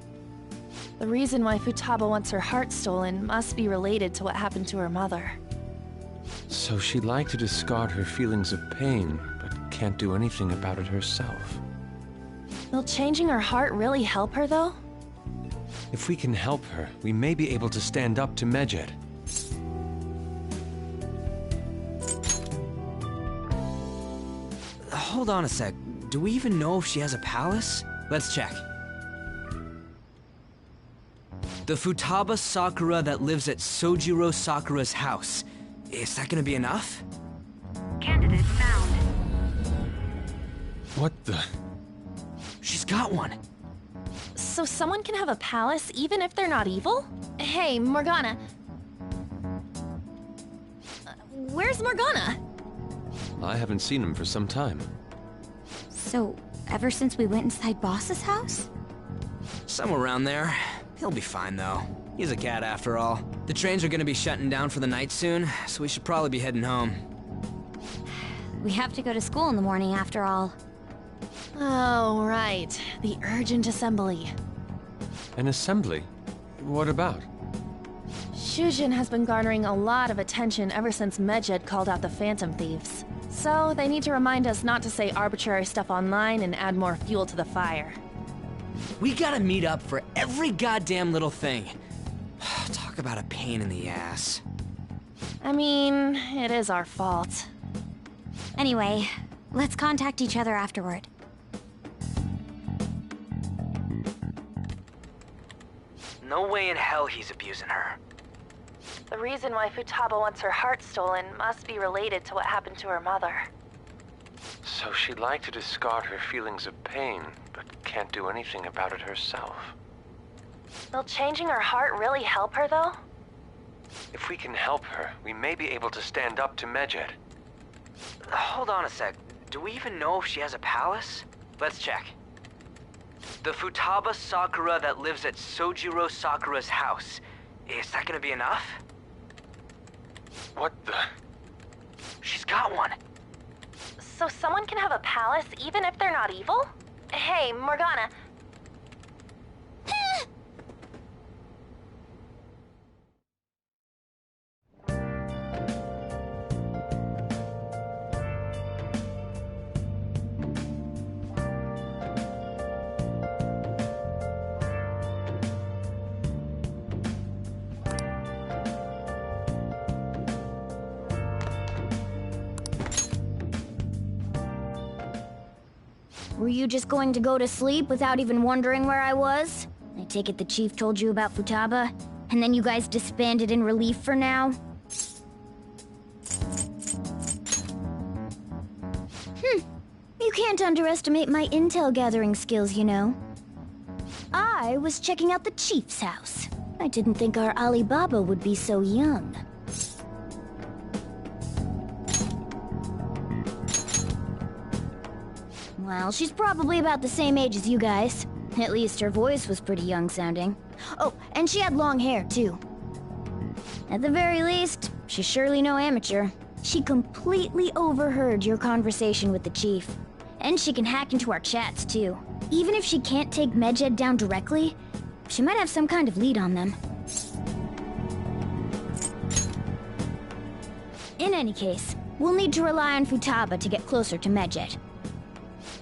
The reason why Futaba wants her heart stolen must be related to what happened to her mother. So she'd like to discard her feelings of pain, but can't do anything about it herself. Will changing her heart really help her, though? If we can help her, we may be able to stand up to Medjed. Hold on a sec. Do we even know if she has a palace? Let's check. The Futaba Sakura that lives at Sojiro Sakura's house. Is that gonna be enough? Candidate found. What the? She's got one. So someone can have a palace even if they're not evil? Hey, Morgana. Where's Morgana? I haven't seen him for some time. So, ever since we went inside Boss's house? Somewhere around there. He'll be fine, though. He's a cat, after all. The trains are gonna be shutting down for the night soon, so we should probably be heading home. We have to go to school in the morning, after all. Oh, right. The urgent assembly. An assembly? What about? Shujin has been garnering a lot of attention ever since Medjed called out the Phantom Thieves. So, they need to remind us not to say arbitrary stuff online and add more fuel to the fire. We gotta meet up for every goddamn little thing. Talk about a pain in the ass. I mean, it is our fault. Anyway, let's contact each other afterward. No way in hell he's abusing her. The reason why Futaba wants her heart stolen must be related to what happened to her mother. So she'd like to discard her feelings of pain, but can't do anything about it herself. Will changing her heart really help her, though? If we can help her, we may be able to stand up to Medjed. Hold on a sec. Do we even know if she has a palace? Let's check. The Futaba Sakura that lives at Sojiro Sakura's house. Is that gonna be enough? What the? She's got one. So someone can have a palace even if they're not evil? Hey, Morgana. Were you just going to go to sleep without even wondering where I was? I take it the chief told you about Futaba, and then you guys disbanded in relief for now? You can't underestimate my intel gathering skills, you know. I was checking out the chief's house. I didn't think our Alibaba would be so young. Well, she's probably about the same age as you guys. At least her voice was pretty young sounding. Oh, and she had long hair, too. At the very least, she's surely no amateur. She completely overheard your conversation with the chief. And she can hack into our chats, too. Even if she can't take Medjed down directly, she might have some kind of lead on them. In any case, we'll need to rely on Futaba to get closer to Medjed.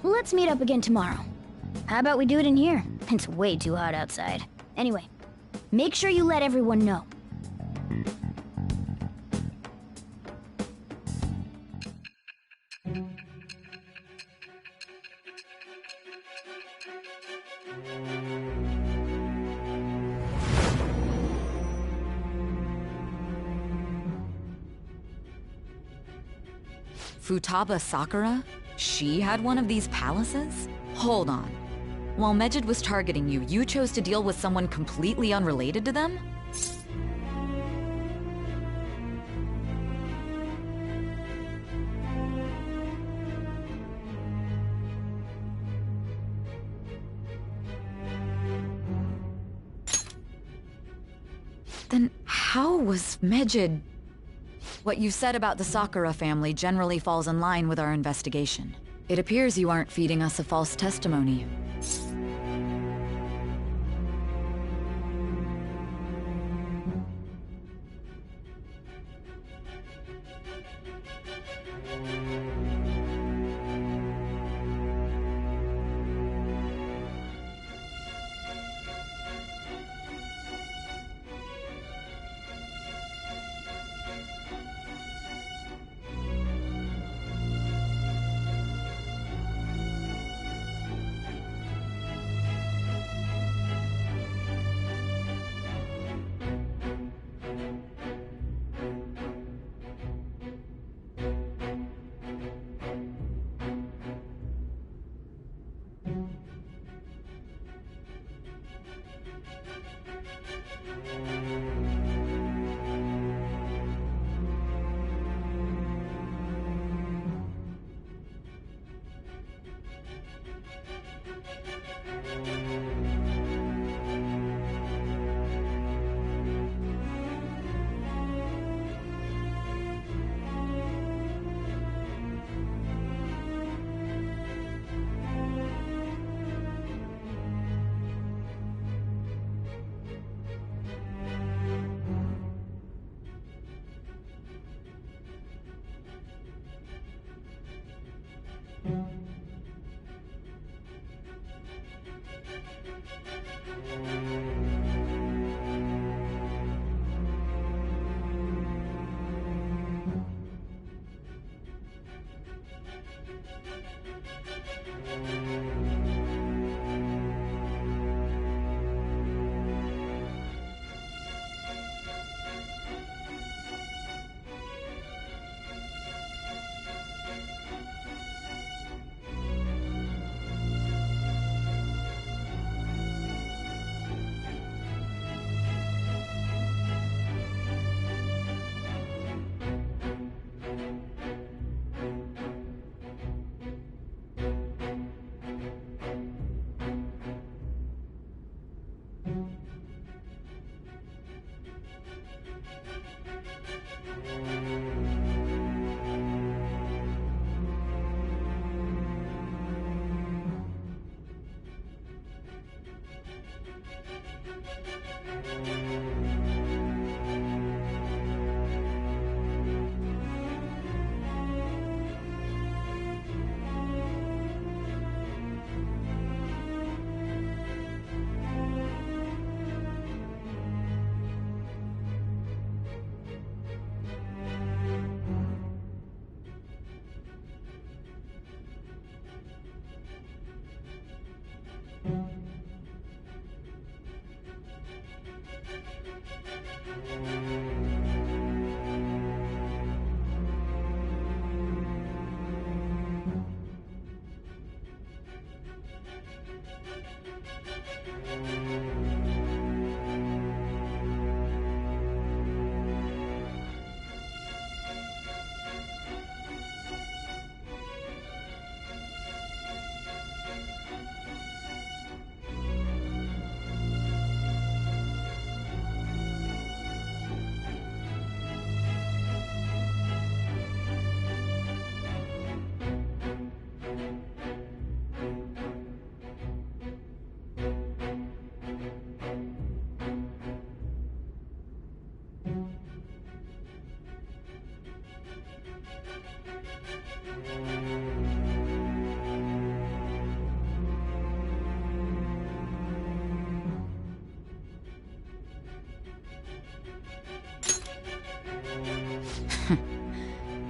Let's meet up again tomorrow. How about we do it in here? It's way too hot outside. Anyway, make sure you let everyone know. Futaba Sakura? She had one of these palaces? Hold on. While Medjed was targeting you, you chose to deal with someone completely unrelated to them? Then how was Medjed... What you said about the Sakura family generally falls in line with our investigation. It appears you aren't feeding us a false testimony.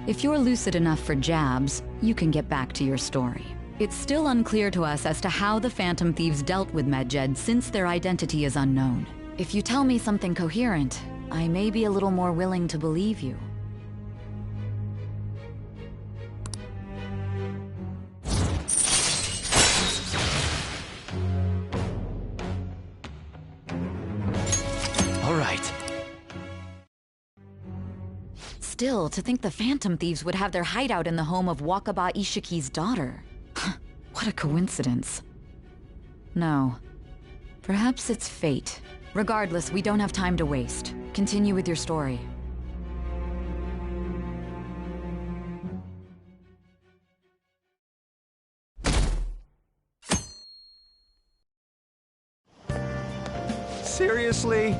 If you're lucid enough for jabs, you can get back to your story. It's still unclear to us as to how the Phantom Thieves dealt with Medjed since their identity is unknown. If you tell me something coherent, I may be a little more willing to believe you. All right. Still, to think the Phantom Thieves would have their hideout in the home of Wakaba Ishiki's daughter. What a coincidence. No. Perhaps it's fate. Regardless, we don't have time to waste. Continue with your story. Seriously?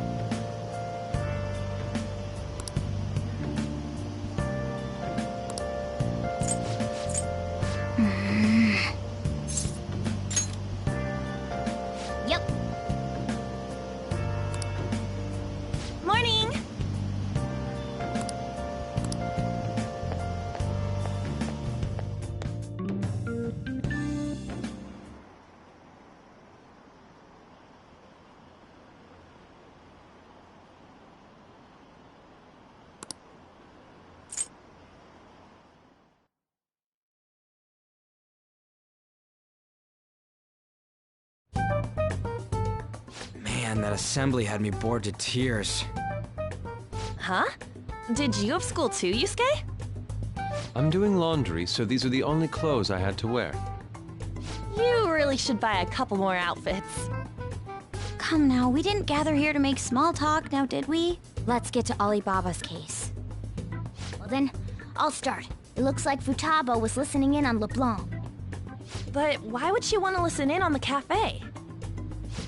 Yep. Morning! Man, that assembly had me bored to tears. Huh? Did you have school too, Yusuke? I'm doing laundry, so these are the only clothes I had to wear. You really should buy a couple more outfits. Come now, we didn't gather here to make small talk, now did we? Let's get to Alibaba's case. Well then, I'll start. It looks like Futaba was listening in on LeBlanc. But why would she want to listen in on the cafe?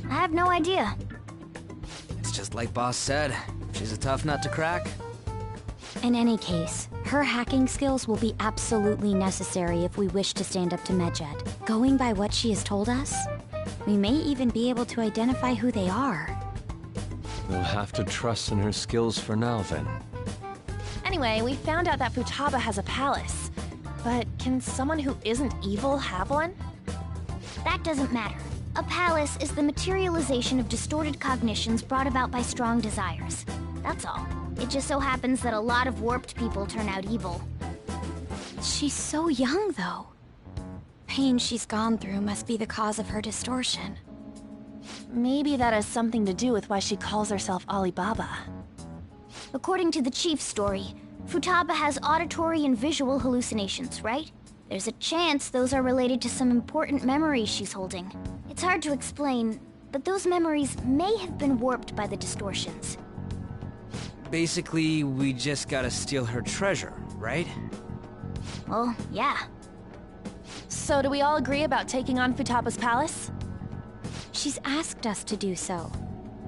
I have no idea. It's just like Boss said. She's a tough nut to crack. In any case, her hacking skills will be absolutely necessary if we wish to stand up to Medjed. Going by what she has told us, we may even be able to identify who they are. We'll have to trust in her skills for now, then. Anyway, we found out that Futaba has a palace. But can someone who isn't evil have one? That doesn't matter. A palace is the materialization of distorted cognitions brought about by strong desires. That's all. It just so happens that a lot of warped people turn out evil. She's so young, though. Pain she's gone through must be the cause of her distortion. Maybe that has something to do with why she calls herself Alibaba. According to the chief's story, Futaba has auditory and visual hallucinations, right? There's a chance those are related to some important memories she's holding. It's hard to explain, but those memories may have been warped by the distortions. Basically, we just gotta steal her treasure, right? Well, yeah. So do we all agree about taking on Futaba's palace? She's asked us to do so.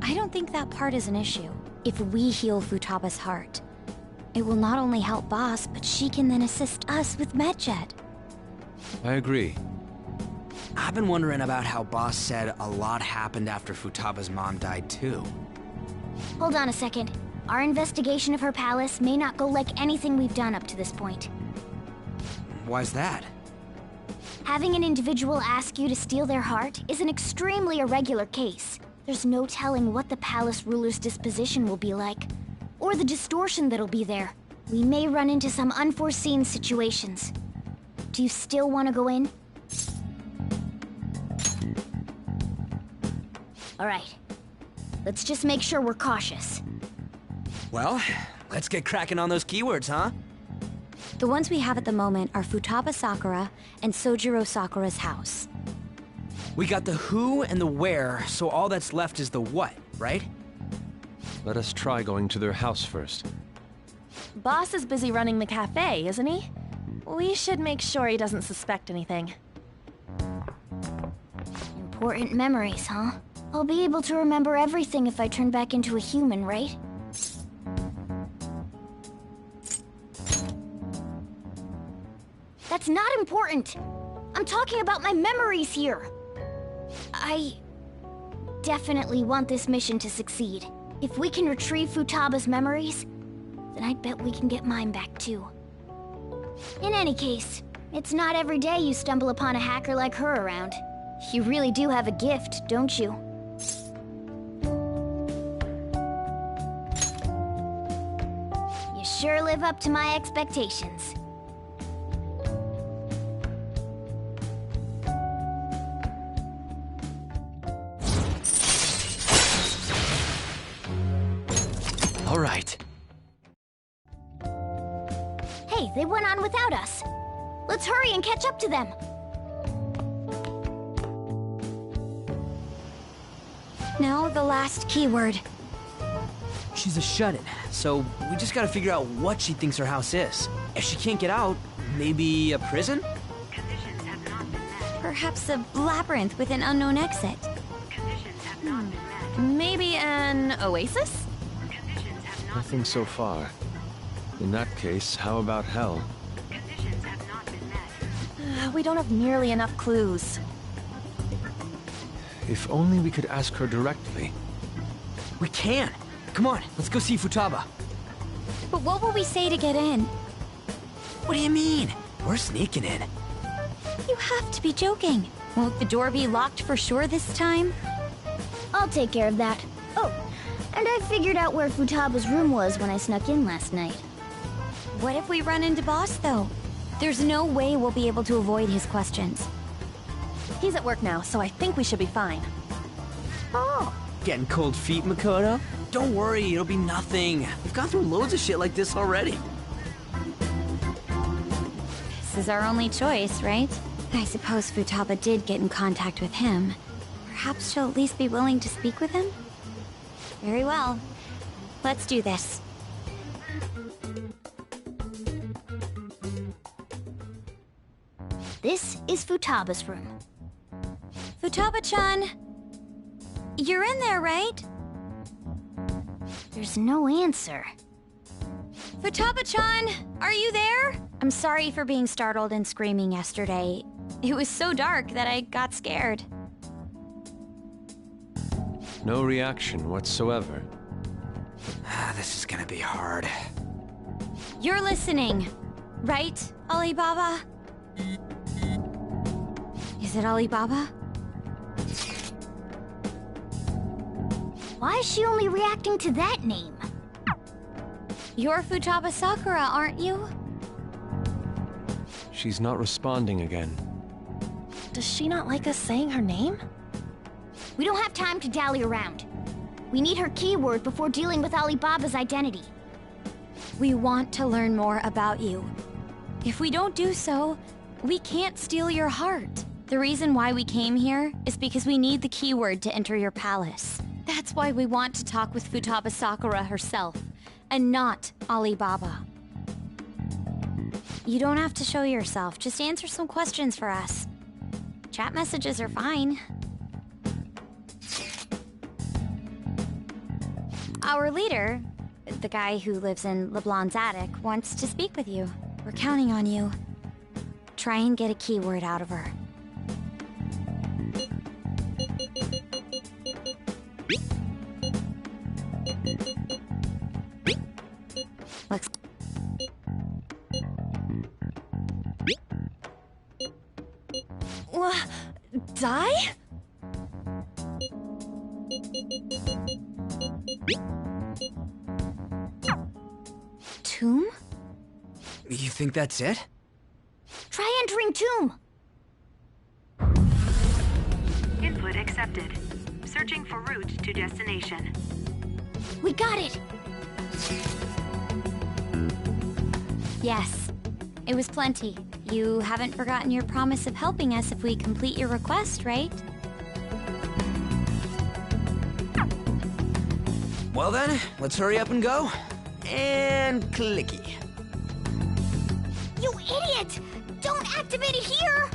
I don't think that part is an issue. If we heal Futaba's heart, it will not only help Boss, but she can then assist us with Medjed. I agree. I've been wondering about how Boss said a lot happened after Futaba's mom died, too. Hold on a second. Our investigation of her palace may not go like anything we've done up to this point. Why's that? Having an individual ask you to steal their heart is an extremely irregular case. There's no telling what the palace ruler's disposition will be like, or the distortion that'll be there. We may run into some unforeseen situations. Do you still want to go in? All right. Let's just make sure we're cautious. Well, let's get cracking on those keywords, huh? The ones we have at the moment are Futaba Sakura and Sojiro Sakura's house. We got the who and the where, so all that's left is the what, right? Let us try going to their house first. Boss is busy running the cafe, isn't he? We should make sure he doesn't suspect anything. Important memories, huh? I'll be able to remember everything if I turn back into a human, right? That's not important! I'm talking about my memories here! I definitely want this mission to succeed. If we can retrieve Futaba's memories, then I bet we can get mine back too. In any case, it's not every day you stumble upon a hacker like her around. You really do have a gift, don't you? You sure live up to my expectations. All right. Hey, they went on without us. Let's hurry and catch up to them. Now the last keyword. She's a shut-in, so we just gotta figure out what she thinks her house is. If she can't get out, maybe a prison? Perhaps a labyrinth with an unknown exit. Maybe an oasis? Nothing so far. In that case, how about hell? We don't have nearly enough clues. If only we could ask her directly. We can! Come on, let's go see Futaba. But what will we say to get in? What do you mean? We're sneaking in. You have to be joking. Won't the door be locked for sure this time? I'll take care of that. Oh, and I figured out where Futaba's room was when I snuck in last night. What if we run into Boss, though? There's no way we'll be able to avoid his questions. He's at work now, so I think we should be fine. Oh. Getting cold feet, Makoto? Don't worry, it'll be nothing. We've gone through loads of shit like this already. This is our only choice, right? I suppose Futaba did get in contact with him. Perhaps she'll at least be willing to speak with him? Very well. Let's do this. This is Futaba's room. Futaba-chan! You're in there, right? There's no answer. Futaba-chan! Are you there? I'm sorry for being startled and screaming yesterday. It was so dark that I got scared. No reaction whatsoever. This is gonna be hard. You're listening, right, Alibaba? Is it Alibaba? Why is she only reacting to that name? You're Futaba Sakura, aren't you? She's not responding again. Does she not like us saying her name? We don't have time to dally around. We need her keyword before dealing with Alibaba's identity. We want to learn more about you. If we don't do so, we can't steal your heart. The reason why we came here is because we need the keyword to enter your palace. That's why we want to talk with Futaba Sakura herself, and not Alibaba. You don't have to show yourself, just answer some questions for us. Chat messages are fine. Our leader, the guy who lives in LeBlanc's attic, wants to speak with you. We're counting on you. Try and get a keyword out of her. Let's... Die? Tomb? You think that's it? Try entering tomb! Input accepted. Searching for route to destination. We got it! Yes. It was plenty. You haven't forgotten your promise of helping us if we complete your request, right? Well then, let's hurry up and go. And clicky. You idiot! Don't activate it here!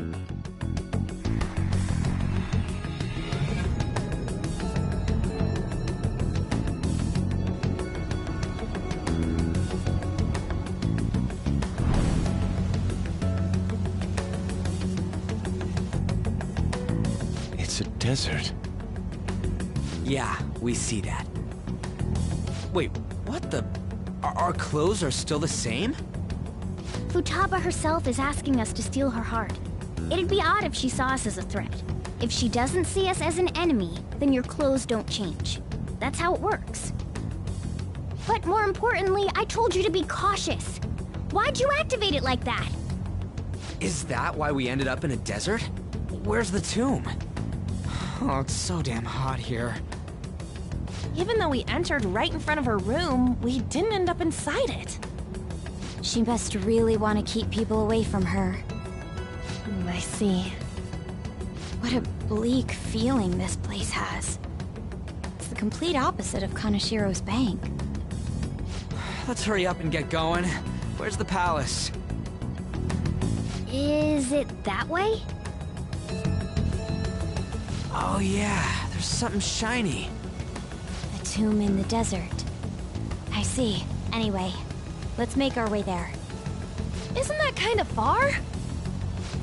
It's a desert. Yeah, we see that. Wait, what the... Our clothes are still the same? Futaba herself is asking us to steal her heart. It'd be odd if she saw us as a threat. If she doesn't see us as an enemy, then your clothes don't change. That's how it works. But more importantly, I told you to be cautious. Why'd you activate it like that? Is that why we ended up in a desert? Where's the tomb? Oh, it's so damn hot here. Even though we entered right in front of her room, we didn't end up inside it. She must really want to keep people away from her. I see. What a bleak feeling this place has. It's the complete opposite of Kanashiro's bank. Let's hurry up and get going. Where's the palace? Is it that way? Oh yeah, there's something shiny. The tomb in the desert. I see. Anyway, let's make our way there. Isn't that kind of far?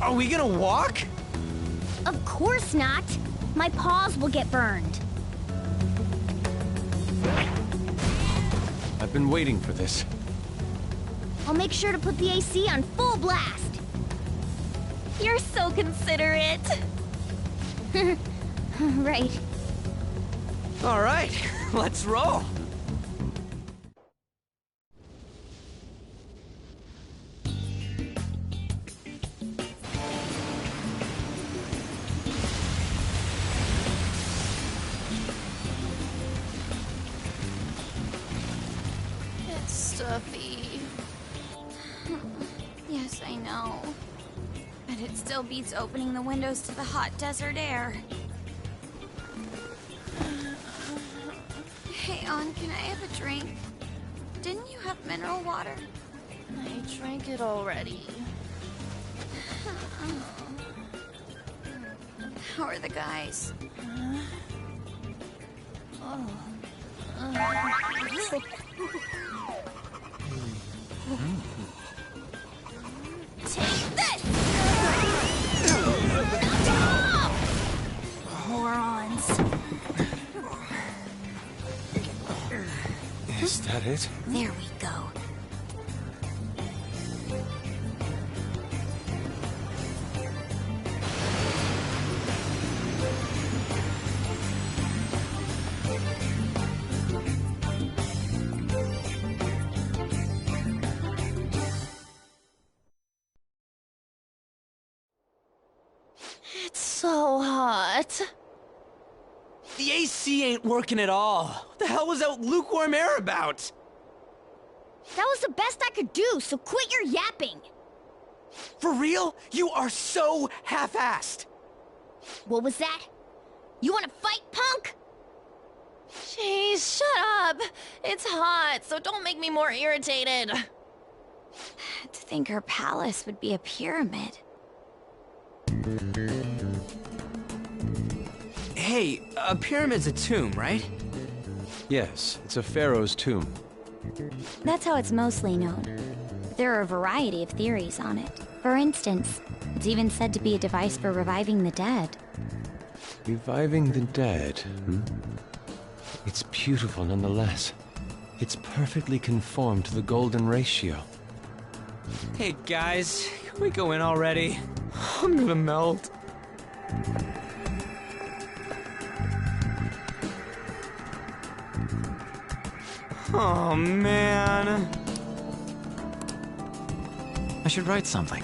Are we gonna walk? Of course not. My paws will get burned. I've been waiting for this. I'll make sure to put the AC on full blast. You're so considerate. Right. All right, let's roll. It's stuffy. Yes, I know. But it still beats opening the windows to the hot desert air. Hey, Ann, can I have a drink? Didn't you have mineral water? I drank it already. How are the guys? Take this! Morons. Is that it? There we go. It's so hot. The AC ain't working at all. What the hell was that lukewarm air about? That was the best I could do, so quit your yapping. For real? You are so half-assed. What was that? You want to fight, punk? Jeez, shut up. It's hot, so don't make me more irritated. To think her palace would be a pyramid. Hey, a pyramid's a tomb, right? Yes, it's a pharaoh's tomb. That's how it's mostly known. There are a variety of theories on it. For instance, it's even said to be a device for reviving the dead. Reviving the dead, hmm? It's beautiful nonetheless. It's perfectly conformed to the golden ratio. Hey guys, can we go in already? I'm gonna melt. Oh man. I should write something.